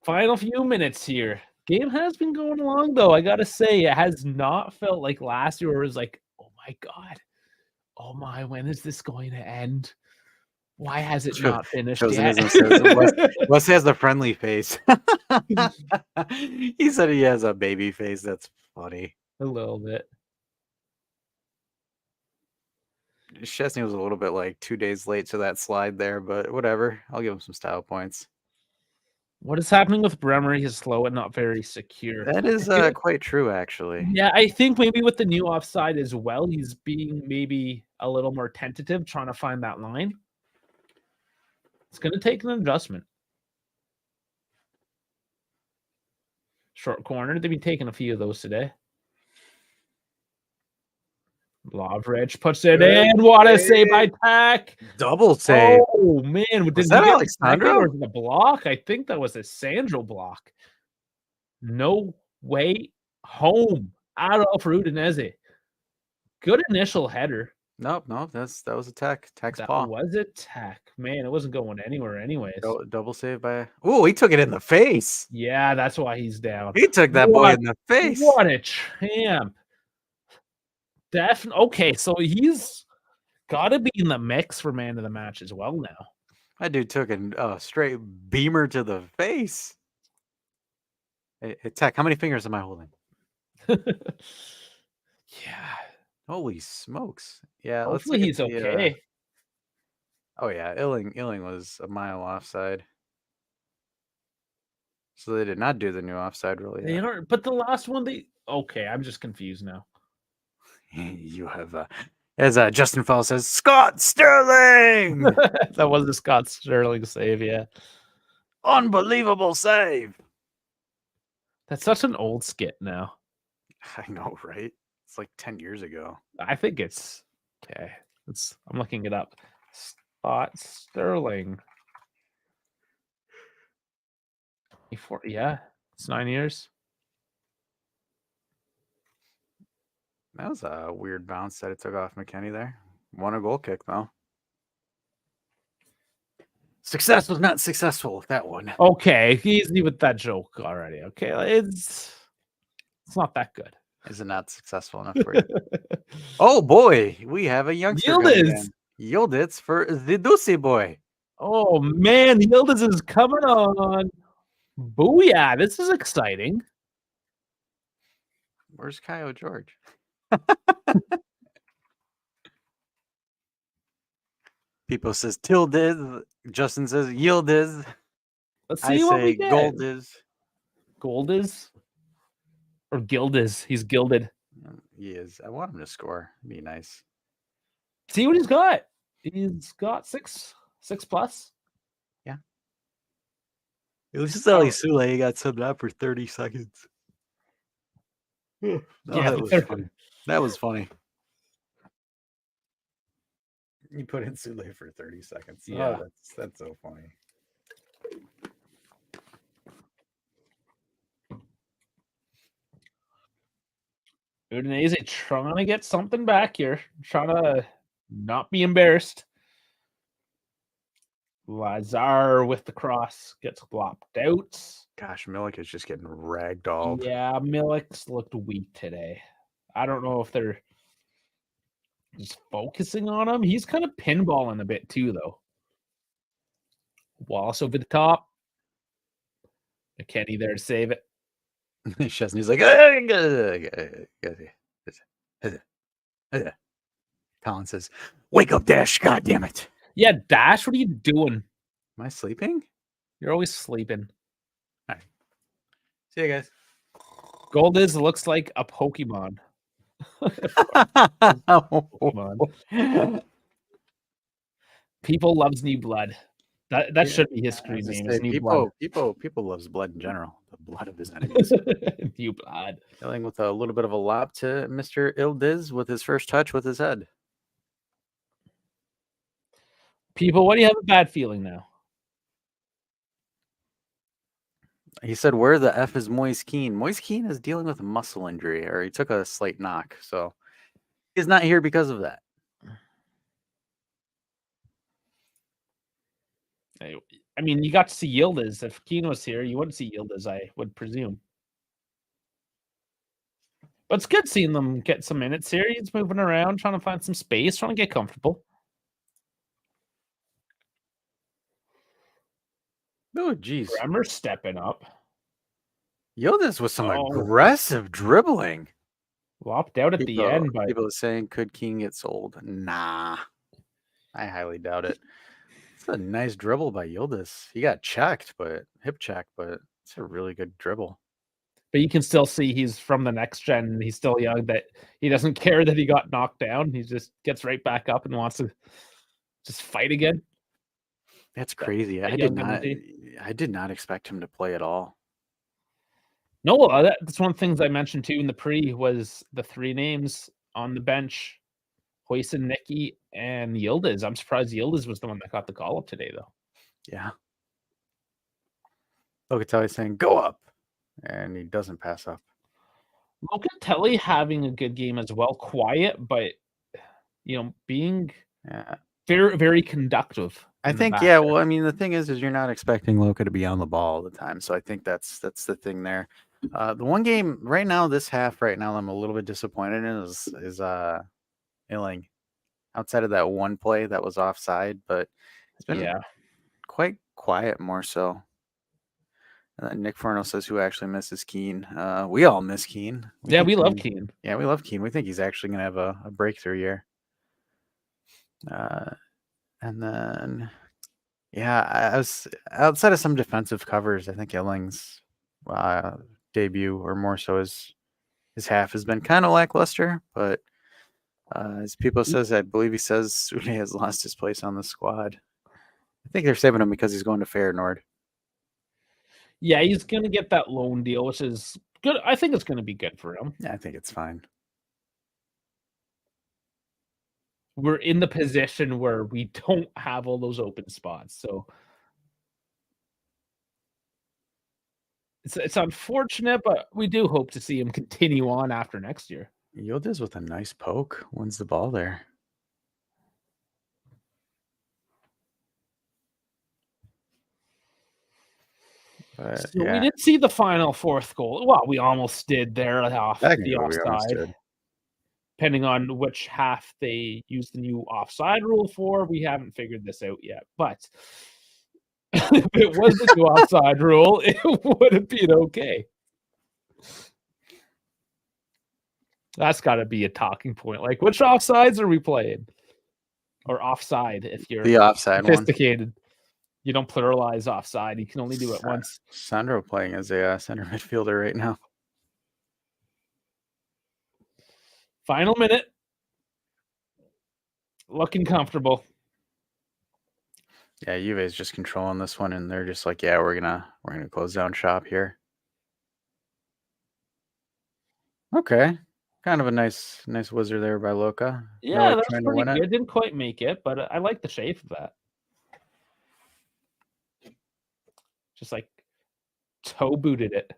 Final few minutes here. Game has been going along, though. I gotta say, it has not felt like last year where it was like, oh my God. Oh my, when is this going to end? Why has it not finished yet? Wes has the friendly face. He said he has a baby face. That's funny. A little bit. Chesney was a little bit like 2 days late to that slide there, but whatever. I'll give him some style points. What is happening with Bremer? He's slow and not very secure. That is quite true, actually. Yeah, I think maybe with the new offside as well, he's being maybe a little more tentative, trying to find that line. It's going to take an adjustment. Short corner. They've been taking a few of those today. Lovrich puts it in. What a save by Tack. Double save. Oh, man. Was that Alexandro? Or the block? I think that was a Sandro block. No way home. Out of for Udinese. Good initial header. Nope. That was a Tack's That paw. was a Tack. Man, it wasn't going anywhere anyways. Double save by... Oh, he took it in the face. Yeah, that's why he's down. He took that boy in the face. What a champ. Definitely. Okay, so he's got to be in the mix for man of the match as well now. That dude took a straight beamer to the face. Hey, Tech, how many fingers am I holding? Yeah. Holy smokes. Yeah, Hopefully let's he's look at the, okay. Oh yeah, Illing was a mile offside. So they did not do the new offside rule They yet. aren't, but the last one okay, I'm just confused now. You have as Justin Fall says, Scott Sterling. That was a Scott Sterling save, yeah. Unbelievable save. That's such an old skit now. I know, right? It's like 10 years ago. I think it's okay. I'm looking it up. Scott Sterling. Yeah, it's 9 years. That was a weird bounce that it took off McKennie there. Won a goal kick, though. Success was not successful with that one. Okay, easy with that joke already. Okay, it's not that good. Is it not successful enough for you? Oh boy, we have a youngster coming Yildiz. in. Yildiz for the Dulce boy. Oh man, Yildiz is coming on. Booyah! This is exciting. Where's Kyle George? People says Tildiz. Justin says Yildiz. Let's I see what we say get. Goldiz. Goldiz or Gildiz? He's gilded. He is. I want him to score. It'd be nice. See what he's got. He's got six plus. Yeah. It was just Ali Sule. He got subbed out for 30 seconds. Yeah, that was funny. That was funny. You put in Sule for 30 seconds. Yeah. Oh, that's so funny. Udinese trying to get something back here. Trying to not be embarrassed. Lazar with the cross gets blocked out. Gosh, Milik is just getting ragdolled. Yeah, Milik's looked weak today. I don't know if they're just focusing on him. He's kind of pinballing a bit too, though. Wallace over the top. McKennie there to save it. Chesney's like, Colin says, wake up, Dash. God damn it. Yeah, Dash, what are you doing? Am I sleeping? You're always sleeping. All right. See you guys. Goldiz looks like a Pokemon. Pokemon. People loves New Blood. That should be his screen name. Is New Blood. People loves blood in general. The blood of his enemies. New Blood. Dealing with a little bit of a lob to Mr. Ildiz with his first touch with his head. People, what do you have a bad feeling now? He said, where the F is Moise Keane? Moise Keane is dealing with a muscle injury, or he took a slight knock. So he's not here because of that. I mean, you got to see Yildiz. If Keane was here, you wouldn't see Yildiz, I would presume. But it's good seeing them get some minutes here. He's moving around, trying to find some space, trying to get comfortable. Oh, geez. Bremer stepping up. Yildiz with some aggressive dribbling. Lopped out at the end. But people are saying, could Keane get sold? Nah. I highly doubt it. It's a nice dribble by Yildiz. He got checked, hip checked, but it's a really good dribble. But you can still see he's from the next gen. He's still young, that he doesn't care that he got knocked down. He just gets right back up and wants to just fight again. That's crazy. I did not expect him to play at all. No, that's one of the things I mentioned too in the pre was the three names on the bench: Hoyson, Nicky, and Yildiz. I'm surprised Yildiz was the one that got the call up today, though. Yeah. Locatelli's saying, go up. And he doesn't pass up. Locatelli having a good game as well. Quiet, but, being very, very conductive. I think, yeah. Well, I mean, the thing is you're not expecting Loca to be on the ball all the time. So I think that's the thing there. The one game right now, this half right now, I'm a little bit disappointed in is Illing. Outside of that one play that was offside, but it's been quite quiet more so. And then Nick Forno says, who actually misses Keane? We all miss Keane. We love Keane. Yeah, we love Keane. We think he's actually going to have a breakthrough year. And then, I was outside of some defensive covers. I think Illing's debut, or more so his half, has been kind of lackluster. But as people says, I believe he says Sule has lost his place on the squad. I think they're saving him because he's going to Feyenoord. Yeah, he's going to get that loan deal, which is good. I think it's going to be good for him. Yeah, I think it's fine. We're in the position where we don't have all those open spots. So it's unfortunate, but we do hope to see him continue on after next year. Yildiz with a nice poke wins the ball there. But So we yeah, did see the final fourth goal. Well, we almost did there off the technically we almost offside. did. Depending on which half they use the new offside rule for, we haven't figured this out yet. But if it was the new offside rule, it would have been okay. That's got to be a talking point. Like, which offsides are we playing? Or offside, if you're The offside one. sophisticated. You don't pluralize offside. You can only do it once. Sandro playing as a center midfielder right now. Final minute. Looking comfortable. Yeah, Juve is just controlling this one, and they're just like, yeah, we're gonna close down shop here. Okay, kind of a nice whizzer there by Luka. Yeah, Milik that's trying to pretty win good. it. Didn't quite make it, but I like the shape of that. Just like toe booted it.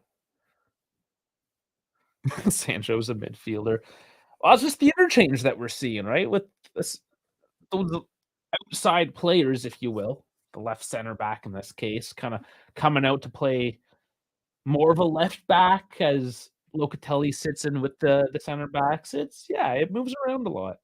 Sancho's a midfielder. Well, it's just the interchange that we're seeing, right? With those outside players, if you will, the left center back in this case, kind of coming out to play more of a left back as Locatelli sits in with the center backs. It moves around a lot.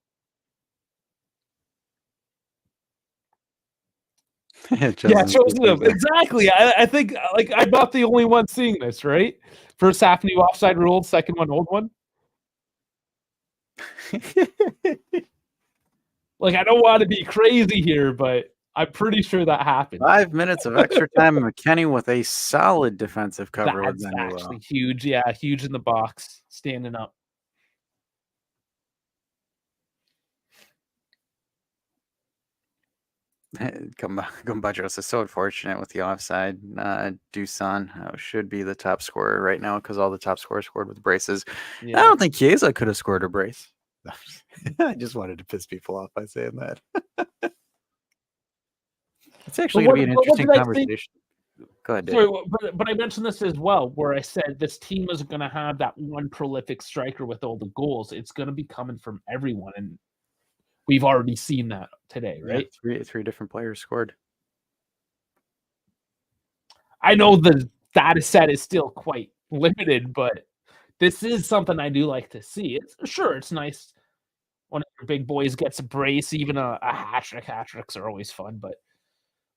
It Chosen them. Exactly. I think like I'm not the only one seeing this, right? First half new offside rule, second one old one. Like, I don't want to be crazy here, but I'm pretty sure that happened. 5 minutes of extra time, and McKennie with a solid defensive cover. That's actually huge. Yeah, huge in the box, standing up. Gumbadros is so unfortunate with the offside. Dusan should be the top scorer right now because all the top scorers scored with braces. Yeah. I don't think Chiesa could have scored a brace. I just wanted to piss people off by saying that. It's actually going to be an interesting conversation. Go ahead, Dave. Sorry, but I mentioned this as well, where I said this team isn't going to have that one prolific striker with all the goals. It's going to be coming from everyone, and we've already seen that today, right? Yeah, three different players scored. I know the data set is still quite limited, but this is something I do like to see. It's nice when your big boys gets a brace, even a hat trick. Hat tricks are always fun, but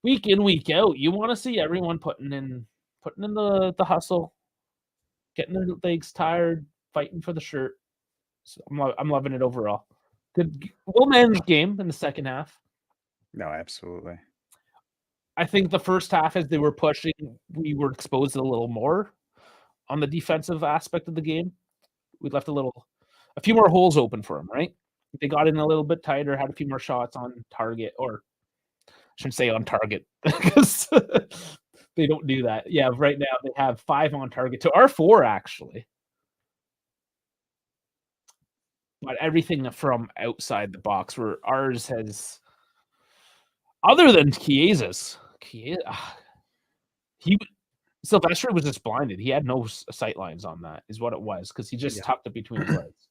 week in, week out, you want to see everyone putting in the hustle, getting their legs tired, fighting for the shirt. So I'm loving it overall. Good, well-managed game in the second half. No, absolutely. I think the first half, as they were pushing, we were exposed a little more on the defensive aspect of the game. We left a few more holes open for them, right? They got in a little bit tighter, had a few more shots on target, or I shouldn't say on target because they don't do that. Yeah, right now they have 5 on target to our 4, actually. But everything from outside the box, where ours has, other than Chiesa's, Silvestri was just blinded. He had no sight lines on that, is what it was, because he just tucked it between his legs.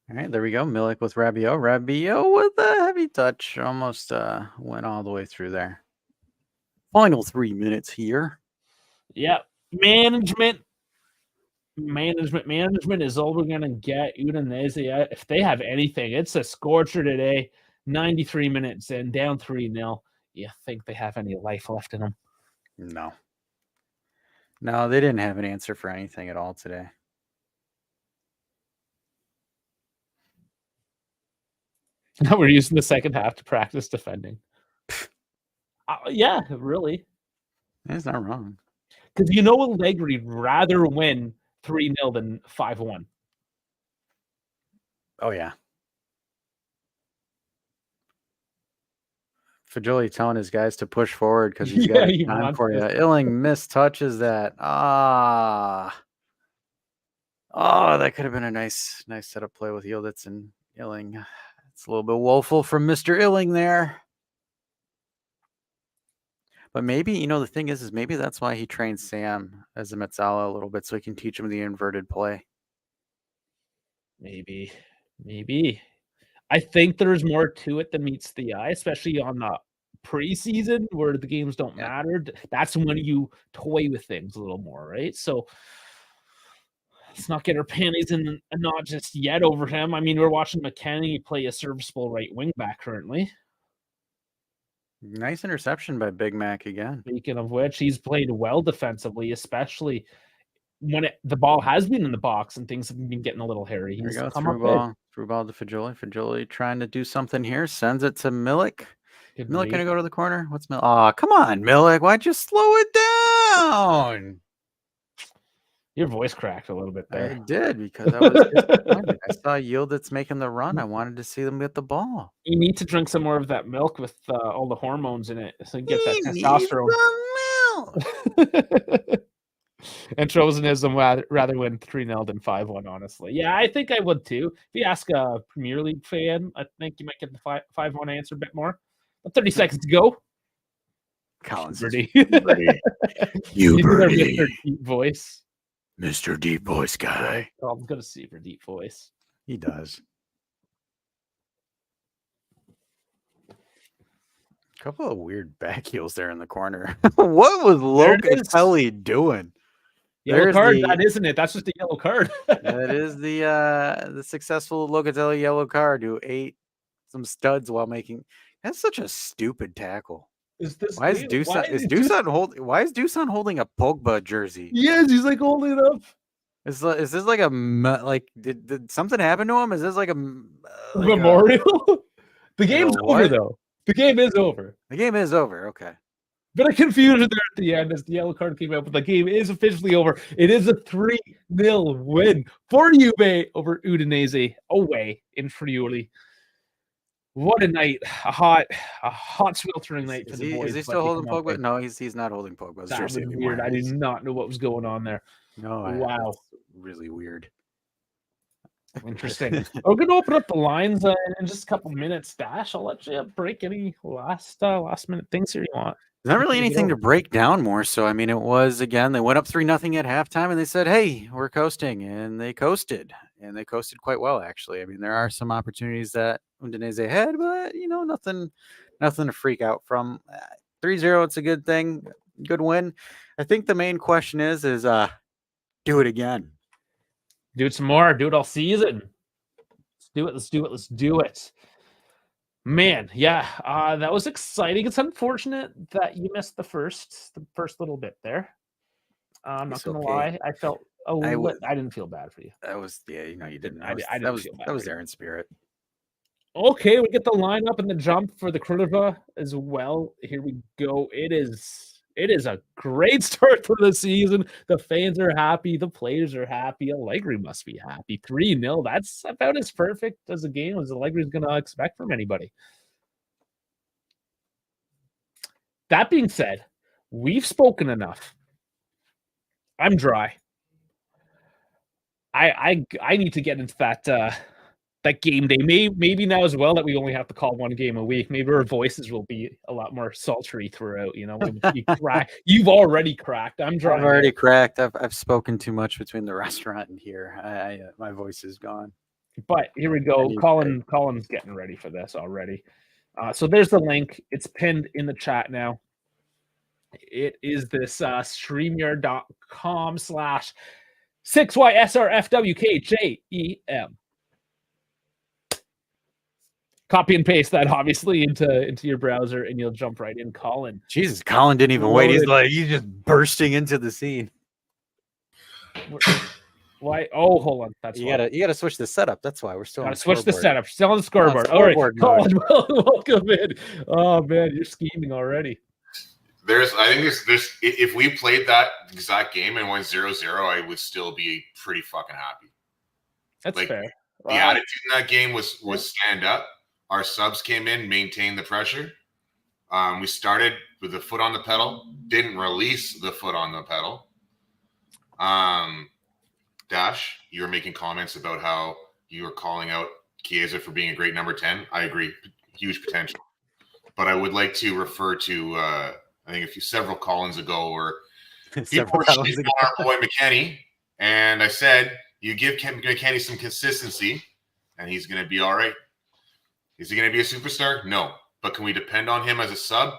All right, there we go. Milik with Rabiot. Rabiot with a heavy touch. Almost went all the way through there. Final 3 minutes here. Yeah. Management is all we're going to get. Udinese, if they have anything, it's a scorcher today. 93 minutes in, down 3-0. You think they have any life left in them? No, they didn't have an answer for anything at all today. Now we're using the second half to practice defending. Yeah, really. That's not wrong. Because Allegri rather win 3-0 than 5-1. Oh, yeah. Fagioli telling his guys to push forward because he's got time for you. Illing mistouches that. That could have been a nice setup play with Yildiz and Illing. It's a little bit woeful from Mr. Illing there. But maybe, the thing is maybe that's why he trained Sam as a Mezzala a little bit, so he can teach him the inverted play. Maybe. I think there's more to it than meets the eye, especially on the preseason where the games don't matter. That's when you toy with things a little more, right? So let's not get our panties in a knot just yet over him. I mean, we're watching McKennie play a serviceable right wing back currently. Nice interception by Big Mac again. Speaking of which, he's played well defensively, especially when the ball has been in the box and things have been getting a little hairy. There we He's go. come up big. Through ball to Fajoli. Fajoli trying to do something here. Sends it to Milik. Good Milik read. going to go to the corner. What's Milik? Oh, come on, Milik. Why'd you slow it down? Your voice cracked a little bit I there. did because I was disappointed. I saw Yildiz making the run. I wanted to see them get the ball. You need to drink some more of that milk with all the hormones in it so you get that He needs testosterone. some milk. And Trozanism rather win 3-0 than 5-1, honestly. Yeah, I think I would too. If you ask a Premier League fan, I think you might get the 5-1 answer a bit more. But 30 seconds to go. Collins. Puberty. You do their birdie. Mr. Deep voice. Mr. Deep Voice guy. Oh, I'm going to see for deep voice. He does. A couple of weird back heels there in the corner. What was Locatelli doing? Yellow There's card, the- that isn't it. That's just a yellow card. That is the successful Locatelli yellow card who ate some studs while making. That's such a stupid tackle. Why is Dusan holding a Pogba jersey? Yes, he's like holding it up. Is this like did something happen to him? Is this like a Memorial? The game's over what? though. The game is over. The game is over. Okay. Bit of confusion there at the end as the yellow card came out, but the game is officially over. It is a 3-0 win for Juve over Udinese away in Friuli. What a night! A hot sweltering night for the boys. Is he but still they holding come out Pogba? big. No, he's not holding Pogba's That was jersey weird. anymore. I did not know what was going on there. No, Wow. that's really weird. Interesting. We're going to open up the lines in just a couple minutes. Dash, I'll let you break any last minute things here you want. There's not really anything to break down more. So, I mean, it was, again, they went up 3-0 at halftime and they said, hey, we're coasting. And they coasted. And they coasted quite well, actually. I mean, there are some opportunities that Udinese had, but, nothing to freak out from. 3-0, it's a good thing. Good win. I think the main question is do it again. Do it some more. Do it all season. Let's do it. Man, yeah, that was exciting. It's unfortunate that you missed the first little bit there. I'm not gonna lie. I felt I didn't feel bad for you. That was you didn't. I didn't feel bad that was for you. there in spirit. Okay, we get the lineup and the jump for the Kurva as well. Here we go. It is a great start to the season. The fans are happy. The players are happy. Allegri must be happy. 3-0. That's about as perfect as a game as Allegri's going to expect from anybody. That being said, we've spoken enough. I'm dry. I need to get into that game day. Maybe now as well that we only have to call one game a week. Maybe our voices will be a lot more sultry throughout. When you crack. You've already cracked. I'm dry. I've already cracked. I've spoken too much between the restaurant and here. My voice is gone. But here we go. Colin's getting ready for this already. So there's the link. It's pinned in the chat now. It is this streamyard.com/6YSRFWKJEM. Copy and paste that obviously into your browser and you'll jump right in. Colin. Jesus, Colin didn't even wait. He's just bursting into the scene. Why? Oh, hold on. That's you gotta switch the setup. That's why we're still gotta on switch the scoreboard. setup. Still on the scoreboard. All right, Colin, welcome in. Oh man, you're scheming already. I think there's if we played that exact game and went 0-0, I would still be pretty fucking happy. That's fair. The attitude in that game was stand up. Our subs came in, maintained the pressure. We started with the foot on the pedal, didn't release the foot on the pedal. Dash, you were making comments about how you were calling out Chiesa for being a great number 10. I agree, huge potential. But I would like to refer to, I think several call-ins ago where people were shitting on our boy McKennie, and I said, you give McKennie some consistency, and he's going to be all right. Is he going to be a superstar? No. but can we depend on him as a sub?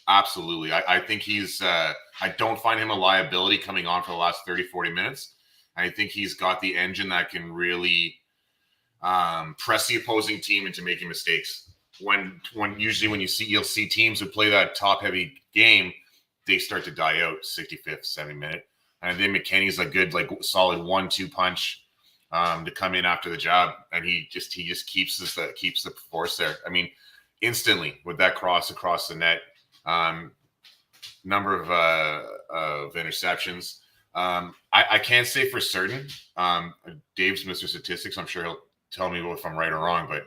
Absolutely. I think he's I don't find him a liability coming on for the last 30, 40 minutes. I think he's got the engine that can really press the opposing team into making mistakes. When usually you'll see teams who play that top heavy game, they start to die out 65th, 70th minute. And I think McKennie's a good, like, solid 1-2 punch to come in after the job, and he just keeps the force there. I mean, instantly with that cross across the net, number of interceptions. I can't say for certain. Dave's Mr. Statistics. I'm sure he'll tell me if I'm right or wrong, but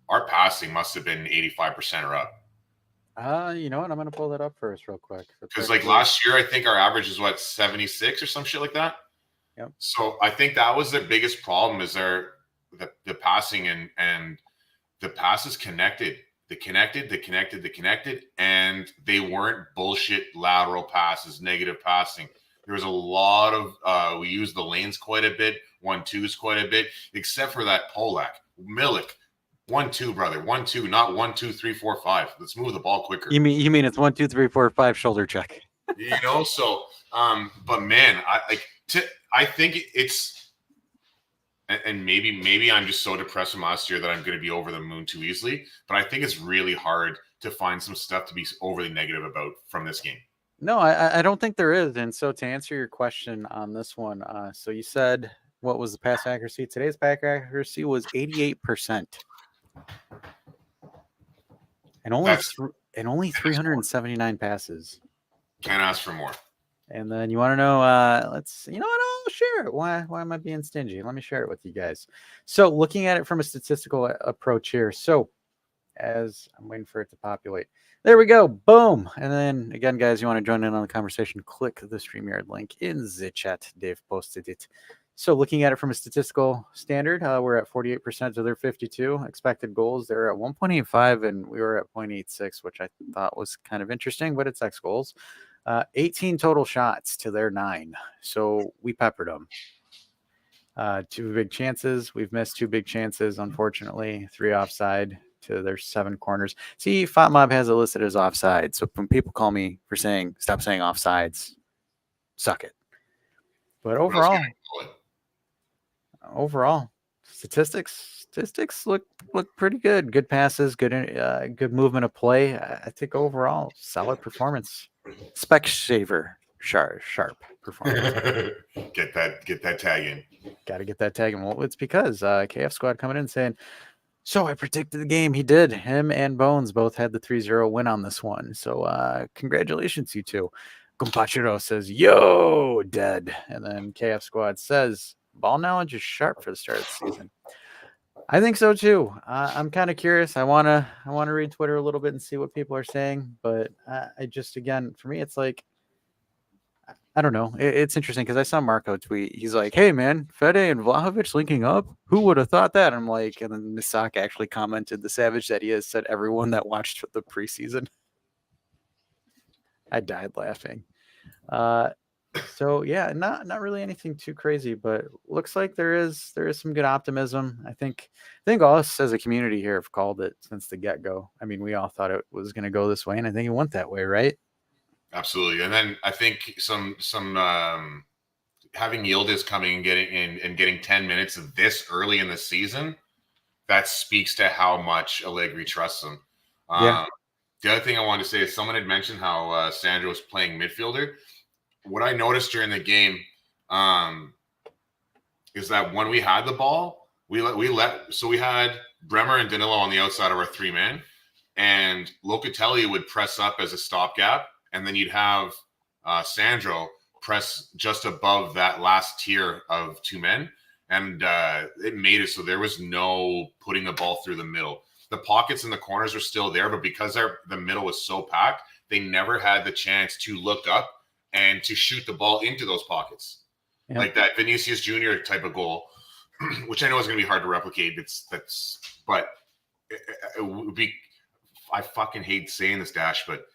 our passing must have been 85% or up. You know what? I'm gonna pull that up first real quick. Because like last year, I think our average is 76 or some shit like that. Yep. So I think that was their biggest problem, is the passing and the passes connected. They connected, and they weren't bullshit lateral passes, negative passing. There was a lot of we used the lanes quite a bit, 1-2s quite a bit, except for that Polak. Milik, 1-2, brother. 1-2, not 1, 2, 3, 4, 5. Let's move the ball quicker. You mean it's 1, 2, 3, 4, 5 shoulder check. So but man, I think it's, and maybe I'm just so depressed from last year that I'm going to be over the moon too easily, but I think it's really hard to find some stuff to be overly negative about from this game. No, I don't think there is. And so to answer your question on this one, so you said, what was the pass accuracy? Today's pass accuracy was 88%. And only 379 passes. Can't ask for more. And then you want to know, you know what? I'll share it. Why am I being stingy? Let me share it with you guys. So looking at it from a statistical approach here. So as I'm waiting for it to populate, there we go. Boom. And then again, guys, you want to join in on the conversation, click the StreamYard link in the chat. Dave posted it. So looking at it from a statistical standard, we're at 48% to their 52 expected goals. They're at 1.85 and we were at 0.86, which I thought was kind of interesting, but it's X goals. 18 total shots to their 9. So we peppered them. 2 big chances. We've missed 2 big chances, unfortunately. 3 offside to their 7 corners. See, FOTMob has it listed as offside. So when people call me for stop saying offsides, suck it. But overall, statistics look pretty good. Good passes, good movement of play. I think overall, solid performance. Specshaver sharp performance. Get that tag in. Got to get that tag in. Well, it's because KF Squad coming in saying, so I predicted the game. He did. Him and Bones both had the 3-0 win on this one. So congratulations, you two. Gumpachiro says, yo, dead. And then KF Squad says, ball knowledge is sharp for the start of the season. I think so too. I'm kind of curious. I want to read Twitter a little bit and see what people are saying. But I just, again, for me, it's like, I don't know. It's interesting because I saw Marco tweet. He's like, hey, man, Fede and Vlahovic linking up? Who would have thought that? I'm like, and then Misak actually commented, the savage that he is, said everyone that watched the preseason. I died laughing. So yeah, not really anything too crazy, but looks like there is some good optimism. I think us as a community here have called it since the get-go. I mean, we all thought it was going to go this way, and I think it went that way, right? Absolutely. And then I think some having Yildiz coming and getting 10 minutes of this early in the season, that speaks to how much Allegri trusts him. Yeah. The other thing I wanted to say is someone had mentioned how Sandro was playing midfielder. What I noticed during the game is that when we had the ball, we had Bremer and Danilo on the outside of our 3-man, and Locatelli would press up as a stopgap, and then you'd have Sandro press just above that last tier of 2 men, and it made it so there was no putting the ball through the middle. The pockets in the corners are still there, but because the middle was so packed, they never had the chance to look up and to shoot the ball into those pockets. Yep. Like that Vinicius Jr. type of goal, which I know is going to be hard to replicate. But it would be, I fucking hate saying this, Dash, but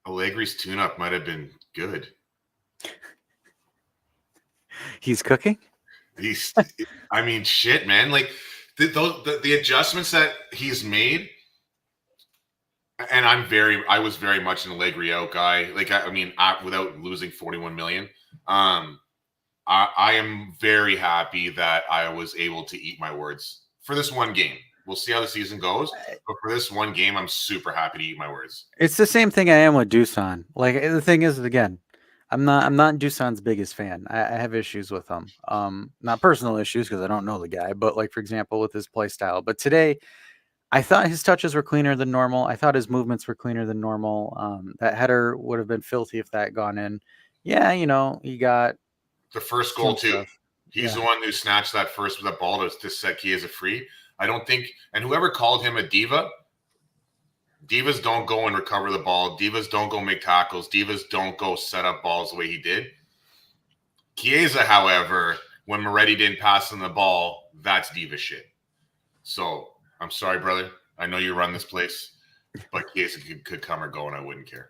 Allegri's tune-up might have been good. He's cooking? I mean, shit, man. Like, the adjustments that he's made And I was very much an Allegri out guy. Like, I mean, without losing 41 million, I am very happy that I was able to eat my words for this one game. We'll see how the season goes, but for this one game, I'm super happy to eat my words. It's the same thing I am with Dusan. Like the thing is, again, I'm not Dusan's biggest fan. I have issues with him. Not personal issues because I don't know the guy, but like for example with his play style. But today, I thought his touches were cleaner than normal. I thought his movements were cleaner than normal. That header would have been filthy if that had gone in. Yeah, he got The first some goal too. stuff. He's Yeah. the one who snatched that first with that ball to set Chiesa free. I don't think, and whoever called him a diva, divas don't go and recover the ball. Divas don't go make tackles. Divas don't go set up balls the way he did. Chiesa, however, when Moretti didn't pass him the ball, that's diva shit. So I'm sorry, brother. I know you run this place, but Chiesa could come or go, and I wouldn't care.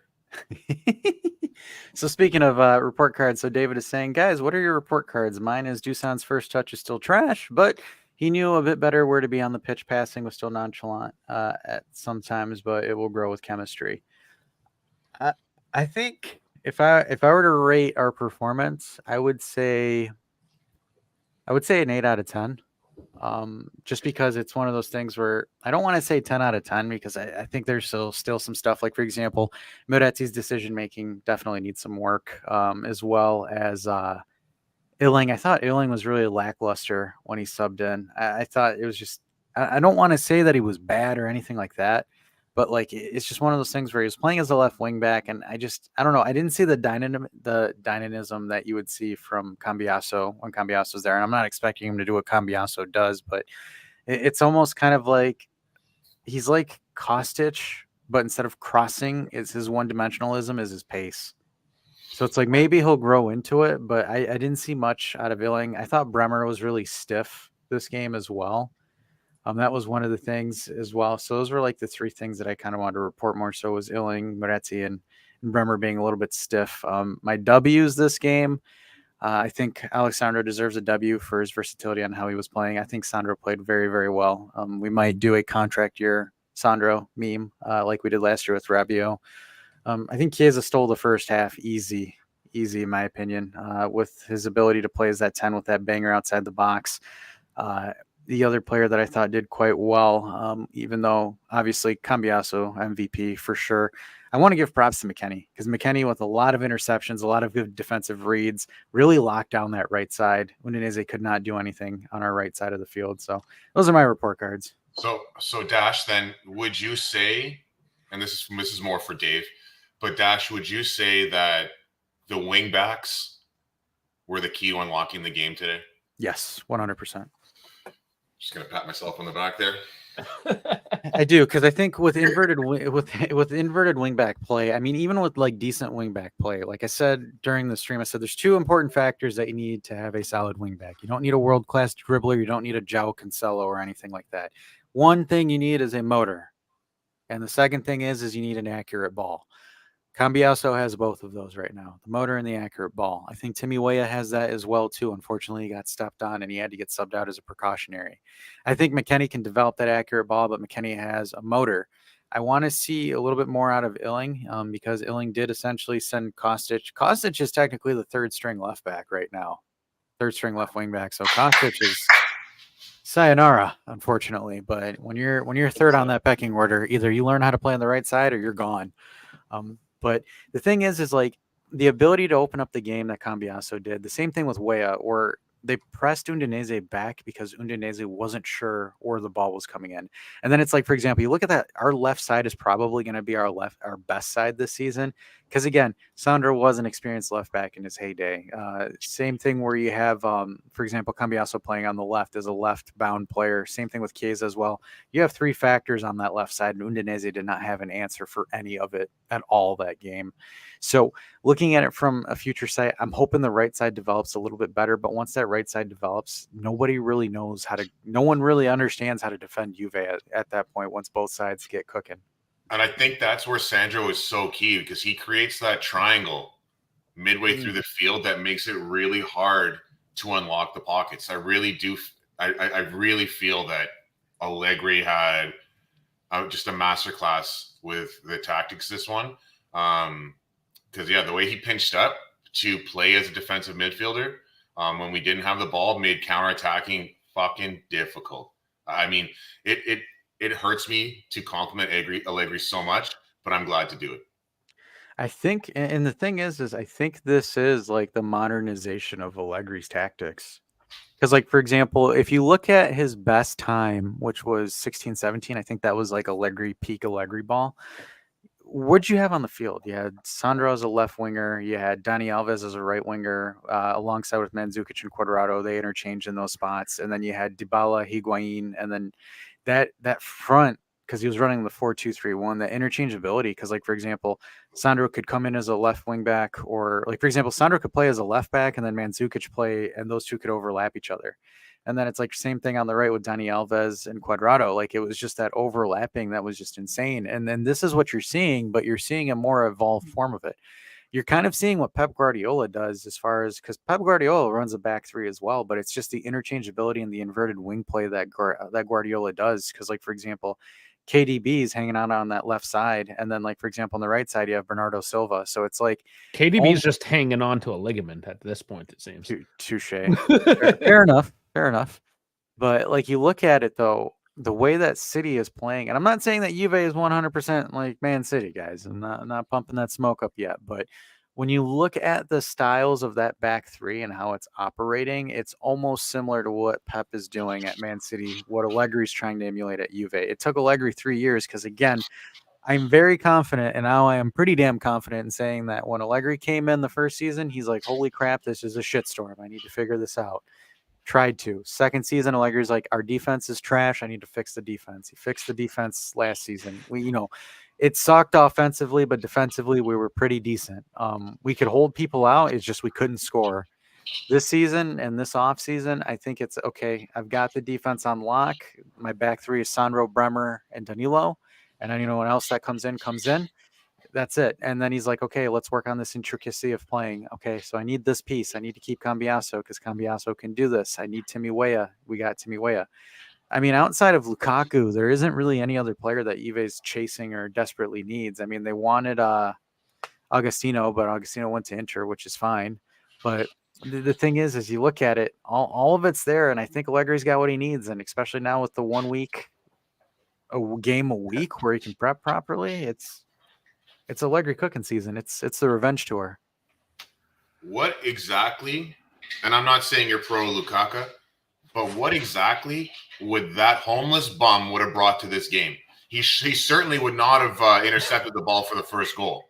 So speaking of report cards, so David is saying, guys, what are your report cards? Mine is Dusan's first touch is still trash, but he knew a bit better where to be on the pitch. Passing was still nonchalant at sometimes, but it will grow with chemistry. I think if I were to rate our performance, I would say an 8 out of 10. Just because it's one of those things where I don't want to say 10 out of 10 because I think there's still some stuff. Like, for example, Moretti's decision making definitely needs some work, as well as Illing. I thought Illing was really lackluster when he subbed in. I thought it was just, I don't want to say that he was bad or anything like that, but like it's just one of those things where he was playing as a left wing back, and I don't know. I didn't see the dynamism that you would see from Cambiaso when Cambiaso's there, and I'm not expecting him to do what Cambiaso does, but it's almost kind of like he's like Kostic, but instead of crossing, is his one dimensionalism is his pace. So it's like maybe he'll grow into it, but I didn't see much out of Illing. I thought Bremer was really stiff this game as well. That was one of the things as well. So those were like the three things that I kind of wanted to report more. So was Illing, Moretti, and Bremer being a little bit stiff. My W's this game, I think Alexandro deserves a W for his versatility on how he was playing. I think Sandro played very, very well. We might do a contract year Sandro meme like we did last year with Rabiot. I think Chiesa stole the first half easy in my opinion, with his ability to play as that 10 with that banger outside the box. The other player that I thought did quite well, even though obviously Cambiaso MVP for sure. I want to give props to McKennie because McKennie, with a lot of interceptions, a lot of good defensive reads, really locked down that right side. Udinese could not do anything on our right side of the field. So those are my report cards. So Dash, then would you say, and this is more for Dave, but Dash, would you say that the wing backs were the key to unlocking the game today? Yes, 100%. Just gonna pat myself on the back there. I do, because I think with inverted wingback play, I mean, even with like decent wingback play, like I said during the stream, I said there's two important factors that you need to have a solid wingback. You don't need a world-class dribbler. You don't need a João Cancelo or anything like that. One thing you need is a motor, and the second thing is you need an accurate ball. Cambiaso has both of those right now, the motor and the accurate ball. I think Timmy Weah has that as well, too. Unfortunately, he got stepped on and he had to get subbed out as a precautionary. I think McKennie can develop that accurate ball, but McKennie has a motor. I want to see a little bit more out of Illing because Illing did essentially send Kostic. Kostic is technically the third string left back right now, third string left wing back. So Kostic is sayonara, unfortunately. But when you're third on that pecking order, either you learn how to play on the right side or you're gone. But the thing is like the ability to open up the game that Cambiaso did. The same thing with Weah, or they pressed Udinese back because Udinese wasn't sure where the ball was coming in. And then it's like, for example, you look at that, our left side is probably going to be our best side this season. Because again, Sandro was an experienced left back in his heyday. Same thing where you have, for example, Cambiaso playing on the left as a left bound player. Same thing with Chiesa as well. You have three factors on that left side, and Udinese did not have an answer for any of it at all that game. So looking at it from a future sight, I'm hoping the right side develops a little bit better. But once that right side develops, no one really understands how to defend Juve at that point once both sides get cooking. And I think that's where Sandro is so key because he creates that triangle midway through the field that makes it really hard to unlock the pockets. I really do. I really feel that Allegri had just a masterclass with the tactics this one. Because the way he pinched up to play as a defensive midfielder when we didn't have the ball made counterattacking fucking difficult. I mean, it hurts me to compliment Allegri so much, but I'm glad to do it. I think, and the thing is I think this is like the modernization of Allegri's tactics. Because, like, for example, if you look at his best time, which was 16-17, I think that was like Allegri, peak Allegri ball. What'd you have on the field? You had Sandro as a left winger. You had Dani Alves as a right winger, alongside with Mandzukic and Cuadrado. They interchanged in those spots. And then you had Dybala, Higuain, and then that front, because he was running the 4-2-3-1, that interchangeability. Because, like, for example, Sandro could come in as a left wing back, or, like, for example, Sandro could play as a left back, and then Mandzukic play, and those two could overlap each other. And then it's like same thing on the right with Dani Alves and Cuadrado. Like, it was just that overlapping that was just insane. And then this is what you're seeing, but you're seeing a more evolved form of it. You're kind of seeing what Pep Guardiola does, as far as, because Pep Guardiola runs a back three as well, but it's just the interchangeability and the inverted wing play that Guardiola does. Because, like, for example, KDB is hanging out on that left side, and then, like, for example, on the right side you have Bernardo Silva. So it's like KDB is just hanging on to a ligament at this point, it seems. touche. Fair enough. Fair enough. But, like, you look at it, though, the way that City is playing, and I'm not saying that Juve is 100% like Man City, guys. I'm not pumping that smoke up yet. But when you look at the styles of that back three and how it's operating, it's almost similar to what Pep is doing at Man City, what Allegri's trying to emulate at Juve. It took Allegri 3 years because, again, I'm very confident, and now I am pretty damn confident in saying that when Allegri came in the first season, he's like, holy crap, this is a shitstorm. I need to figure this out. Tried to. Second season, Allegri's like, our defense is trash. I need to fix the defense. He fixed the defense last season. It sucked offensively, but defensively we were pretty decent. We could hold people out. It's just we couldn't score. This season and this off season, I think it's okay. I've got the defense on lock. My back three is Sandro, Bremer, and Danilo. And then anyone else that comes in. That's it. And then he's like, okay, let's work on this intricacy of playing. Okay, so I need this piece. I need to keep Cambiaso because Cambiaso can do this. I need Timmy Weah. We got Timmy Weah. I mean, outside of Lukaku, there isn't really any other player that Juve's chasing or desperately needs. I mean, they wanted Agostino, but Agostino went to Inter, which is fine. But the thing is you look at it, all of it's there, and I think Allegri's got what he needs, and especially now with the 1 week, a game a week where he can prep properly, it's Allegri cooking season. It's the revenge tour. What exactly, and I'm not saying you're pro Lukaku, but what exactly would that homeless bum would have brought to this game? He certainly would not have intercepted the ball for the first goal.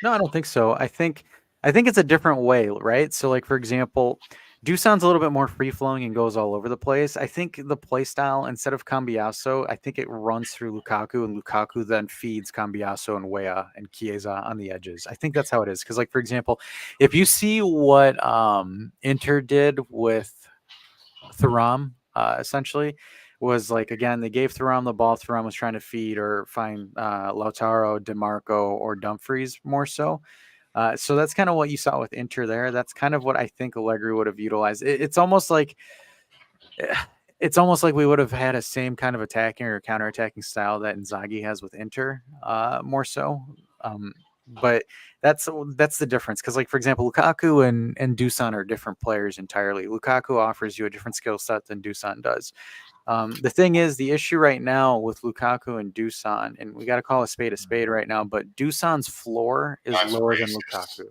No, I don't think so. I think it's a different way, right? So, like, for example, Dusan's a little bit more free-flowing and goes all over the place. I think the play style, instead of Cambiaso, I think it runs through Lukaku, and Lukaku then feeds Cambiaso and Weah and Chiesa on the edges. I think that's how it is. Because, like, for example, if you see what Inter did with Thuram, essentially, was like, again, they gave Thuram the ball. Thuram was trying to feed or find Lautaro, DeMarco, or Dumfries more so. So that's kind of what you saw with Inter there. That's kind of what I think Allegri would have utilized. It's almost like we would have had a same kind of attacking or counter-attacking style that Inzaghi has with Inter, more so. But that's the difference. Because, like, for example, Lukaku and Dusan are different players entirely. Lukaku offers you a different skill set than Dusan does. The thing is, the issue right now with Lukaku and Dusan, and we got to call a spade right now, but Dusan's floor is lower than Lukaku.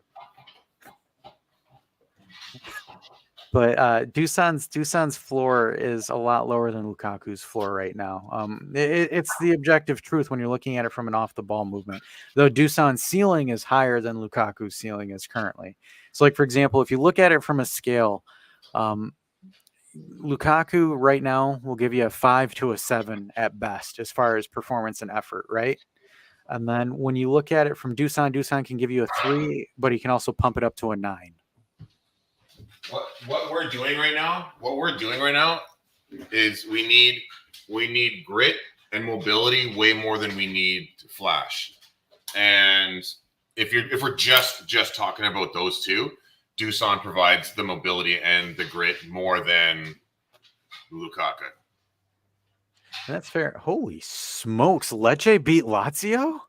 But Dusan's floor is a lot lower than Lukaku's floor right now. It's the objective truth when you're looking at it from an off-the-ball movement. Though Dusan's ceiling is higher than Lukaku's ceiling is currently. So, like, for example, if you look at it from a scale, Lukaku right now will give you a 5 to a 7 at best as far as performance and effort, right? And then when you look at it from Dusan can give you a 3, but he can also pump it up to a 9. What we're doing right now is we need grit and mobility way more than we need flash. And if we're just talking about those two, Dusan provides the mobility and the grit more than Lukaku. That's fair. Holy smokes. Lecce beat Lazio?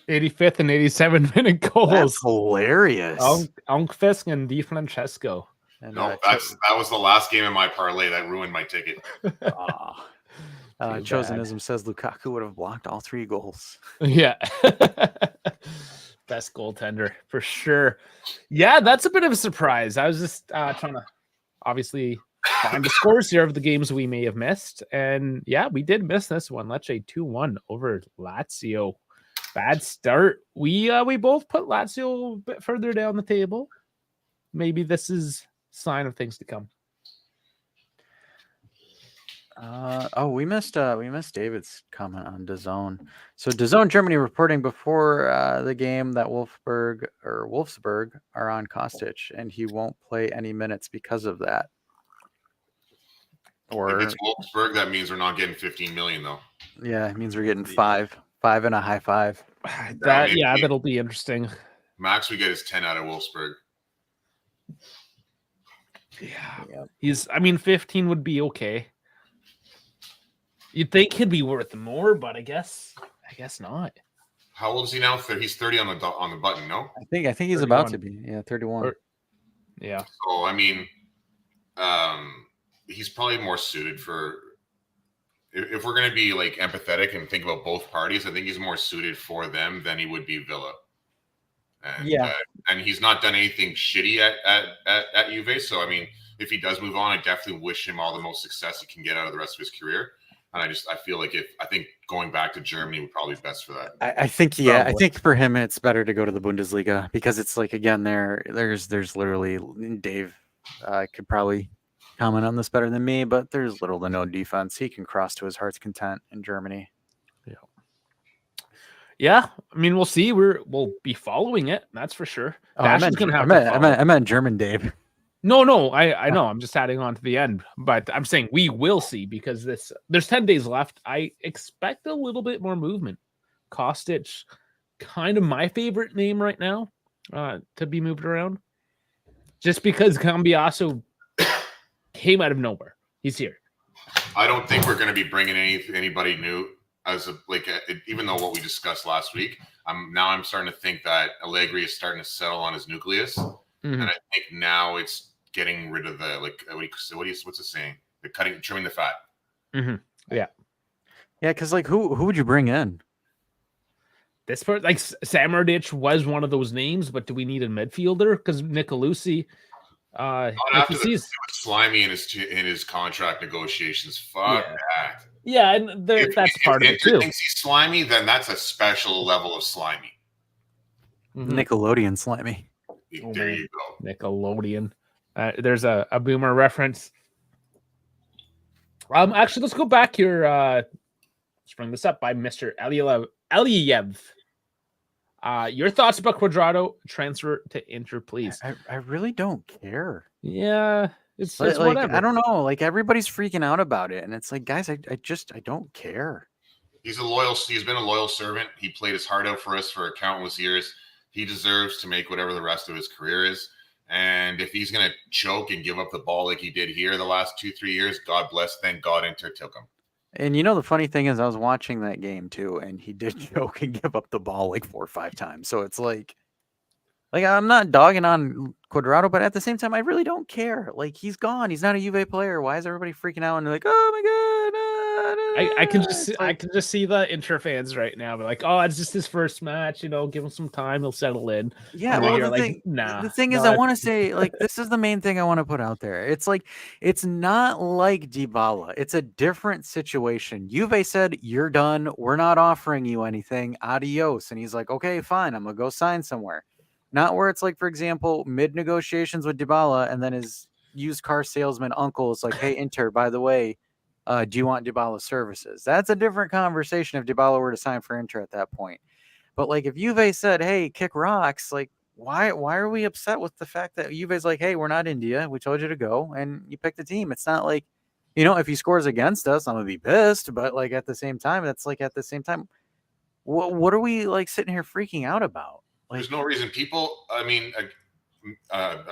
85th and 87th-minute That's goals. hilarious. Unkfisk and Di Francesco. And, No, that was the last game in my parlay. That ruined my ticket. Too Chosenism says Lukaku would have blocked all 3 goals. Yeah. Best goaltender for sure. Yeah, that's a bit of a surprise. I was just trying to obviously find the scores here of the games we may have missed. And yeah, we did miss this one. Lecce 2-1 over Lazio. Bad start. We both put Lazio a bit further down the table. Maybe this is a sign of things to come. We missed David's comment on DAZN. So DAZN Germany reporting before the game that Wolfsburg are on Kostic, and he won't play any minutes because of that. Or if it's Wolfsburg, that means we're not getting 15 million though. Yeah, it means we're getting 5 and a high 5. That'll be interesting. Max we get is 10 out of Wolfsburg. Yeah. 15 would be okay. You'd think he'd be worth more, but I guess not. How old is he now? He's 30 on the button, no? I think he's 31. about to be. Yeah, 31. Yeah. So he's probably more suited for. If we're going to be like empathetic and think about both parties, I think he's more suited for them than he would be Villa. And, and he's not done anything shitty at Juve. So if he does move on, I definitely wish him all the most success he can get out of the rest of his career. And I feel like I think going back to Germany would probably be best for that. I think for him it's better to go to the Bundesliga because it's like again there's literally Dave could probably comment on this better than me, but there's little to no defense. He can cross to his heart's content in Germany. Yeah. We'll see. We'll be following it. That's for sure. I meant German Dave. No, I know. I'm just adding on to the end, but I'm saying we will see because there's 10 days left. I expect a little bit more movement. Kostic, kind of my favorite name right now to be moved around, just because Cambiasso came out of nowhere. He's here. I don't think we're going to be bringing anybody new even though what we discussed last week. I'm starting to think that Allegri is starting to settle on his nucleus, and I think now it's getting rid of the what's the saying? Trimming the fat. Mm-hmm. Yeah, because who would you bring in? This part, Samardich was one of those names, but do we need a midfielder? Because Nicolucci, slimy in his contract negotiations. Fuck that. Yeah, and that's part of it too. If thinks he's slimy, then that's a special level of slimy. Mm-hmm. Nickelodeon slimy. There you go. Nickelodeon. There's a boomer reference. Actually, let's go back here. Let's bring this up by Mr. Aliyev. Your thoughts about Cuadrado transfer to Inter, please. I really don't care. Yeah, it's whatever. I don't know. Everybody's freaking out about it, and it's like, guys, I don't care. He's been a loyal servant. He played his heart out for us for countless years. He deserves to make whatever the rest of his career is. And if he's going to choke and give up the ball like he did here the last 2-3 years, God bless. Thank God Inter took him. And the funny thing is, I was watching that game too, and he did choke and give up the ball 4 or 5 times. So it's like I'm not dogging on Cuadrado, but at the same time, I really don't care. He's gone. He's not a Juve player. Why is everybody freaking out and they're like, oh my god? I can just see the Inter fans right now. They're like, oh, it's just his first match. Give him some time. He'll settle in. Yeah. Well, the thing is, I want to say, this is the main thing I want to put out there. It's it's not like Dybala. It's a different situation. Juve said, you're done. We're not offering you anything. Adios. And he's like, okay, fine. I'm going to go sign somewhere. Not where it's for example, mid negotiations with Dybala, and then his used car salesman uncle is like, hey, Inter, by the way, do you want Dybala's services? That's a different conversation if Dybala were to sign for Inter at that point. But if Juve said, hey, kick rocks, why are we upset with the fact that Juve's like, hey, we're not India. We told you to go, and you picked the team. It's not if he scores against us, I'm going to be pissed. But at the same time, what are we sitting here freaking out about? There's no reason. People, I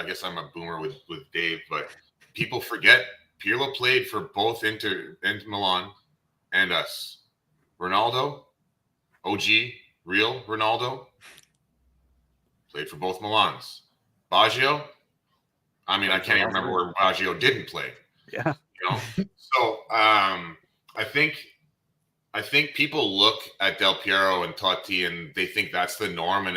guess I'm a boomer with Dave, but people forget Pirlo played for both Inter Milan and us. Ronaldo, OG, real Ronaldo, played for both Milans. Baggio, I mean, I can't even remember where Baggio didn't play. Yeah. You know, so I think people look at Del Piero and Totti and they think that's the norm, and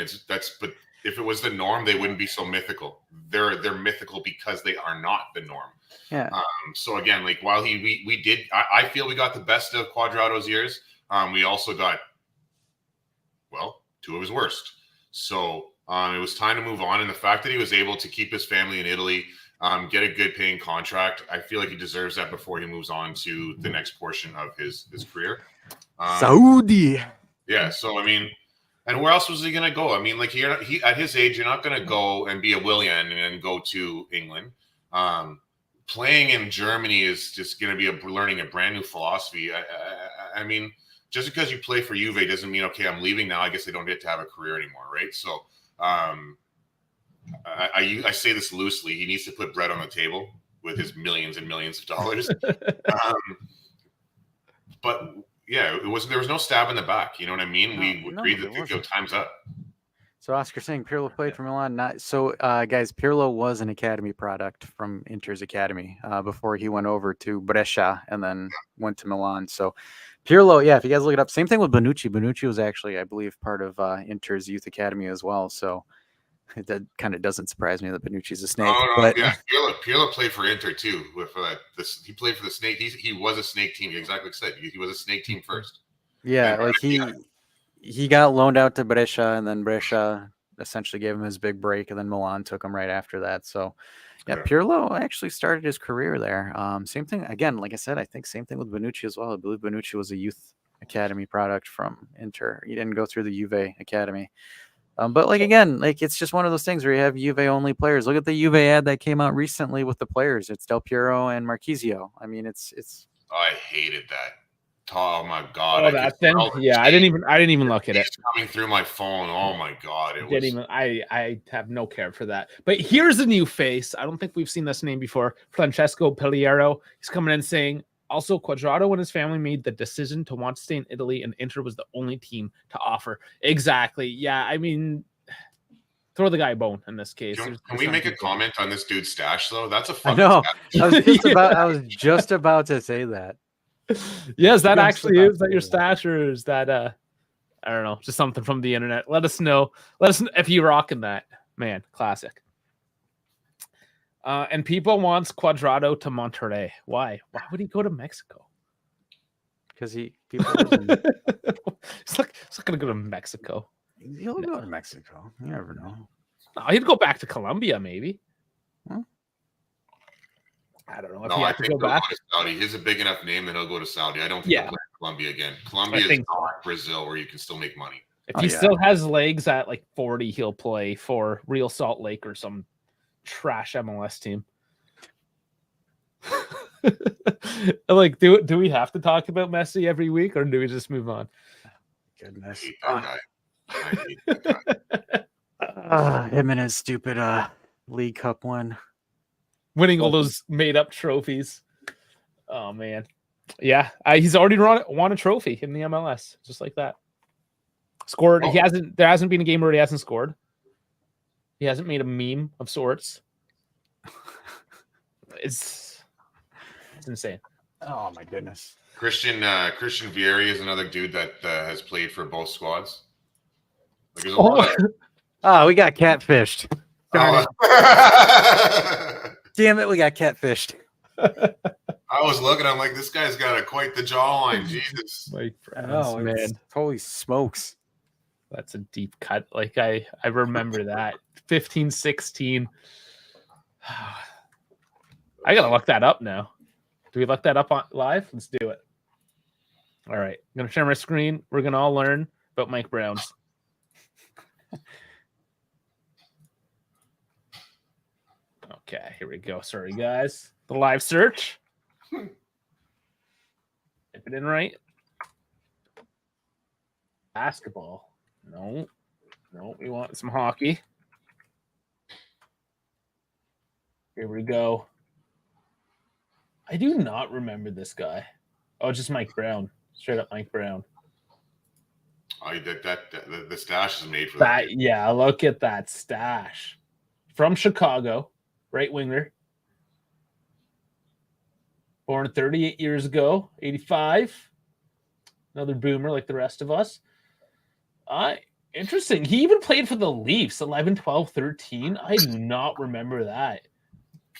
but if it was the norm, they wouldn't be so mythical. They're mythical because they are not the norm. Yeah. So again, like while we did, I feel we got the best of Cuadrado's years. We also got, well, two of his worst. So it was time to move on, and the fact that he was able to keep his family in Italy, get a good paying contract, I feel like he deserves that before he moves on to the next portion of his career. Saudi. Yeah, so I mean, and where else was he going to go? I mean, like he at his age, you're not going to go and be a Willian and then go to England. Playing in Germany is just going to be learning a brand new philosophy. I mean, just because you play for Juve doesn't mean, okay, I'm leaving now, I guess I don't get to have a career anymore, right? So I say this loosely. He needs to put bread on the table with his millions and millions of dollars. But yeah, there was no stab in the back. You know what I mean? We agreed that time's up. So Oscar saying Pirlo played for Milan. Guys, Pirlo was an academy product from Inter's academy before he went over to Brescia and then went to Milan. So Pirlo, yeah, if you guys look it up, same thing with Bonucci. Bonucci was actually, I believe, part of Inter's youth academy as well. So that kind of doesn't surprise me that Bonucci's a snake. Yeah, Pirlo played for Inter too. With he played for the snake. He was a snake team. Exactly like I said. He was a snake team first. Yeah, like he got loaned out to Brescia, and then Brescia essentially gave him his big break, and then Milan took him right after that. So, yeah, Pirlo actually started his career there. Same thing again, like I said, I think same thing with Bonucci as well. I believe Bonucci was a youth academy product from Inter. He didn't go through the Juve academy. But like again, like it's just one of those things where you have Juve only players. Look at the Juve ad that came out recently with the players. It's Del Piero and Marchisio. I mean, it's. I hated that. Oh my god! Oh, that thing. Yeah, I didn't even look at it. It's coming through my phone. Oh my god! I have no care for that. But here's a new face. I don't think we've seen this name before. Francesco Pelliero. He's coming in saying, also, Cuadrado and his family made the decision to want to stay in Italy, and Inter was the only team to offer. Exactly. Yeah, I mean, throw the guy a bone in this case. Can we make a comment on this dude's stash, though? That's a I fun. know. I was just about to say that. Yes, that actually is that your stash, or is that I don't know, just something from the internet. Let us know. Let us know if you're rocking that. Man, classic. And people wants Cuadrado to Monterrey. Why? Why would he go to Mexico? Because he's not gonna go to Mexico. He'll go to Mexico. You never know. No, he'd go back to Colombia, maybe. Huh? I don't know if he has to go back. Go to Saudi. He's a big enough name that he'll go to Saudi. I don't think he'll play Colombia again. Colombia is not Brazil, where you can still make money. If he still has legs at like 40, he'll play for Real Salt Lake or some trash MLS team. Like, do we have to talk about Messi every week, or do we just move on? Goodness. I hate that guy. Him and his stupid League Cup win. Winning all those made-up trophies. Oh, man. Yeah, he's already won a trophy in the MLS, just like that. Scored. Oh. There hasn't been a game where he hasn't scored. He hasn't made a meme of sorts. It's insane. Oh, my goodness. Christian Vieri is another dude that has played for both squads. Like, we got catfished. Oh. Damn it, we got catfished. I was looking, I'm like, this guy's got quite the jawline. Jesus. My friends, man. Holy smokes. That's a deep cut. Like, I remember that. 15, 16. I got to look that up now. Do we look that up on live? Let's do it. All right. I'm going to share my screen. We're going to all learn about Mike Browns. Okay, here we go. Sorry, guys. The live search. Type it in right. Basketball. No, we want some hockey. Here we go. I do not remember this guy. Oh, just Mike Brown. Straight up Mike Brown. The stash is made for that. That, yeah, look at that stash. From Chicago, right winger. Born 38 years ago, 85. Another boomer like the rest of us. Interesting. He even played for the Leafs 11, 12, 13. I do not remember that.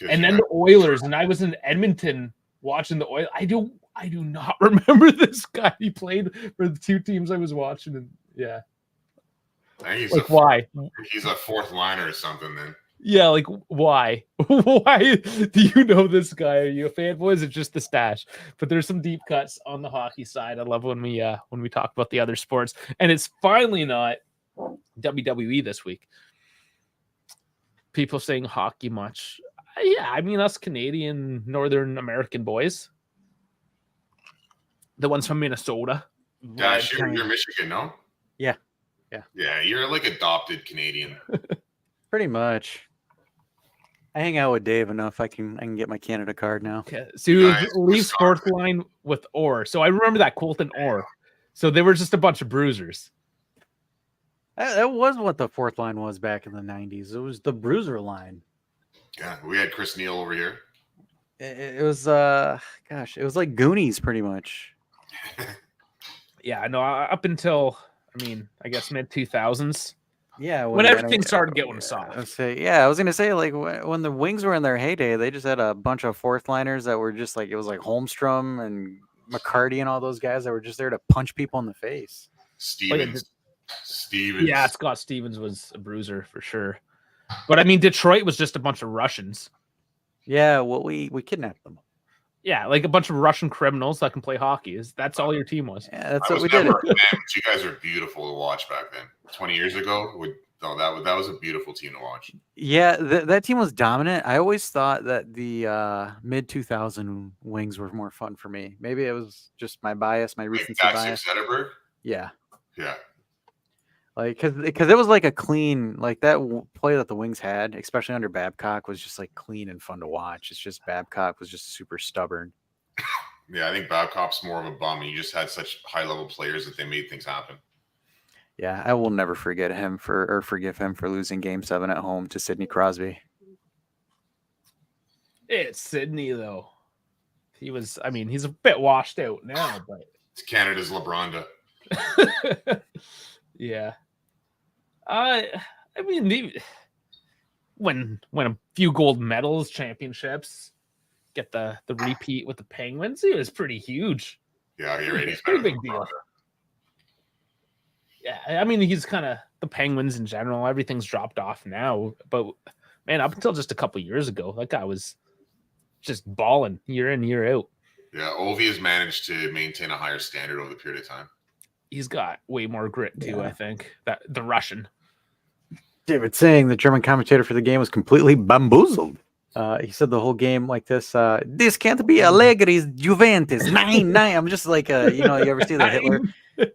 And then the Oilers, and I was in Edmonton watching the Oilers. I do not remember this guy. He played for the two teams I was watching. And yeah. Like, why? He's a fourth liner or something then. Yeah, like, why? Why do you know this guy? Are you a fanboy? Is it just the stash? But there's some deep cuts on the hockey side. I love when we talk about the other sports. And it's finally not WWE this week. People saying hockey much. Yeah, I mean, us Canadian, Northern American boys. The ones from Minnesota. Dash, you're Michigan, no? Yeah. Yeah, you're like adopted Canadian. Pretty much. I hang out with Dave enough. I can get my Canada card now. Okay. So Leafs fourth line with Orr. So I remember that Colton Orr. So they were just a bunch of bruisers. That was what the fourth line was back in the 90s. It was the bruiser line. Yeah, we had Chris Neal over here. It was it was like Goonies pretty much. Yeah, no, up until I guess mid 2000s. Yeah, when everything started getting soft. I was gonna say like when the Wings were in their heyday, they just had a bunch of fourth liners that were just like, it was like Holmstrom and McCarty and all those guys that were just there to punch people in the face. Stevens. Yeah, Scott Stevens was a bruiser for sure. But Detroit was just a bunch of Russians. Yeah, well, we kidnapped them. Yeah, like a bunch of Russian criminals that can play hockey. That's all your team was. Yeah, that's what we did. You guys were beautiful to watch back then. 20 years ago, that was a beautiful team to watch. Yeah, that team was dominant. I always thought that the mid 2000 Wings were more fun for me. Maybe it was just my bias, my recency bias. Zetterberg? Yeah. Yeah. Like, because it was like a clean, like that play that the Wings had, especially under Babcock, was just like clean and fun to watch. It's just Babcock was just super stubborn. Yeah, I think Babcock's more of a bum. You just had such high-level players that they made things happen. Yeah, I will never forgive him for losing Game 7 at home to Sidney Crosby. It's Sidney, though. He was, he's a bit washed out now, but it's Canada's LeBronda. Yeah. When a few gold medals, championships, get the repeat with the Penguins, it was pretty huge. Yeah, you're right. He's pretty big deal. Yeah, he's kind of the Penguins in general. Everything's dropped off now, but man, up until just a couple years ago, that guy was just balling year in, year out. Yeah, Ovi has managed to maintain a higher standard over the period of time. He's got way more grit too, I think. That the Russian. David saying the German commentator for the game was completely bamboozled. He said the whole game like this. This can't be Allegri's Juventus. 9-9. I'm just like, you ever see the Hitler,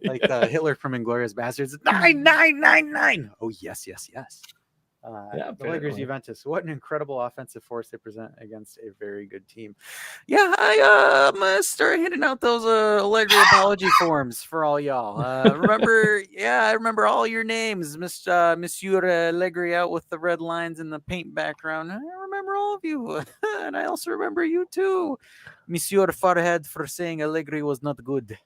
like Hitler from Inglourious Bastards? 9-9-9-9. Oh yes. Allegri's Juventus. What an incredible offensive force they present against a very good team. Yeah, I'm gonna start handing out those Allegri apology forms for all y'all. I remember all your names, Monsieur Allegri out with the red lines and the paint background. I remember all of you, and I also remember you too, Monsieur Farhead, for saying Allegri was not good.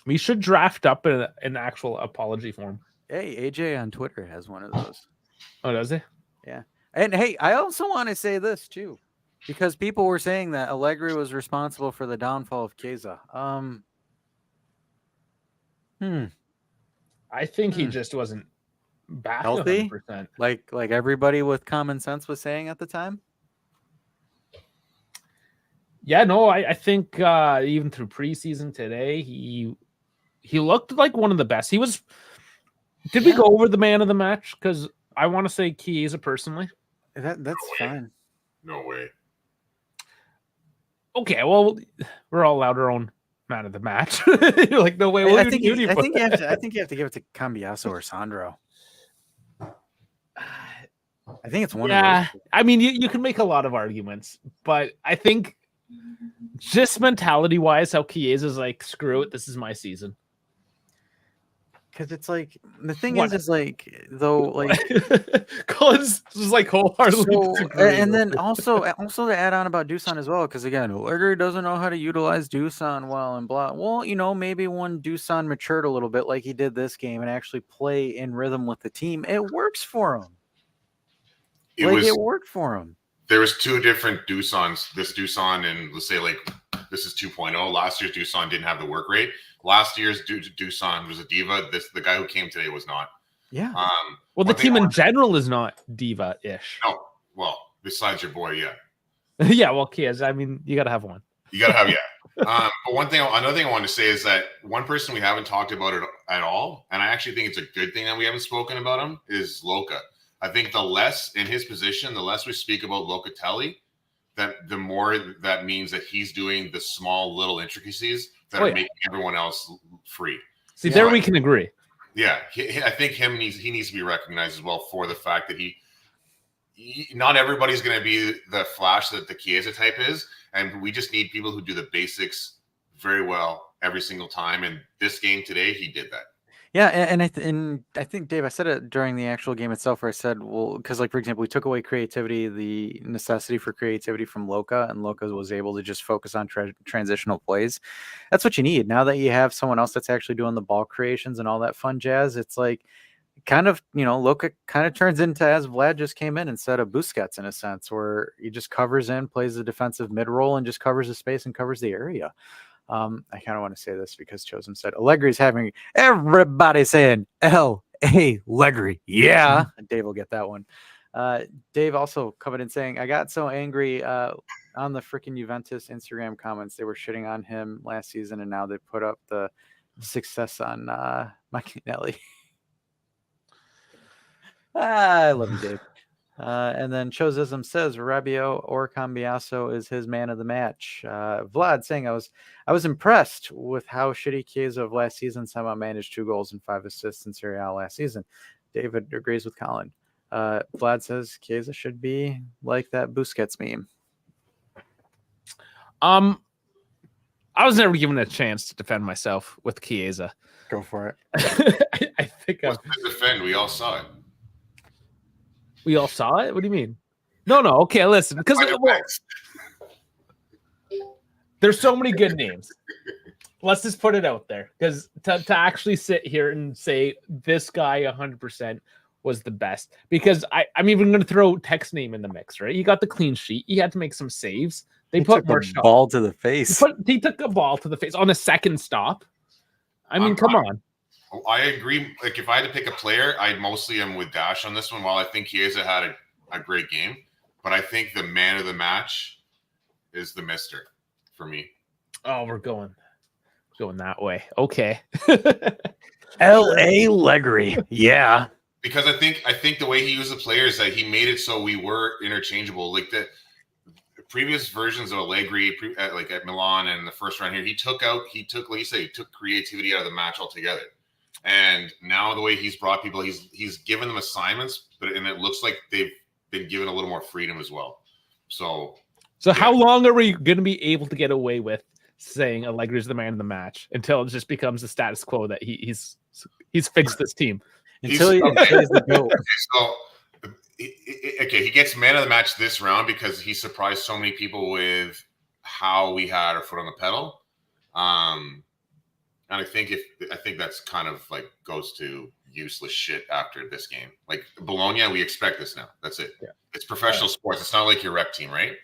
We should draft up an actual apology form. Hey, AJ on Twitter has one of those. Oh, does he? Yeah. And hey, I also want to say this too, because people were saying that Allegri was responsible for the downfall of Chiesa. I think he just wasn't back healthy, 100%. like everybody with common sense was saying at the time. Yeah, no, I think even through preseason today, he looked like one of the best. He was. Did we go over the man of the match? Because I want to say Chiesa personally. That's fine. No way. Okay, well, we're all allowed our own man of the match. You're like, no way. I think you have to give it to Cambiaso or Sandro. I think it's one. Yeah, of those. you can make a lot of arguments, but I think Just mentality wise, how Chiesa's like, screw it, this is my season. Because it's like the thing What? is like though like Colin's just like wholeheartedly so disagreeing and with then it. also to add on about Doosan as well, because again, Allegri doesn't know how to utilize Doosan well and blah. Well, maybe when Doosan matured a little bit, like he did this game, and actually play in rhythm with the team, it works for him. It worked for him. There was two different Doosans. This Doosan and let's say like this is 2.0. Last year's Doosan didn't have the work rate. Last year's Doosan was a diva. The guy who came today was not. Yeah. Well, the team in general is not diva-ish. No. Well, besides your boy, yeah. Yeah, well, Chiesa, I mean, you got to have one. You got to have, yeah. But another thing I wanted to say is that one person we haven't talked about it at all, and I actually think it's a good thing that we haven't spoken about him, is Loca. I think the less in his position, the less we speak about Locatelli, the more that means that he's doing the small little intricacies that are making everyone else free. See, there we can agree. Yeah, I think he needs to be recognized as well for the fact that he not everybody's going to be the flash that the Chiesa type is, and we just need people who do the basics very well every single time. And this game today, he did that. Yeah, and I think, Dave, I said it during the actual game itself, where I said, well, because like for example, we took away creativity, the necessity for creativity from Loca, and Loca was able to just focus on transitional plays. That's what you need now that you have someone else that's actually doing the ball creations and all that fun jazz. It's like kind of Loca kind of turns into, as Vlad just came in, instead of Busquets in a sense, where he just covers in, plays the defensive mid role, and just covers the space and covers the area. I kind of want to say this because Chosen said Allegri's having everybody saying L.A. Allegri. Yeah. Dave will get that one. Dave also coming in saying, I got so angry on the freaking Juventus Instagram comments. They were shitting on him last season, and now they put up the success on Macchinelli. I love you, Dave. And then Chosism says Rabiot or Cambiaso is his man of the match. Vlad saying I was impressed with how shitty Chiesa of last season somehow managed 2 goals and 5 assists in Serie A last season. David agrees with Colin. Vlad says Chiesa should be like that Busquets meme. I was never given a chance to defend myself with Chiesa. Go for it. I think What's to defend? We all saw it. We all saw it? What do you mean? No. Okay, listen. Because there's so many good names. Let's just put it out there. Because to actually sit here and say this guy 100% was the best. Because I'm even going to throw Tech's name in the mix, right? He got the clean sheet. He had to make some saves. They put more shots. Ball to the face. He took a ball to the face on a second stop. I mean, come on. I agree. Like, if I had to pick a player, I mostly am with Dash on this one. While I think Chiesa had a great game, but I think the man of the match is the Mister for me. Oh, we're going that way. Okay. L.A. Allegri. Yeah. Because I think the way he used the players, that he made it so we were interchangeable. Like the previous versions of Allegri, like at Milan and the first round here, he took like you say, he took creativity out of the match altogether. And now the way he's brought people, he's given them assignments, and it looks like they've been given a little more freedom as well. So yeah. How long are we going to be able to get away with saying Allegri's the man of the match until it just becomes the status quo that he's fixed this team? Until he plays the goal. Okay, he gets man of the match this round because he surprised so many people with how we had our foot on the pedal. And I think that's kind of like goes to useless shit after this game. Like Bologna, we expect this now. That's it. Yeah. It's professional sports. It's not like your rep team, right?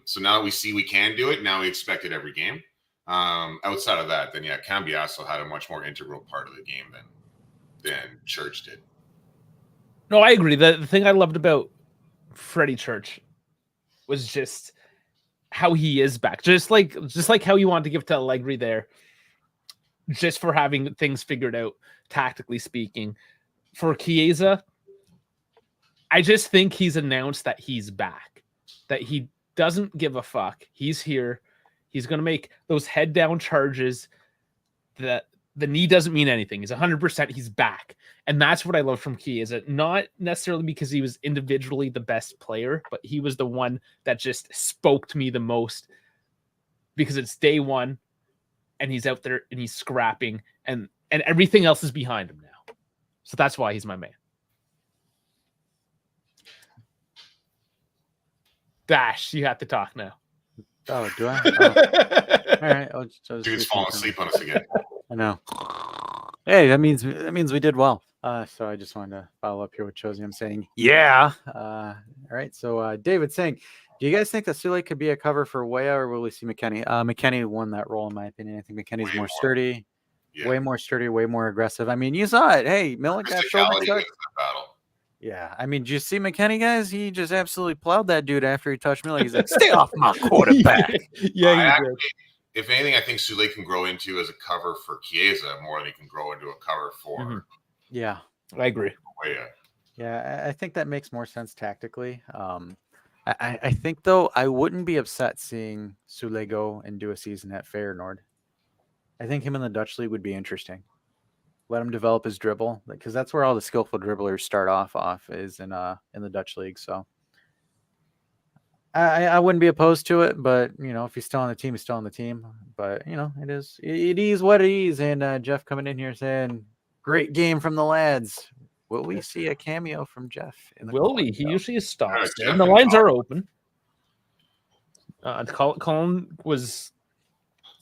So now that we see we can do it, now we expect it every game. Outside of that, then yeah, Cambiaso had a much more integral part of the game than Church did. No, I agree. The thing I loved about Freddie Church was just how he is back. Just like how you wanted to give to Allegri there. Just for having things figured out, tactically speaking. For Chiesa, I just think he's announced that he's back, that he doesn't give a fuck. He's here. He's going to make those head-down charges that the knee doesn't mean anything. He's 100%. He's back. And that's what I love from Chiesa. Not necessarily because he was individually the best player, but he was the one that just spoke to me the most because it's day one and he's out there and he's scrapping and everything else is behind him now. So that's why he's my man. Dash, you have to talk now. Oh, do I? Oh. All right. Dude's falling asleep on us again. I know. Hey, that means we did well. So I just wanted to follow up here with Josie. I'm saying, yeah. All right. So David saying, do you guys think that Sule could be a cover for Weah, or will we see McKennie? McKennie won that role in my opinion. I think McKennie's Way more more. sturdy, Yeah. way more sturdy, way more aggressive. I mean, you saw it. Hey, Milik got shoulder Physicality check. wins the battle. Yeah, I mean, did you see McKennie, guys? He just absolutely plowed that dude after he touched Milik. He's like, stay off my quarterback. Yeah, I he actually, did. if anything, I think Sule can grow into as a cover for Chiesa more than he can grow into a cover for Mhm. Yeah. I agree. Weah. Yeah, I think that makes more sense tactically. I think, though, I wouldn't be upset seeing Sule go and do a season at Feyenoord. I think him in the Dutch league would be interesting. Let him develop his dribble, because that's where all the skillful dribblers start off is in the Dutch league. So I wouldn't be opposed to it, but if he's still on the team, he's still on the team. But it is what it is. And Jeff coming in here saying, "Great game from the lads." Will we see a cameo from Jeff? Will we? He usually stops Yeah, there. Jeff The and lines Bob. are open. Colin was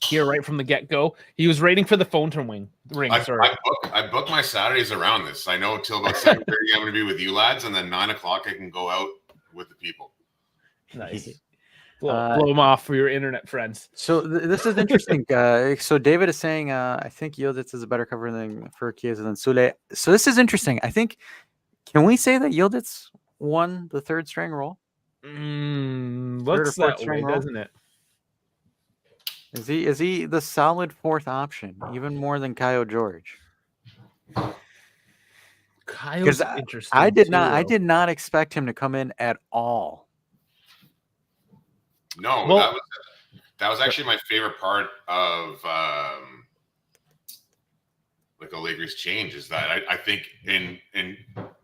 here right from the get-go. He was waiting for the phone to ring. Sorry. I book my Saturdays around this. I know till about 7:30 I'm going to be with you lads, and then 9 o'clock I can go out with the people. Nice. Blow him off for your internet friends. So this is interesting. So David is saying, I think Yildiz is a better cover for Chiesa than Sule. So this is interesting. I think, can we say that Yildiz won the third string role? Looks fourth that string way, role? doesn't it? Is he the solid fourth option, even more than Kaio George? Kyle's interesting. I did too, not expect him to come in at all. No, Well- that was actually my favorite part of like Allegri's change is that I think in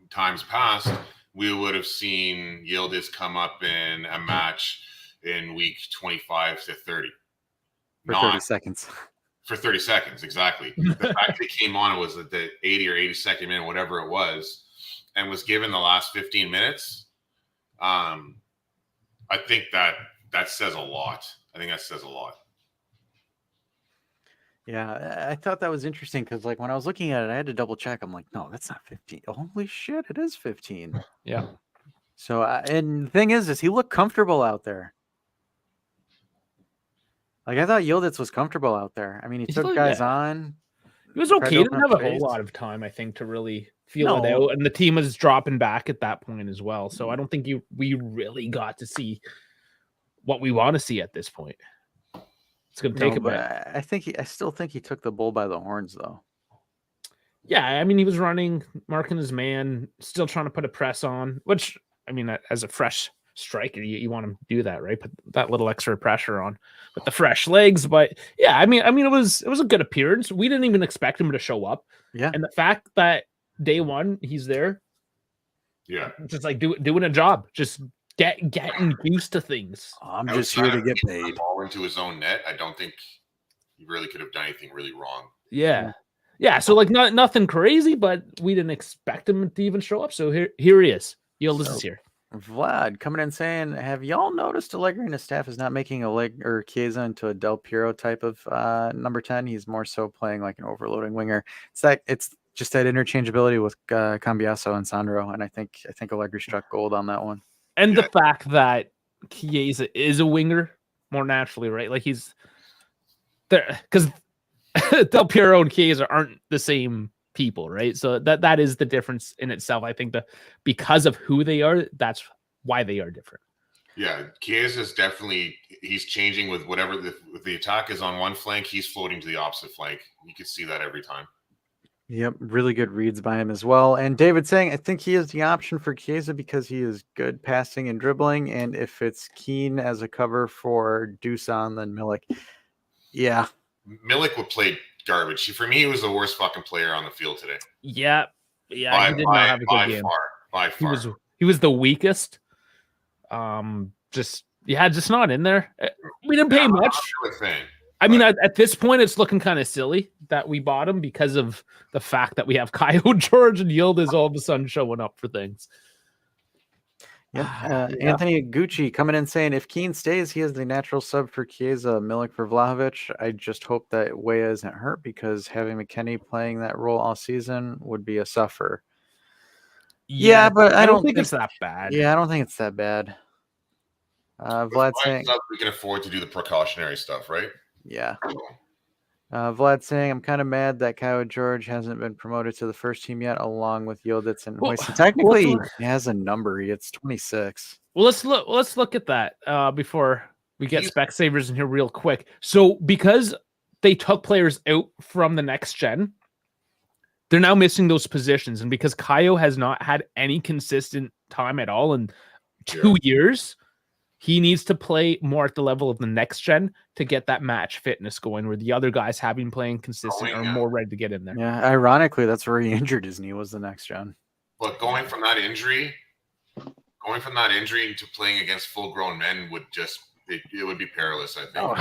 times past we would have seen Yildiz come up in a match in week 25 to 30. For 30 seconds. For 30 seconds, exactly. The fact that he came on was at the 80 or 82nd minute, whatever it was, and was given the last 15 minutes. I think that says a lot. I think that says a lot. Yeah, I thought that was interesting because, like, when I was looking at it, I had to double check. I'm like, no, that's not 15. Holy shit, it is 15. Yeah. So, and the thing is he looked comfortable out there. Like, I thought Yildiz was comfortable out there. I mean, he took guys on. He was tried okay. to He open didn't up have a whole space. lot of time, I think, to really feel it No. out. And the team was dropping back at that point as well. So I don't think we really got to see what we want to see at this point. It's going to take a but bit. I still think he took the bull by the horns, though. Yeah, I mean, he was running, marking his man, still trying to put a press on, which, I mean, as a fresh striker, you want him to do that, right? Put that little extra pressure on with the fresh legs. But yeah, I mean, it was a good appearance. We didn't even expect him to show up. Yeah. And the fact that day one he's there, Yeah, just like doing a job, just getting used to things. I'm just here to get paid. Ball into his own net. I don't think he really could have done anything really wrong. Yeah. So like nothing crazy, but we didn't expect him to even show up. So here he is. Yildiz is here. Vlad coming in saying, have y'all noticed Allegri and his staff is not making Chiesa into a Del Piero type of number 10? He's more so playing like an overloading winger. It's just that interchangeability with Cambiaso and Sandro, and I think Allegri struck gold on that one. And the fact that Chiesa is a winger more naturally, right? Like he's there because Del Piero and Chiesa aren't the same people, right? So that is the difference in itself. I think because of who they are, that's why they are different. Yeah, Chiesa is definitely he's changing with whatever the attack is on one flank, he's floating to the opposite flank. You can see that every time. Yep, really good reads by him as well. And David saying, I think he is the option for Chiesa because he is good passing and dribbling. And if it's Keane as a cover for Dusan, then Milik. Yeah. Milik would play garbage. For me, he was the worst fucking player on the field today. Yeah, he did not have a good game. By far. He was the weakest. Just not in there. We didn't pay much. I mean, at this point, it's looking kind of silly that we bought him because of the fact that we have Kyle George and Yildiz all of a sudden showing up for things. Yeah. Anthony Gucci coming in saying if Keane stays, he is the natural sub for Chiesa, Milik for Vlahovic. I just hope that Weah isn't hurt because having McKennie playing that role all season would be a suffer. Yeah, but I don't think it's that bad. Yeah, I don't think it's that bad. Vlad saying we can afford to do the precautionary stuff, right? Yeah. Vlad saying I'm kind of mad that Kyle George hasn't been promoted to the first team yet, along with Yildiz and Hoyson. Technically, he has a number. It's 26. Well, let's look at that before we get Specsavers in here real quick. So because they took players out from the next gen, they're now missing those positions, and because Kyle has not had any consistent time at all in 2 years. He needs to play more at the level of the next gen to get that match fitness going, where the other guys have been playing consistent are more ready to get in there. Yeah, ironically, that's where he injured his knee was the next gen. But going from that injury to playing against full-grown men would just it would be perilous, I think. Oh,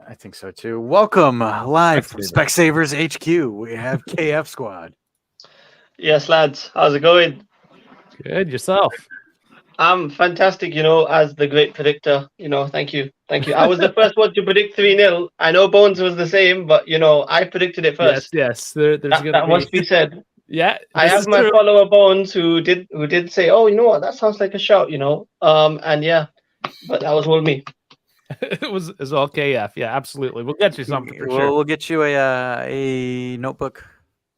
I think so too. Welcome live from Specsavers HQ. We have KF Squad. Yes, lads. How's it going? Good. Yourself? I'm fantastic, as the great predictor. Thank you. I was the first one to predict 3-0. I know Bones was the same, but, I predicted it first. Yes. That must be said. Yeah. I have my follower Bones who did say, oh, you know what? That sounds like a shout, and yeah, but that was all me. It was all KF. Yeah, absolutely. We'll get you something for sure. We'll get you a notebook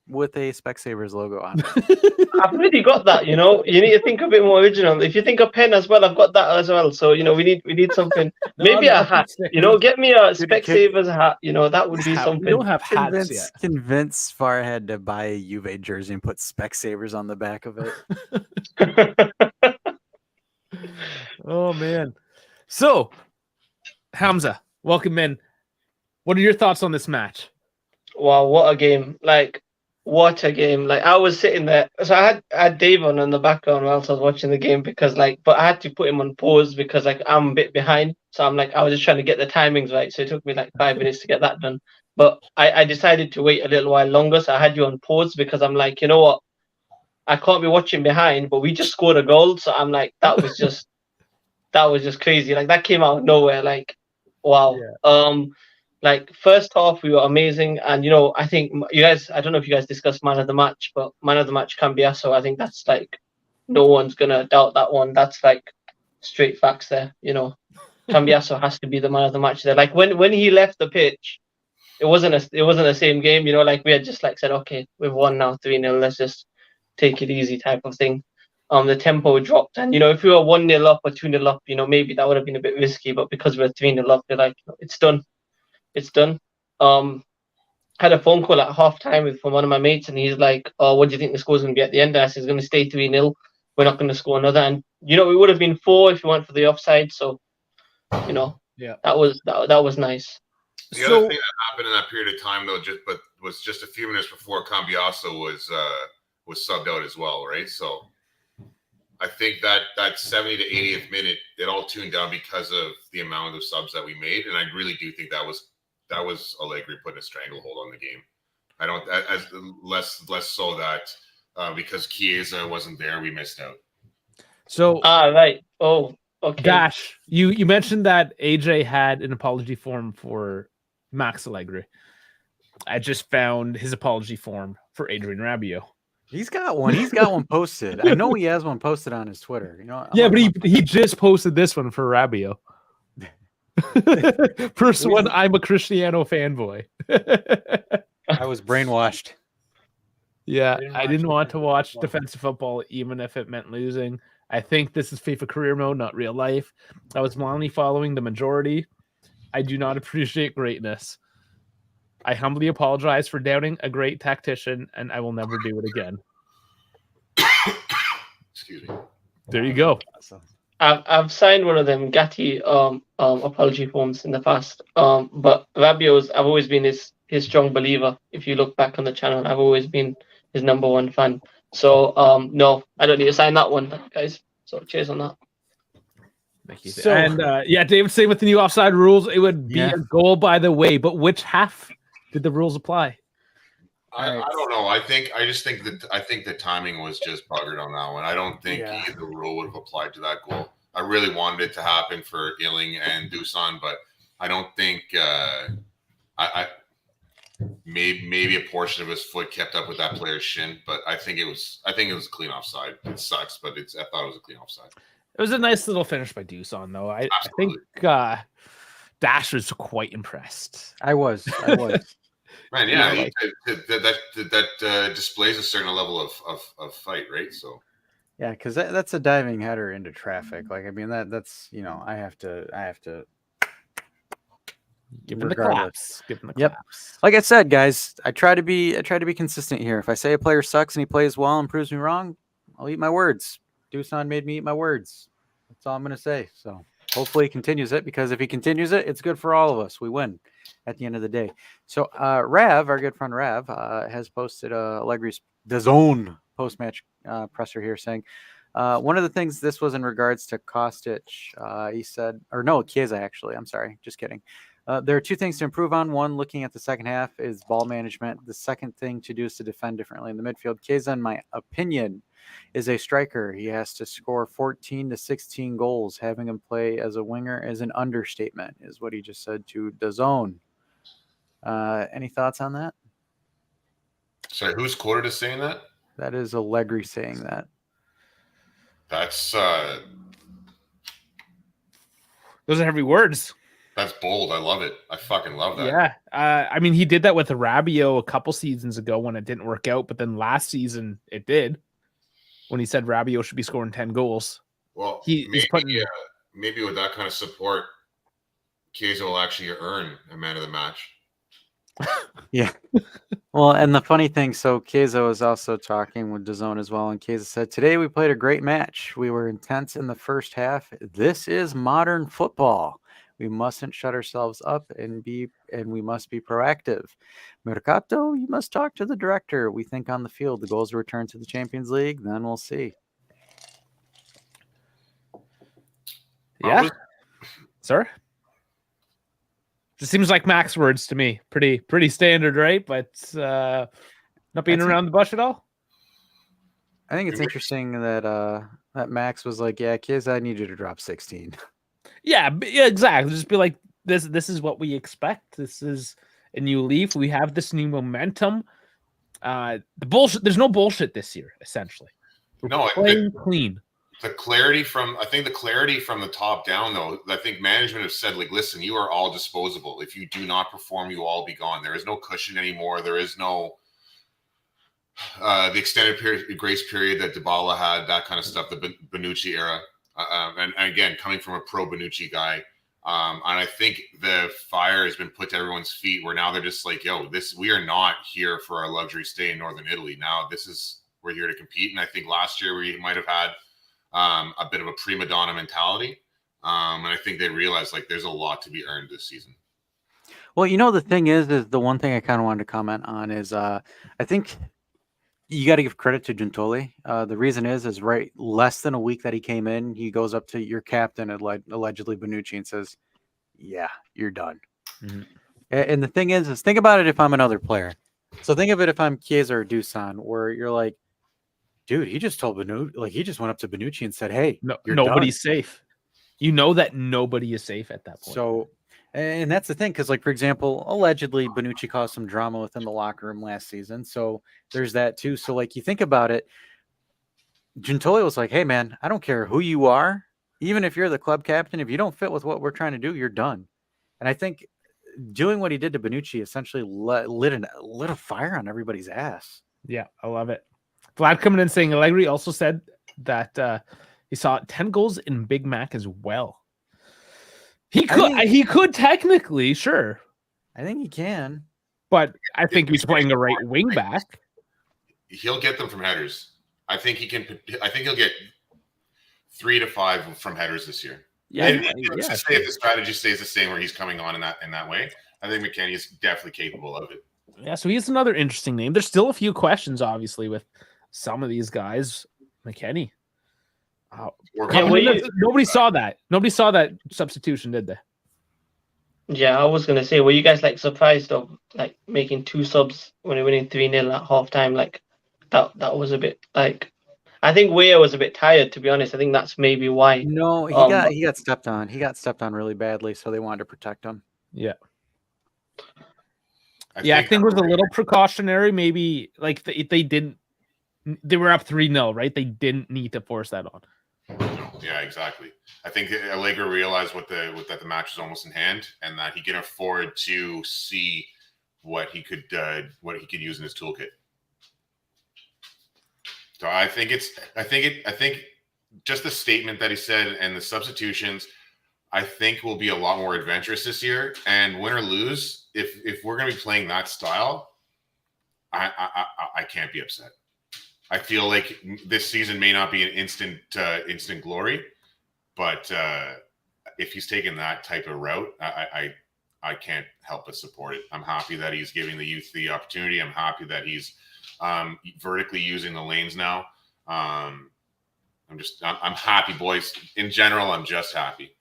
with a Specsavers logo on it. I've already got that, You need to think a bit more original. If you think of pen as well, I've got that as well. So, we need something. Maybe a hat. Get me a Specsavers hat. That would be something. We don't have hats yet. Convince Farhead to buy a Juve jersey and put Specsavers on the back of it. Oh, man. So, Hamza, welcome in. What are your thoughts on this match? Wow, what a game. What a game. I was sitting there. So I had Dave on in the background whilst I was watching the game because but I had to put him on pause because I'm a bit behind. So I was just trying to get the timings right. So it took me 5 minutes to get that done. But I decided to wait a little while longer. So I had you on pause because I'm you know what? I can't be watching behind, but we just scored a goal. So I'm that was just crazy. That came out of nowhere. Wow. Yeah. First half we were amazing, and I think you guys, I don't know if you guys discussed man of the match, but man of the match Cambiasso. I think that's no one's gonna doubt that one. That's straight facts there. Cambiasso has to be the man of the match there. When he left the pitch, it wasn't the same game. We had just said, okay, we've won now 3-0. Let's just take it easy type of thing. The tempo dropped, and if we were 1-0 up or 2-0 up, maybe that would have been a bit risky. But because we're 3-0 up, they're it's done. It's done. Had a phone call at halftime from one of my mates, and he's "Oh, what do you think the score's going to be at the end?" I said, "It's going to stay 3-0. We're not going to score another." And we would have been 4 if we went for the offside. So, yeah, that was nice. The other thing that happened in that period of time, though, was just a few minutes before Cambiasso was subbed out as well, right? So, I think that 70 to 80th minute, it all tuned down because of the amount of subs that we made, and I really do think that was Allegri putting a stranglehold on the game. I don't as less so that because Chiesa wasn't there, we missed out. So right. Oh, okay. Dash, you mentioned that AJ had an apology form for Max Allegri. I just found his apology form for Adrian Rabiot. He's got one posted. I know he has one posted on his Twitter. Yeah, but he just posted this one for Rabiot. First one, I'm a Cristiano fanboy. I was brainwashed. Yeah, I didn't want to watch defensive football, even if it meant losing. I think this is FIFA career mode, not real life. I was blindly following the majority. I do not appreciate greatness. I humbly apologize for doubting a great tactician, and I will never do it again. Excuse me. There you go. Awesome. I've signed one of them Gatti apology forms in the past. But Rabiot's, I've always been his strong believer. If you look back on the channel, I've always been his #1 fan. So no, I don't need to sign that one, guys. So cheers on that. Thank you. So- And yeah, David, say with the new offside rules, it would be Yeah. a goal by the way. But which half did the rules apply? I Alright. don't know. I just think that the timing was just buggered on that one. I don't think Yeah. either rule would have applied to that goal. I really wanted it to happen for Illing and Dusan, but I don't think I maybe a portion of his foot kept up with that player's shin, but I think it was a clean offside. It sucks, but I thought it was a clean offside. It was a nice little finish by Dusan, though. I think Dash was quite impressed. I was. Man, yeah, You know, that displays a certain level of fight, right? So Yeah, because that's a diving header into traffic. Like, I mean, that's I have to. Give him the regardless. claps. Give him the Yep. claps. Like I said, guys, I try to be consistent here. If I say a player sucks and he plays well and proves me wrong, I'll eat my words. Dusan made me eat my words. That's all I'm gonna say. So hopefully he continues it, because if he continues it, it's good for all of us. We win at the end of the day. So Rav, our good friend Rav, has posted Allegri's DAZN post-match presser here, saying one of the things, this was in regards to Kostic. He said, or no, Chiesa actually. I'm sorry, just kidding. There are two things to improve on. One, looking at the second half, is ball management. The second thing to do is to defend differently in the midfield. Chiesa, in my opinion, is a striker. He has to score 14 to 16 goals. Having him play as a winger is an understatement, is what he just said to DAZN. Any thoughts on that? sorry, who's quoted as saying that? That is Allegri saying that. That's Those are heavy words. that's bold. I love it. I fucking love that. Yeah. I mean, he did that with Rabiot a couple seasons ago when it didn't work out, but then last season it did, when he said Rabiot should be scoring 10 goals. Well, He's putting maybe with that kind of support, Chiesa will actually earn a man of the match. Yeah. Well, and the funny thing, so Chiesa was also talking with DAZN as well, and Chiesa said, "Today we played a great match. We were intense in the first half. This is modern football. We mustn't shut ourselves up and we must be proactive. Mercato, you must talk to the director. We think on the field, the goals return to the Champions League, then we'll see." Yeah. Sir? Just seems like Max words to me. Pretty standard, right? But not being That's- around the bush at all. I think it's interesting that that Max was like, "Yeah, Chiesa, I need you to drop 16." Yeah, exactly. Just be like, this is what we expect. This is a new leaf. We have this new momentum. The bullshit. There's no bullshit this year. Essentially, we're No, playing clean. the clarity from the top down, though, I think management have said, like, listen, you are all disposable. If you do not perform, you will all be gone. There is no cushion anymore. There is no the extended grace period that Dybala had, that kind of stuff, the Bonucci era. And again, coming from a pro Bonucci guy, and I think the fire has been put to everyone's feet, where now they're just like, yo, we are not here for our luxury stay in Northern Italy. Now we're here to compete. And I think last year we might have had a bit of a prima donna mentality. And I think they realized, like, there's a lot to be earned this season. Well, the thing is the one thing I kind of wanted to comment on is I think you got to give credit to Gentoli. The reason is right less than a week that he came in, he goes up to your captain, allegedly Bonucci, and says, "Yeah, you're done." Mhm. And the thing is think about it if I'm another player. So think of it if I'm Chiesa or Dusan, where you're like, dude, he just told Bonucci, like he just went up to Bonucci and said, "Hey, you're Nobody's done." safe. You know that nobody is safe at that point. So, and that's the thing, because, like, for example, allegedly Bonucci caused some drama within the locker room last season. So there's that too. So, like, you think about it, Gentoli was like, "Hey, man, I don't care who you are. Even if you're the club captain, if you don't fit with what we're trying to do, you're done." And I think doing what he did to Bonucci essentially lit a fire on everybody's ass. Yeah, I love it. Vlad coming in saying Allegri also said that he saw 10 goals in Big Mac as well. He could technically, sure, I think he can. but I think he's playing a right wing back. He'll get them from headers. I think he can. I think he'll get 3 to 5 from headers this year. Yeah, And yeah. let's just say if the strategy stays the same where he's coming on in that way, I think McKennie is definitely capable of it. Yeah, so he's another interesting name. There's still a few questions, obviously, with some of these guys. McKennie. Nobody saw that. Nobody saw that substitution, did they? Yeah, I was gonna say, were you guys like surprised of like making 2 subs when you're winning 3-0 at halftime? Like that was a bit like, I think Weah was a bit tired, to be honest. I think that's maybe why. No, he got stepped on. He got stepped on really badly, so they wanted to protect him. Yeah. I think it was a little precautionary. Maybe like they were up 3-0, right? They didn't need to force that on. Yeah, exactly. I think Allegri realized that the match was almost in hand, and that he can afford to see what he could use in his toolkit. So I think just the statement that he said and the substitutions, I think will be a lot more adventurous this year. And win or lose, if we're going to be playing that style, I can't be upset. I feel like this season may not be an instant glory, but if he's taking that type of route, I can't help but support it. I'm happy that he's giving the youth the opportunity. I'm happy that he's vertically using the lanes now. I'm happy, boys. In general, I'm just happy.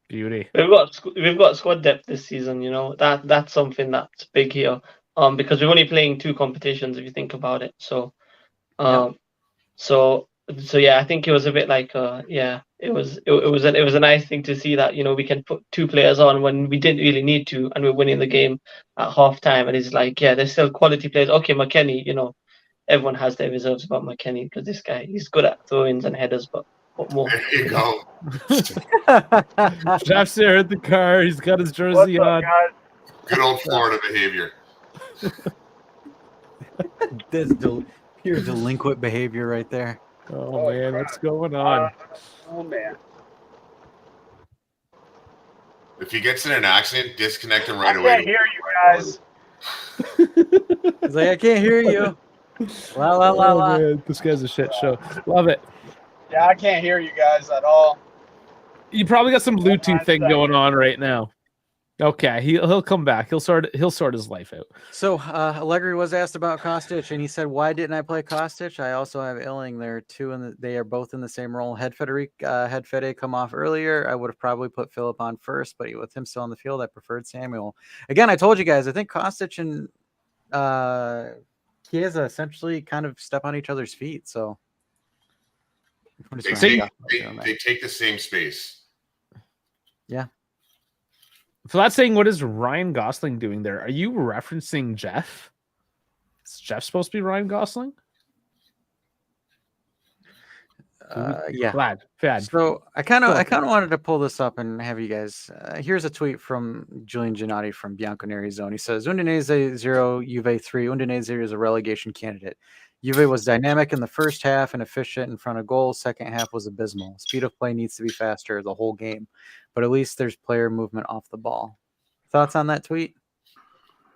Beauty. We've got squad depth this season. You know, that's something that's big here. Because we're only playing 2 competitions if you think about it. So. So yeah, I think it was a bit like it was a nice thing to see that, you know, we can put 2 players on when we didn't really need to, and we're winning the game at halftime. And it's like, yeah, there's still quality players. Okay, McKennie, you know, everyone has their reserves about McKennie because this guy, he's good at throw-ins and headers, but more. There you go. Jeff's there at the car. He's got his jersey on. Good old Florida behavior. This pure delinquent behavior right there. Oh man, what's going on? Oh man. If he gets in an accident, disconnect him right I away. can't hear you guys. He's like, I can't hear you. La la la la. Man, this guy's a shit show. Love it. Yeah, I can't hear you guys at all. You probably got some Bluetooth thing going on right now. Okay, he'll come back. He'll sort his life out. So Allegri was asked about Kostic, and he said, "Why didn't I play Kostic? I also have Illing there too, and they are both in the same role. Had Fede come off earlier, I would have probably put Philip on first, but with him still on the field, I preferred Samuel. Again, I told you guys, I think Kostic and Chiesa essentially kind of step on each other's feet. So they take the same space. Yeah. For that saying, what is Ryan Gosling doing there? Are you referencing Jeff? Is Jeff supposed to be Ryan Gosling? Yeah. Fad. So I kind of wanted to pull this up and have you guys. Here's a tweet from Julian Giannotti from Bianconeri Zone. He says, "Udinese 0, Juve 3. Udinese is a relegation candidate. Juve was dynamic in the first half and efficient in front of goals. Second half was abysmal. Speed of play needs to be faster the whole game, but at least there's player movement off the ball." Thoughts on that tweet?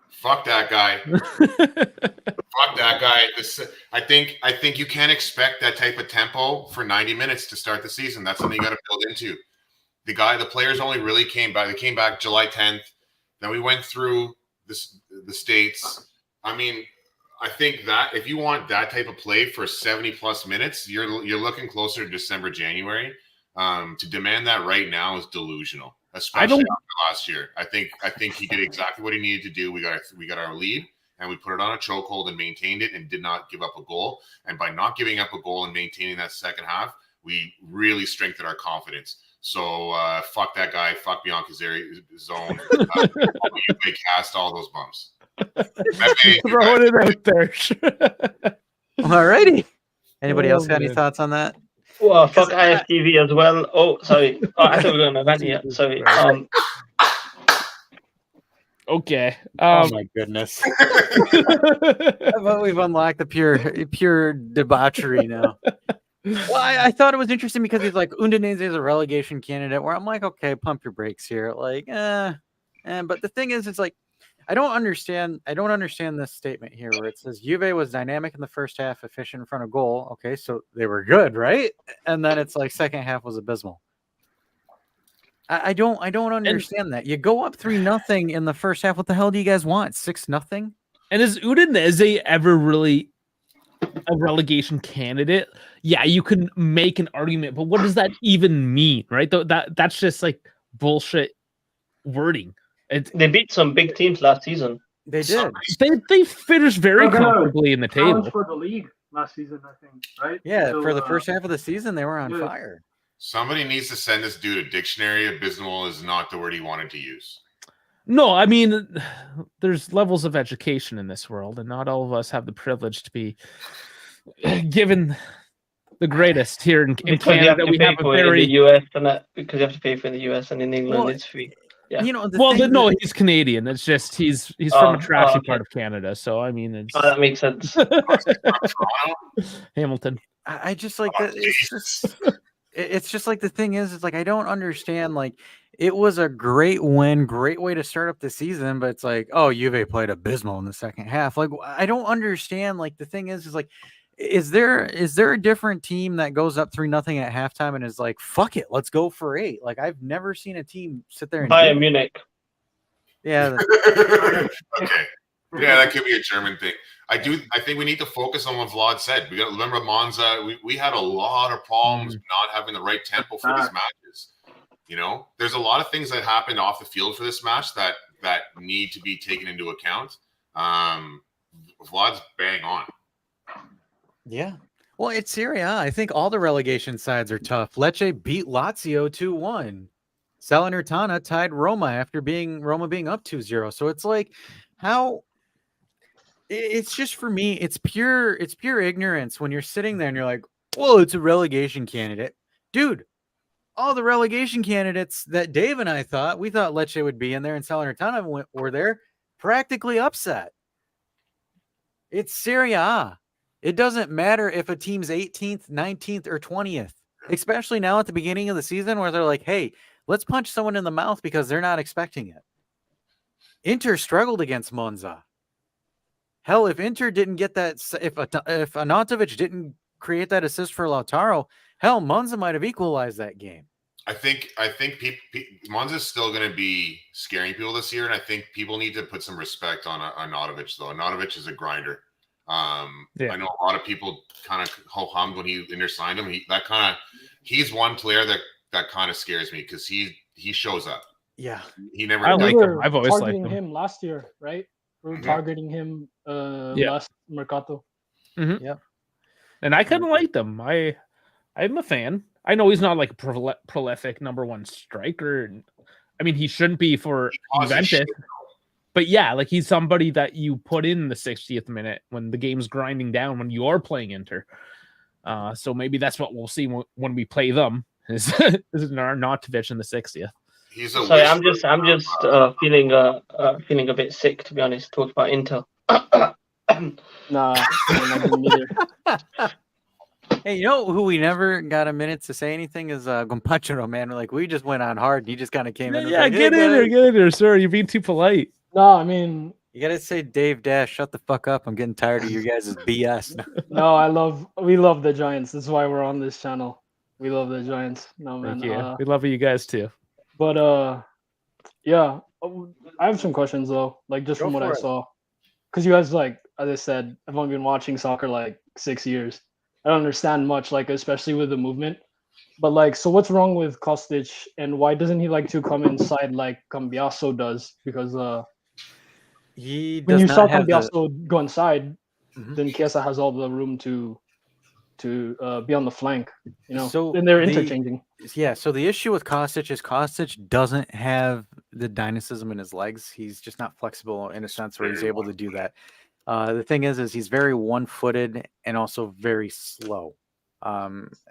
Fuck that guy. Fuck that guy. I think you can't expect that type of tempo for 90 minutes to start the season. That's something you got to build into. The players only really came back. They came back July 10th. Then we went through the States. I mean, I think that if you want that type of play for 70 plus minutes, you're looking closer to December, January. To demand that right now is delusional, especially after last year. I think he did exactly what he needed to do. We got our lead, and we put it on a chokehold and maintained it and did not give up a goal. And by not giving up a goal and maintaining that second half, we really strengthened our confidence. So fuck that guy. Fuck Bianca's zone. You cast all those bumps. Throwing it out there. Alrighty. Anybody else got any thoughts on that? Well, fuck IFTV as well. Oh, sorry. Oh, I thought we were going to event here. Sorry. Okay. Oh my goodness. We've unlocked the pure debauchery now. Well, I thought it was interesting because he's like, Udinese is a relegation candidate, where I'm like, okay, pump your brakes here. Like, but the thing is, it's like, I don't understand this statement here where it says Juve was dynamic in the first half, efficient in front of goal. Okay, so they were good, right? And then it's like second half was abysmal. I don't understand that. You go up 3-0 in the first half. What the hell do you guys want? 6-0? And is Udinese ever really a relegation candidate? Yeah, you can make an argument, but what does that even mean, right? That's just like bullshit wording. They beat some big teams last season. They did. They finished very They're gonna comfortably in the Challenge table. for the league last season, I think, right? Yeah, So, for the first half of the season, they were on good. fire. Somebody needs to send this dude a dictionary. Abysmal is not the word he wanted to use. No, I mean, there's levels of education in this world, and not all of us have the privilege to be given the greatest here in Because Canada. you have to We pay have a for it in very the US, and that because you have to pay for it in the US, and in England Well, it's free. Yeah. You know, no, he's Canadian. It's just he's from a trashy okay. part of Canada, so I mean, it's Oh, that makes sense. Hamilton. I just like that. It's just like the thing is, it's like I don't understand. Like it was a great win, great way to start up the season, but it's like, oh, Juve played abysmal in the second half. Like I don't understand. Like the thing is like, is there a different team that goes up 3-0 at halftime and is like, fuck it, let's go for 8? Like I've never seen a team sit there and do Bayern that. Munich. Yeah, Okay. Yeah, that could be a German thing. I think we need to focus on what Vlad said. We got to remember Monza. We had a lot of problems not having the right tempo for these matches. You know, there's a lot of things that happened off the field for this match that need to be taken into account. Vlad's bang on. yeah. Well, it's Serie A. I think all the relegation sides are tough. Lecce beat Lazio 2-1. Salernitana tied Roma after Roma being up 2-0. So it's like how. It's just for me, it's pure ignorance when you're sitting there and you're like, well, it's a relegation candidate. Dude, all the relegation candidates that Dave and I thought, we thought Lecce would be in there and Salernitana were there, practically upset. It's Serie A. It doesn't matter if a team's 18th, 19th, or 20th, especially now at the beginning of the season where they're like, hey, let's punch someone in the mouth because they're not expecting it. Inter struggled against Monza. Hell, if Inter didn't get that, if Anatovic didn't create that assist for Lautaro, hell, Monza might have equalized that game. I think Monza's still going to be scaring people this year, and I think people need to put some respect on Anatovic, though. Anatovic is a grinder. I know a lot of people kind of ho-hummed when Inter signed him. He's one player that kind of scares me because he shows up. Yeah, he never. I like him. I've always liked targeting him. him last year, right? We were targeting him last Mercato. Mm-hmm. Yep. And I kind of like them. I'm a fan. I know he's not like a prolific number one striker. I mean, he shouldn't be for Juventus. But yeah, like he's somebody that you put in the 60th minute when the game's grinding down when you are playing Inter. So maybe that's what we'll see when we play them. Is Arnautovic in the 60th? Sorry, I'm just feeling a bit sick, to be honest. Talk about Inter. Nah, I didn't either. Hey, you know who we never got a minute to say anything is Gompachero, man. Like we just went on hard. He just kind of came in. Yeah, like, get in there, sir. You're being too polite. No, I mean, you gotta say, Dave Dash, shut the fuck up. I'm getting tired of you guys' BS. no, we love the Giants. That's why we're on this channel. We love the Giants. No, man. Thank you. We love you guys too. But yeah, I have some questions though. Like just from what I saw, because you guys, like as I said, I've only been watching soccer like 6 years. I don't understand much, like especially with the movement. But like, so what's wrong with Kostic, and why doesn't he like to come inside like Cambiaso does? Because he when you does saw not have Cambiaso go inside, then Chiesa has all the room to be on the flank, you know. So and they're interchanging. Yeah, so the issue with Kostic is Kostic doesn't have the dynamism in his legs. He's just not flexible in a sense where he's able to do that. The thing is he's very one-footed and also very slow.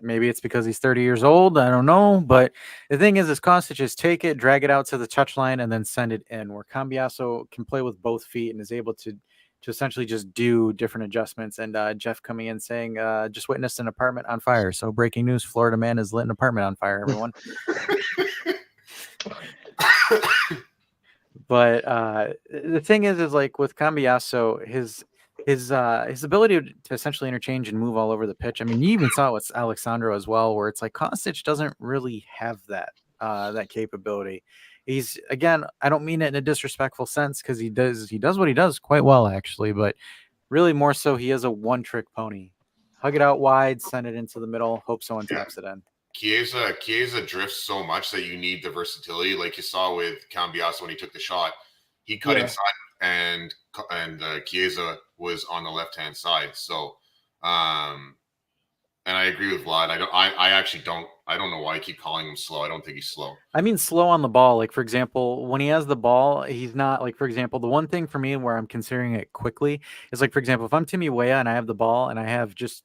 Maybe it's because he's 30 years old. I don't know. But the thing is Kostic is take it, drag it out to the touchline, and then send it in, where Cambiaso can play with both feet and is able to essentially just do different adjustments. And Jeff coming in saying, just witnessed an apartment on fire. So breaking news, Florida man has lit an apartment on fire, everyone. But the thing is like with Cambiaso, his ability to essentially interchange and move all over the pitch. I mean, you even saw it with Alexandro as well, where it's like Kostic doesn't really have that capability. He's, again, I don't mean it in a disrespectful sense, because he does what he does quite well actually, but really more so he is a one-trick pony. Hug it out wide, send it into the middle, hope someone taps it in. Chiesa drifts so much that you need the versatility, like you saw with Cambiaso when he took the shot. He cut inside, and Chiesa was on the left-hand side. So, and I agree with Vlad. I don't know why I keep calling him slow. I don't think he's slow. I mean slow on the ball. Like, for example, when he has the ball, he's not, like, for example, the one thing for me where I'm considering it quickly is, like, for example, if I'm Timmy Weah and I have the ball and I have just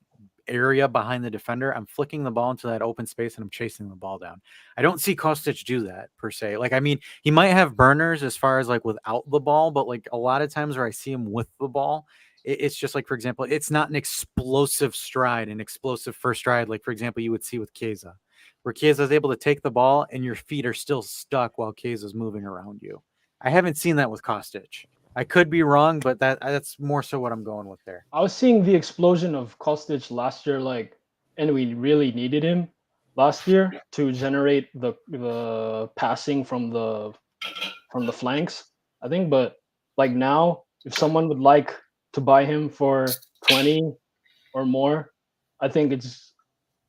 area behind the defender, I'm flicking the ball into that open space and I'm chasing the ball down. I don't see Kostic do that per se. Like, I mean, he might have burners as far as like without the ball, but like a lot of times where I see him with the ball, it's just like, for example, it's not an explosive stride, an explosive first stride, like, for example, you would see with Chiesa, where Chiesa is able to take the ball and your feet are still stuck while Chiesa is moving around you. I haven't seen that with Kostic. I could be wrong, but that's more so what I'm going with there. I was seeing the explosion of Kostic last year, like, and we really needed him last year to generate the passing from the flanks, I think. But like now, if someone would like to buy him for 20 or more, I think it's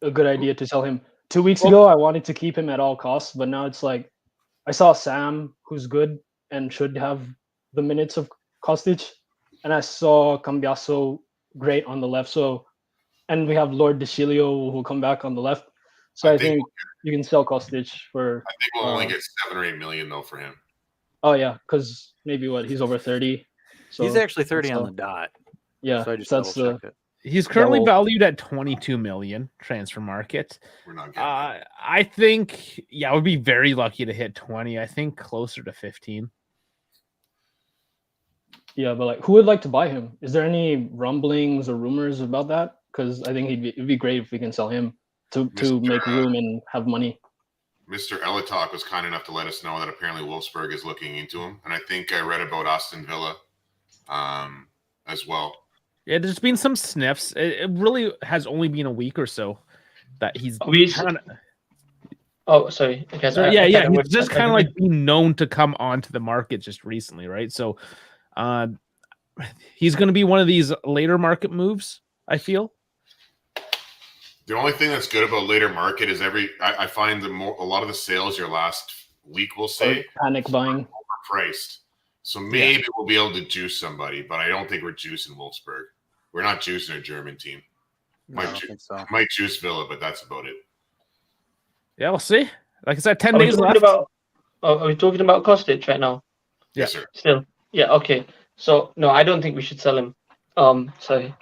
a good idea to sell him. 2 weeks ago, I wanted to keep him at all costs, but now it's like I saw Sam, who's good and should have the minutes of Kostic, and I saw Cambiaso great on the left. So, and we have Lord DeCilio who will come back on the left. So I think you can sell Kostic for. I think we'll only get 7 or 8 million though for him. Oh yeah, because maybe he's over 30. So he's actually 30 on the dot. Yeah, so I just that's double checked it. He's currently valued at 22 million transfer market. We're not getting I think, I would be very lucky to hit 20. I think closer to 15. Yeah, but like, who would like to buy him? Is there any rumblings or rumors about that? Because I think it'd be great if we can sell him to make room and have money. Mr. Elitok was kind enough to let us know that apparently Wolfsburg is looking into him, and I think I read about Aston Villa as well. Yeah, there's been some sniffs. It really has only been a week or so that he's. Oh, sorry. Okay, so, he's just kind of like being known to come onto the market just recently, right? So, he's going to be one of these later market moves, I feel. The only thing that's good about later market is I find a lot of the sales your last week will say panic buying, overpriced. So maybe we'll be able to juice somebody, but I don't think we're juicing Wolfsburg. We're not juicing a German team. Might juice Villa, but that's about it. Yeah, we'll see. Like I said, 10 days left. Are we talking about Kostic right now? Yes, sir. Still, yeah, okay. So no, I don't think we should sell him. Sorry.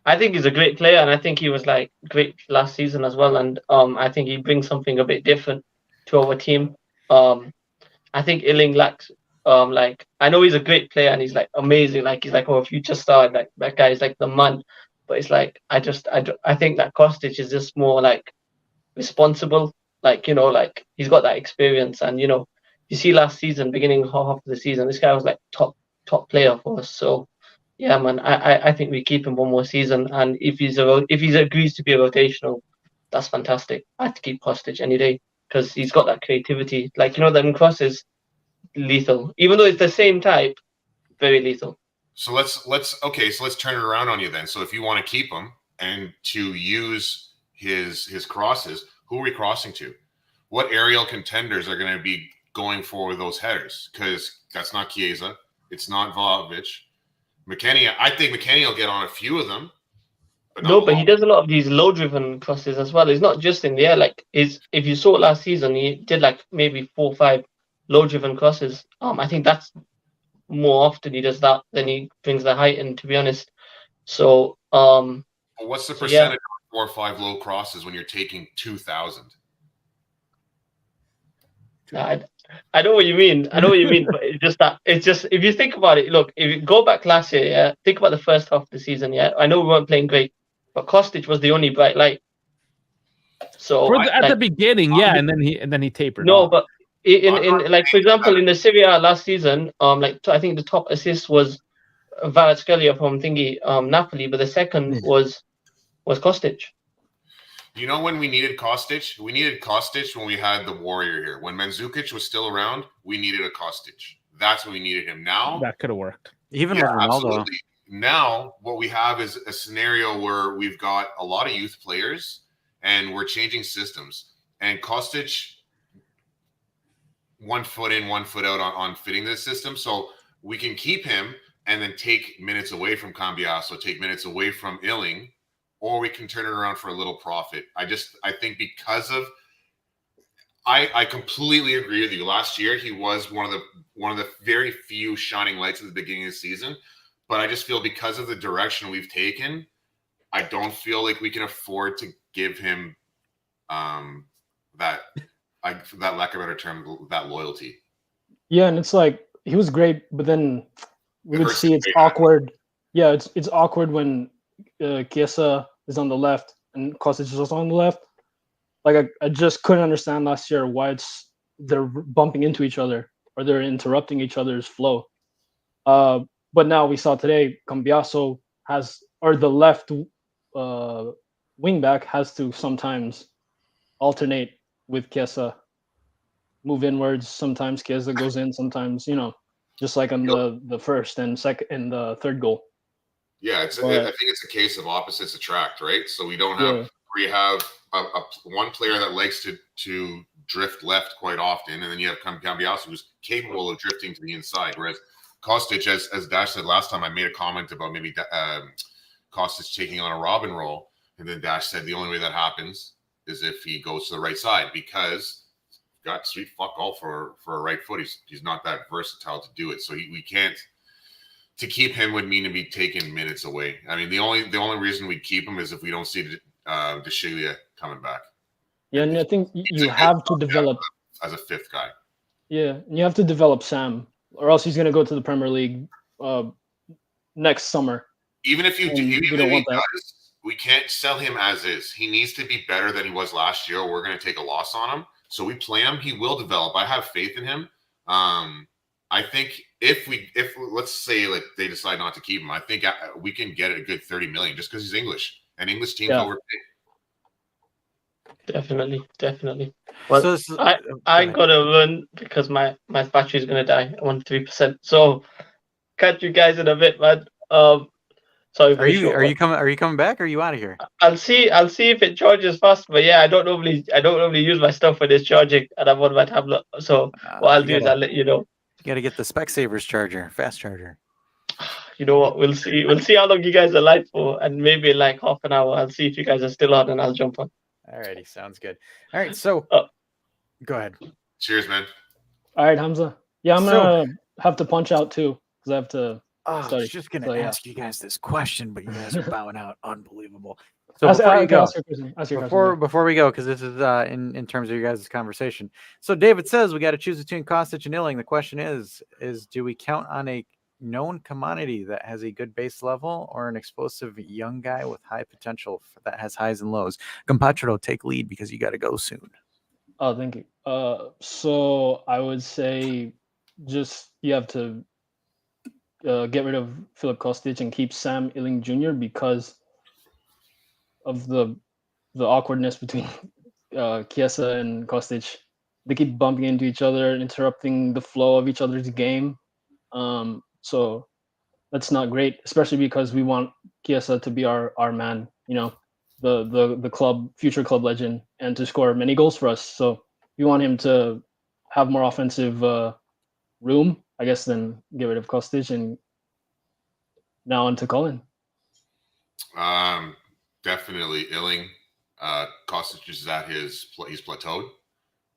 I think he's a great player, and I think he was like great last season as well. And I think he brings something a bit different to our team. I think Illing lacks. I know he's a great player and he's like amazing. Like he's like a future star. Like that guy is like the man. But it's like I think that Kostic is just more like responsible. Like like he's got that experience, and you see last season, beginning half of the season, this guy was like top player for us. So yeah, man, I think we keep him one more season, and if he agrees to be a rotational, that's fantastic. I'd keep Kostic any day because he's got that creativity. Like them crosses, lethal. Even though it's the same type, very lethal. So let's turn it around on you then. So if you want to keep him and to use his crosses, who are we crossing to? What aerial contenders are going to be going for those headers? Because that's not Chiesa, it's not Vlahovic. McKennie, I think McKennie will get on a few of them. But he does a lot of these low-driven crosses as well. It's not just in the air. Like if you saw it last season, he did like maybe 4 or 5 low-driven crosses. I think that's more often he does that than he brings the height in, to be honest. So what's the percentage of 4 or 5 low crosses when you're taking 2,000? I know what you mean. But it's just if you think about it, look, if you go back last year, think about the first half of the season, I know we weren't playing great, but Kostic was the only bright light. So at the beginning, and then he tapered. No, but in like for example in the Serie A last season, I think the top assist was Kvaratskhelia from Napoli, but the second was Kostic. You know when we needed Kostic? We needed Kostic when we had the Warrior here. When Mandzukic was still around, we needed a Kostic. That's when we needed him. Now That could have worked. Even with Ronaldo. Absolutely. Now what we have is a scenario where we've got a lot of youth players and we're changing systems. And Kostic, 1 foot in, 1 foot out on fitting this system. So we can keep him and then take minutes away from Cambiasso, take minutes away from Illing, or we can turn it around for a little profit. I think because of I completely agree with you. Last year he was one of the very few shining lights at the beginning of the season, but I just feel because of the direction we've taken, I don't feel like we can afford to give him that lack of a better term, that loyalty. Yeah, and it's like he was great, but then we would see it's awkward. Yeah, it's awkward when Chiesa is on the left and Kostic is also on the left. Like I just couldn't understand last year why they're bumping into each other or they're interrupting each other's flow. But now we saw today Cambiasso the left wing back has to sometimes alternate with Chiesa, move inwards. Sometimes Chiesa goes in, sometimes just like on the first and second and the third goal. Yeah, I think it's a case of opposites attract, right? So we don't have we have one player that likes to drift left quite often, and then you have Cambiasso who's capable of drifting to the inside. Whereas Kostic, as Dash said last time, I made a comment about maybe Kostic taking on a Robin role, and then Dash said the only way that happens is if he goes to the right side because he's got sweet fuck all for a right foot. He's not that versatile to do it, so we can't. To keep him would mean to be taking minutes away. I mean, the only reason we keep him is if we don't see De Sciglio coming back. Yeah, and I think you have to develop as a fifth guy. Yeah, and you have to develop Sam, or else he's going to go to the Premier League next summer. Even if does, we can't sell him as is. He needs to be better than he was last year, or we're going to take a loss on him. So we play him. He will develop. I have faith in him. I think if let's say like they decide not to keep him, I think we can get a good 30 million just because he's English and English teams overpay. Definitely. Well, so I gotta run because my battery's gonna die. I want 3%. So catch you guys in a bit, man. Sorry. Are you coming back? Or are you out of here? I'll see if it charges fast. But yeah, I don't normally use my stuff when it's charging, and I'm on my tablet. So what I'll do is I'll let you know. You got to get the Specsavers charger, fast charger. You know what? We'll see. We'll see how long you guys are live for, and maybe like half an hour. I'll see if you guys are still on, and I'll jump on. Alrighty, sounds good. All right, so go ahead. Cheers, man. All right, Hamza. Yeah, I'm gonna have to punch out too because I have to. I was just gonna ask you guys this question, but you guys are bowing out. Unbelievable. So before we go, because this is in terms of your guys' conversation. So David says we got to choose between Kostic and Illing. The question is do we count on a known commodity that has a good base level or an explosive young guy with high potential that has highs and lows? Compatro, take lead because you got to go soon. Oh, thank you. So I would say just you have to get rid of Filip Kostic and keep Sam Illing Jr. because of the awkwardness between Chiesa and Kostic. They keep bumping into each other, interrupting the flow of each other's game. So that's not great, especially because we want Chiesa to be our man, the club, future club legend, and to score many goals for us. So we want him to have more offensive room, I guess, than get rid of Kostic. And now on to Colin. Definitely Illing. Kostic is at he's plateaued.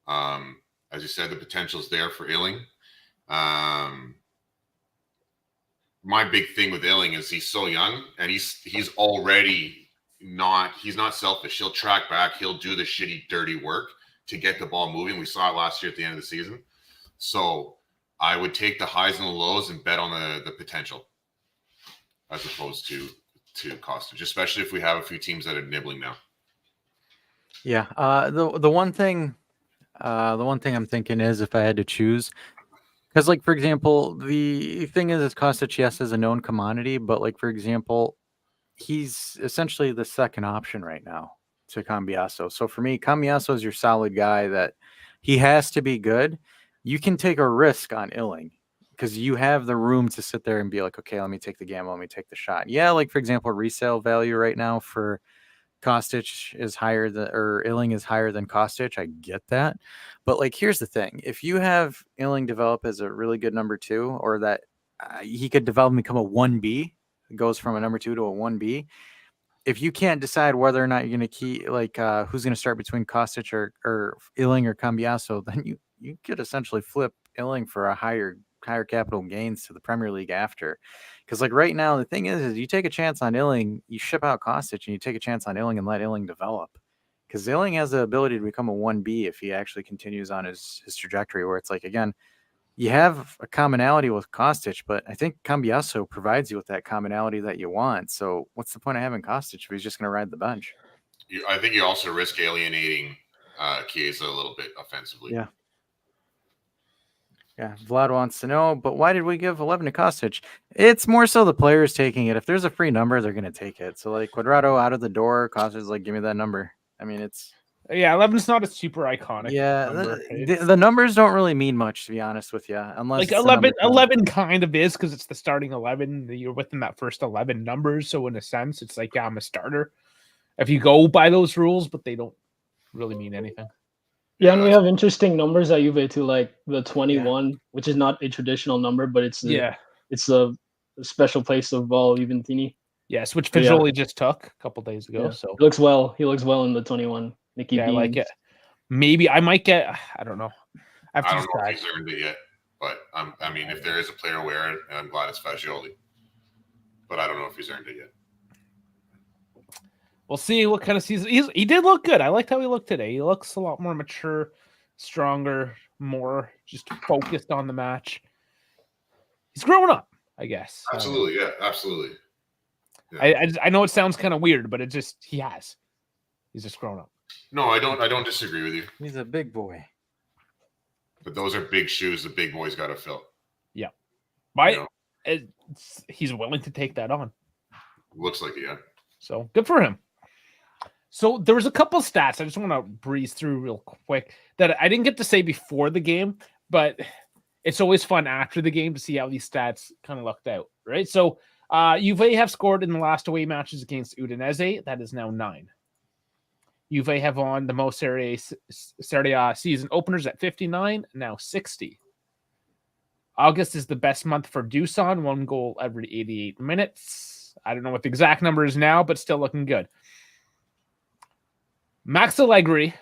As you said, the potential's there for Illing. My big thing with Illing is he's so young and he's already he's not selfish. He'll track back. He'll do the shitty, dirty work to get the ball moving. We saw it last year at the end of the season. So I would take the highs and the lows and bet on the potential as opposed to Kostic, especially if we have a few teams that are nibbling now. Yeah. The one thing The one thing I'm thinking is if I had to choose, because like for example, the thing is Kostic, yes, is a known commodity, but like for example, he's essentially the second option right now to Cambiaso. So for me, Cambiaso is your solid guy that he has to be good. You can take a risk on Illing because you have the room to sit there and be like, okay, let me take the gamble, let me take the shot. Yeah, like for example, resale value right now for Kostic is higher than, or Illing is higher than Kostic. I get that. But like, here's the thing. If you have Illing develop as a really good number 2, or that he could develop and become a 1B, goes from a number 2 to a 1B. If you can't decide whether or not you're going to key, like who's going to start between Kostic or Illing or Cambiaso, then you could essentially flip Illing for a higher capital gains to the Premier League after. Because like right now, the thing is you take a chance on Illing, you ship out Kostic, and you take a chance on Illing and let Illing develop. Because Illing has the ability to become a 1B if he actually continues on his trajectory, where it's like, again, you have a commonality with Kostic, but I think Cambiaso provides you with that commonality that you want. So what's the point of having Kostic if he's just going to ride the bench? I think you also risk alienating Chiesa a little bit offensively. Yeah. Yeah, Vlad wants to know, but why did we give 11 to Kostic? It's more so the players taking it. If there's a free number, they're going to take it. So like Cuadrado out of the door, Kostic's like, give me that number. I mean, it's... Yeah, 11's not a super iconic Yeah, number. the numbers don't really mean much, to be honest with you, unless like 11 kind of is because it's the starting 11. You're within that first 11 numbers, so in a sense, it's like I'm a starter. If you go by those rules, but they don't really mean anything. Yeah, and we have interesting numbers at Juve too, like the 21, which is not a traditional number, but it's it's a special place of Juventini. Yes, which Fajoli just took a couple days ago. Yeah. So he looks well. He looks well in the 21. Nicky yeah, I Beans. like it. Maybe I might get. I don't know. I don't know if he's earned it yet, but I mean, if there is a player wearing it, I'm glad it's Fagioli. But I don't know if he's earned it yet. We'll see what kind of season he did look good. I liked how he looked today. He looks a lot more mature, stronger, more just focused on the match. He's growing up, I guess. Absolutely, yeah, absolutely. Yeah. I know it sounds kind of weird, but he's just grown up. No, I don't disagree with you. He's a big boy. But those are big shoes the big boy's got to fill. Yeah. He's willing to take that on. Looks like it, yeah. So good for him. So there was a couple stats I just want to breeze through real quick that I didn't get to say before the game, but it's always fun after the game to see how these stats kind of looked out, right? So Juve have scored in the last away matches against Udinese. That is now 9. Juve have won the most Serie A season openers at 59, now 60. August is the best month for Dusan, 1 goal every 88 minutes. I don't know what the exact number is now, but still looking good. Max Allegri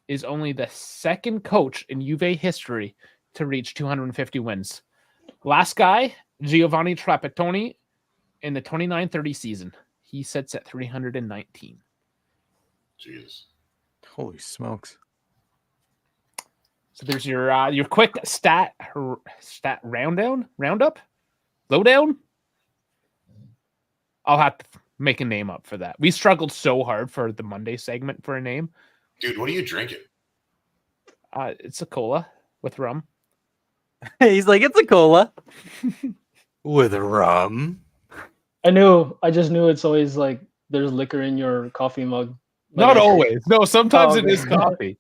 is only the second coach in Juve history to reach 250 wins. Last guy, Giovanni Trapattoni, in the 29-30 season. He sits at 319. Jesus. Holy smokes. So there's your quick stat roundup, lowdown. I'll have to make a name up for that. We struggled so hard for the Monday segment for a name. Dude, what are you drinking? It's a cola with rum. He's like, it's a cola with rum. I just knew it's always like there's liquor in your coffee mug. Like, Not always. No, sometimes it okay. is coffee.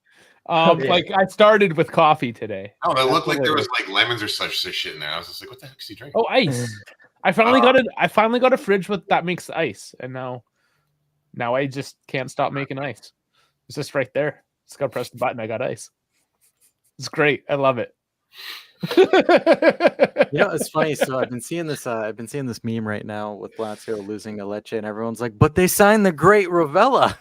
Like I started with coffee today. Oh, that looked like there was like lemons or such shit in there. I was just like, what the heck is he drinking? Oh, ice. I finally got a fridge that makes ice, and now I just can't stop making ice. It's just right there. Just gotta press the button. I got ice. It's great. I love it. It's funny. So I've been seeing this meme right now with Lazio losing to Lecce, and everyone's like, but they signed the great Ravella.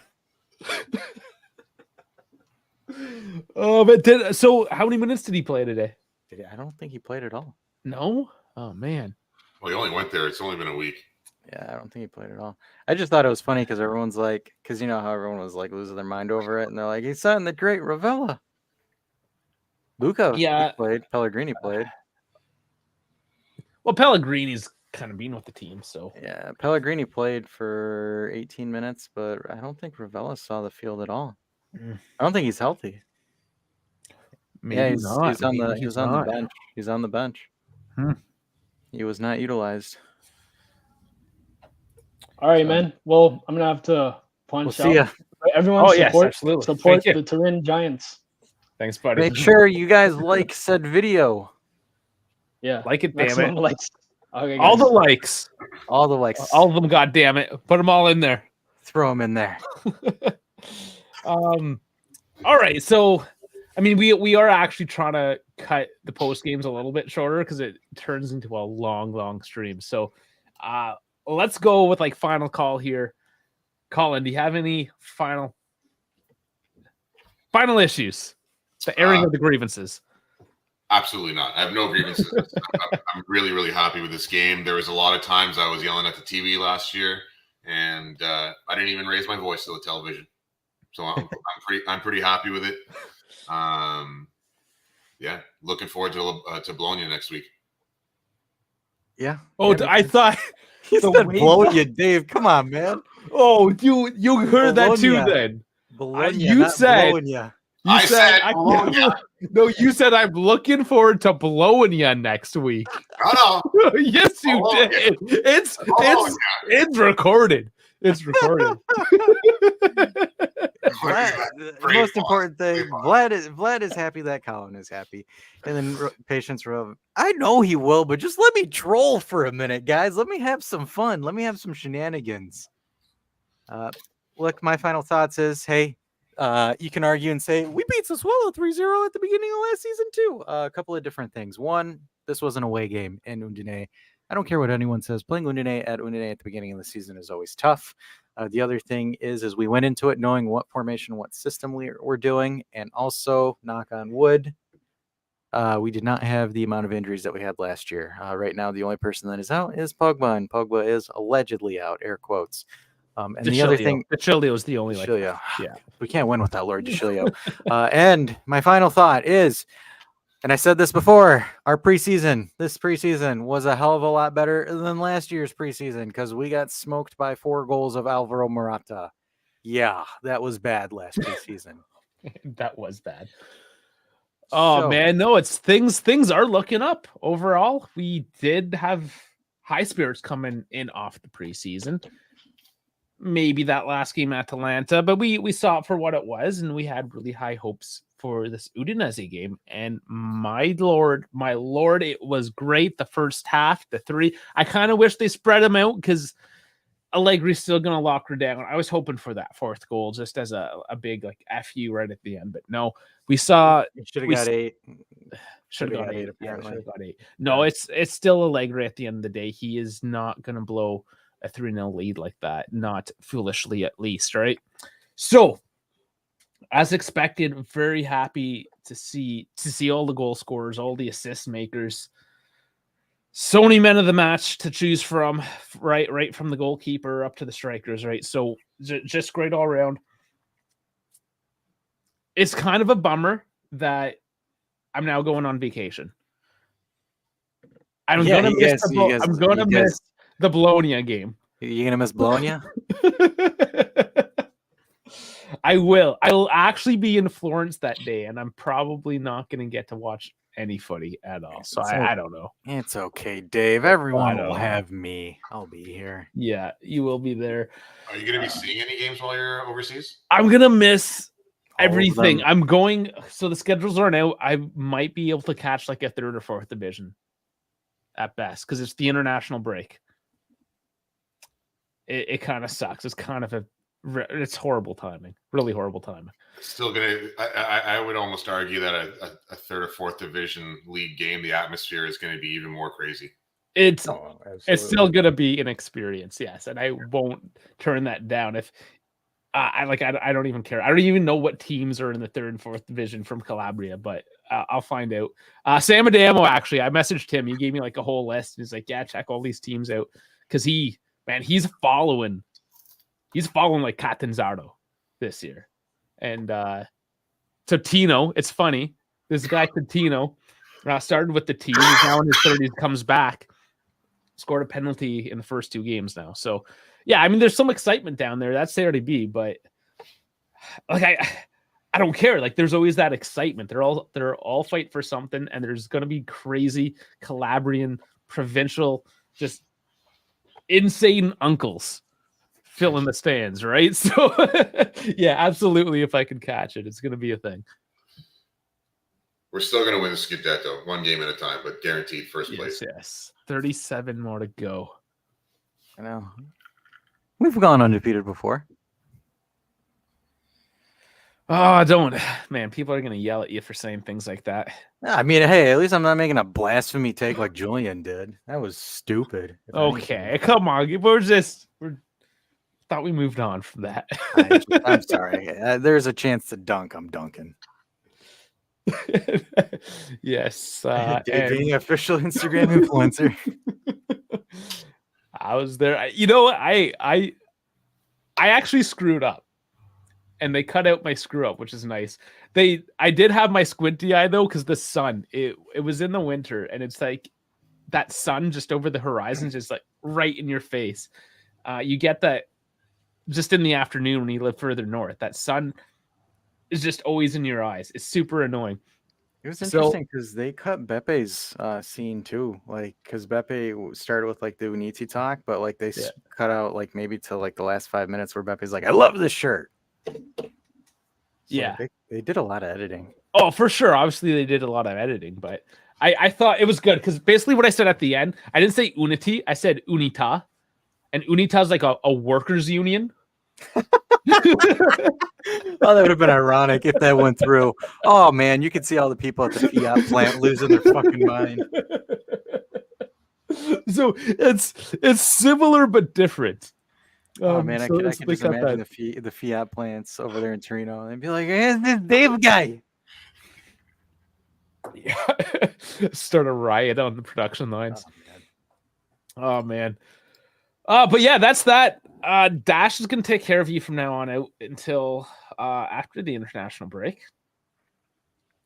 Oh, but so how many minutes did he play today? I don't think he played at all. No? Oh man. Well, he only went there. It's only been a week. Yeah, I don't think he played at all. I just thought it was funny because everyone's like, because you know how everyone was like losing their mind over it, and they're like, he signed the great Ravella. Luca played. Pellegrini played. Well, Pellegrini's kind of been with the team, so yeah, Pellegrini played for 18 minutes, but I don't think Ravella saw the field at all. I don't think he's healthy. Maybe he's not. on Maybe the he's on the not. bench. He's on the bench. Hmm. He was not utilized. All right, So, man. Well, I'm gonna have to we'll punch see out. ya. Everyone Oh, yes, support absolutely. support Thank you. the Turin Giants. Thanks, buddy. Make sure you guys like said video. Yeah. Like it, damn Maximum it. likes. Okay, All guys. the likes. All the likes. All of them, God damn it. Put them all in there. Throw them in there. All right. So, I mean, we are actually trying to cut the post games a little bit shorter because it turns into a long stream. So, let's go with like final call here. Colin, do you have any final issues? The airing of the grievances. Absolutely not. I have no grievances. I'm really happy with this game. There was a lot of times I was yelling at the TV last year, and I didn't even raise my voice to the television. So I'm pretty happy with it. Yeah, looking forward to Bologna next week. Yeah. Oh, yeah, I thought he the said way- Bologna, Dave. Come on, man. Oh, you heard that too Bologna. then. Bologna, you not said- Bologna. I said I Bologna. No, you said I'm looking forward to blowing you next week. No. Yes, you Bologna. did. It's recorded. It's recorded. Vlad, the most important thing, Vlad is happy that Colin is happy, and then Patience Rove. I know he will, but just let me troll for a minute, guys. Let me have some fun. Let me have some shenanigans. Look, my final thoughts is, hey, you can argue and say we beat Sassuolo 3-0 at the beginning of last season too. A couple of different things. One, this was an away game in Udine. I don't care what anyone says. Playing Udine at the beginning of the season is always tough. The other thing is we went into it knowing what formation, what system we're doing, and also, knock on wood, we did not have the amount of injuries that we had last year. Right now, the only person that is out is Pogba, and Pogba is allegedly out, air quotes. And the other thing, Chilio is the only Chilio. yeah. We can't win without Lord Chilio. And my final thought is, and I said this before, this preseason was a hell of a lot better than last year's preseason because we got smoked by 4 goals of Alvaro Morata. Yeah, that was bad last preseason. That was bad. Oh man, no, it's things are looking up overall. We did have high spirits coming in off the preseason. Maybe that last game at Atalanta, but we saw it for what it was, and we had really high hopes for this Udinese game. And my lord, it was great. The first half, the 3. I kind of wish they spread them out because Allegri's still gonna lock her down. I was hoping for that 4th goal just as a big like FU right at the end, but no, we saw should have got 8. Should have got 8. Apparently. Should have got 8. No, it's still Allegri at the end of the day. He is not gonna blow a 3-0 lead like that, not foolishly at least, right? So, as expected, very happy to see all the goal scorers, all the assist makers. So many men of the match to choose from, right from the goalkeeper up to the strikers, right? So just great all around. It's kind of a bummer that I'm now going on vacation. I'm gonna miss the Bologna game. You gonna miss Bologna? I will actually be in Florence that day, and I'm probably not gonna get to watch any footy at all. So I don't know. It's okay, Dave. Everyone will have me. I'll be here. Yeah, you will be there. Are you going to be seeing any games while you're overseas? I'm gonna miss All of everything. them. I'm going. So the schedules aren't out. I might be able to catch like a 3rd or 4th division at best because it's the international break. It kind of sucks. It's kind of it's horrible timing. Really horrible timing. Still gonna. I would almost argue that a 3rd or 4th division league game, the atmosphere is going to be even more crazy. It's still going to be an experience, yes, and I won't turn that down. If I don't even care. I don't even know what teams are in the 3rd and 4th division from Calabria, but I'll find out. Sam Adamo, actually, I messaged him. He gave me like a whole list. He's like, yeah, check all these teams out because he's following like Catanzaro this year. And so Tino, it's funny. This guy Tino started with the team. He's now in his 30s, comes back, scored a penalty in the first 2 games now. So yeah, I mean, there's some excitement down there. That's there to be, but like I don't care. Like there's always that excitement. They're all fight for something, and there's gonna be crazy Calabrian provincial, just insane uncles filling the stands, right? So yeah, absolutely. If I can catch it, it's gonna be a thing. We're still going to win the Scudetto, one game at a time, but guaranteed first place. Yes. 37 more to go. I know. We've gone undefeated before. Oh, don't, man. People are gonna yell at you for saying things like that. I mean, hey, at least I'm not making a blasphemy take like Julian did. That was stupid. if Okay, anything. come on. We're thought we moved on from that. I'm sorry. There's a chance to dunk. I'm dunking. Yes. Dave being official Instagram influencer. I was there. You know what? I actually screwed up, and they cut out my screw up, which is nice. I did have my squinty eye though, because the sun. It was in the winter, and it's like that sun just over the horizon, just like right in your face. You get that just in the afternoon when you live further north. That sun is just always in your eyes. It's super annoying. It was interesting because they cut Bepe's scene too. Like, because Bepe started with like the Uniti talk, but like they cut out like maybe to like the last 5 minutes where Bepe's like, "I love this shirt." So Yeah, they did a lot of editing. Oh, for sure. Obviously, they did a lot of editing, but I thought it was good because basically what I said at the end, I didn't say Unity, I said Unita, and Unita is like a workers' union. Oh, that would have been ironic if that went through. Oh man, you could see all the people at the Fiat plant losing their fucking mind. So it's similar but different. Oh man, I could just imagine the Fiat plants over there in Torino. They'd be like, "Here's this Dave guy." Yeah. Start a riot on the production lines. Oh man. But yeah, that's that. Dash is gonna take care of you from now on out until after the international break.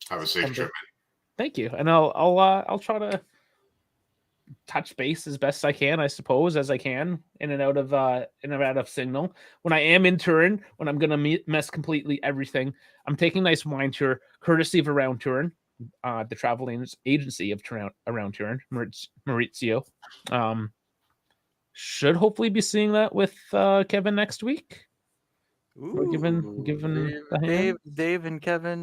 Have a safe trip. Thank you, and I'll try to touch base as best I can, I suppose, as I can in and out of Signal. When I am in Turin, when I'm gonna mess completely everything, I'm taking a nice wine tour, courtesy of Around Turin, the travel agency of Around Turin, Maurizio. Should hopefully be seeing that with Kevin next week. Ooh, given Dave and Kevin,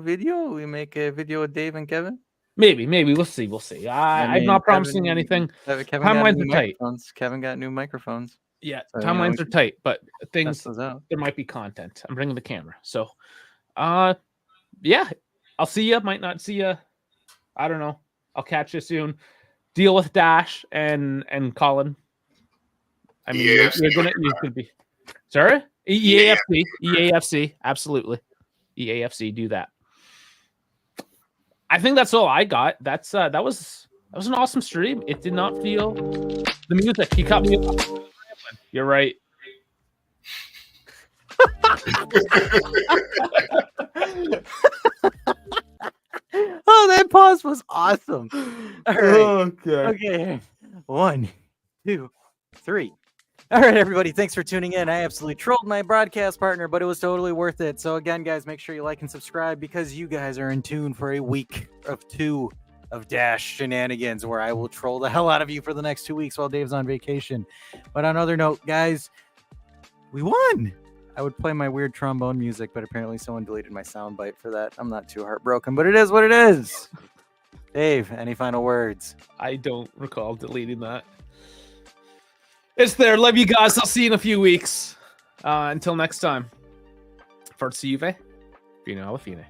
video. We make a video with Dave and Kevin. Maybe we'll see. I'm not promising anything. Timelines are tight. Kevin got new microphones. Yeah, so, timelines are tight, but things there might be content. I'm bringing the camera, so yeah, I'll see you. Might not see you. I don't know. I'll catch you soon. Deal with Dash and Colin. I mean, you're gonna be sorry. EAFC, absolutely. EAFC, do that. I think that's all I got. That was an awesome stream. It did not feel the music. He cut me off. You're right. Oh, that pause was awesome. All right. Okay. Okay. 1, 2, 3. All right, everybody. Thanks for tuning in. I absolutely trolled my broadcast partner, but it was totally worth it. So again, guys, make sure you like and subscribe because you guys are in tune for a week of 2 of Dash shenanigans where I will troll the hell out of you for the next 2 weeks while Dave's on vacation. But on another note, guys, we won. I would play my weird trombone music, but apparently someone deleted my soundbite for that. I'm not too heartbroken, but it is what it is. Dave, any final words? I don't recall deleting that. It's there. Love you guys. I'll see you in a few weeks. Until next time. Forza Juve. Fino alla fine.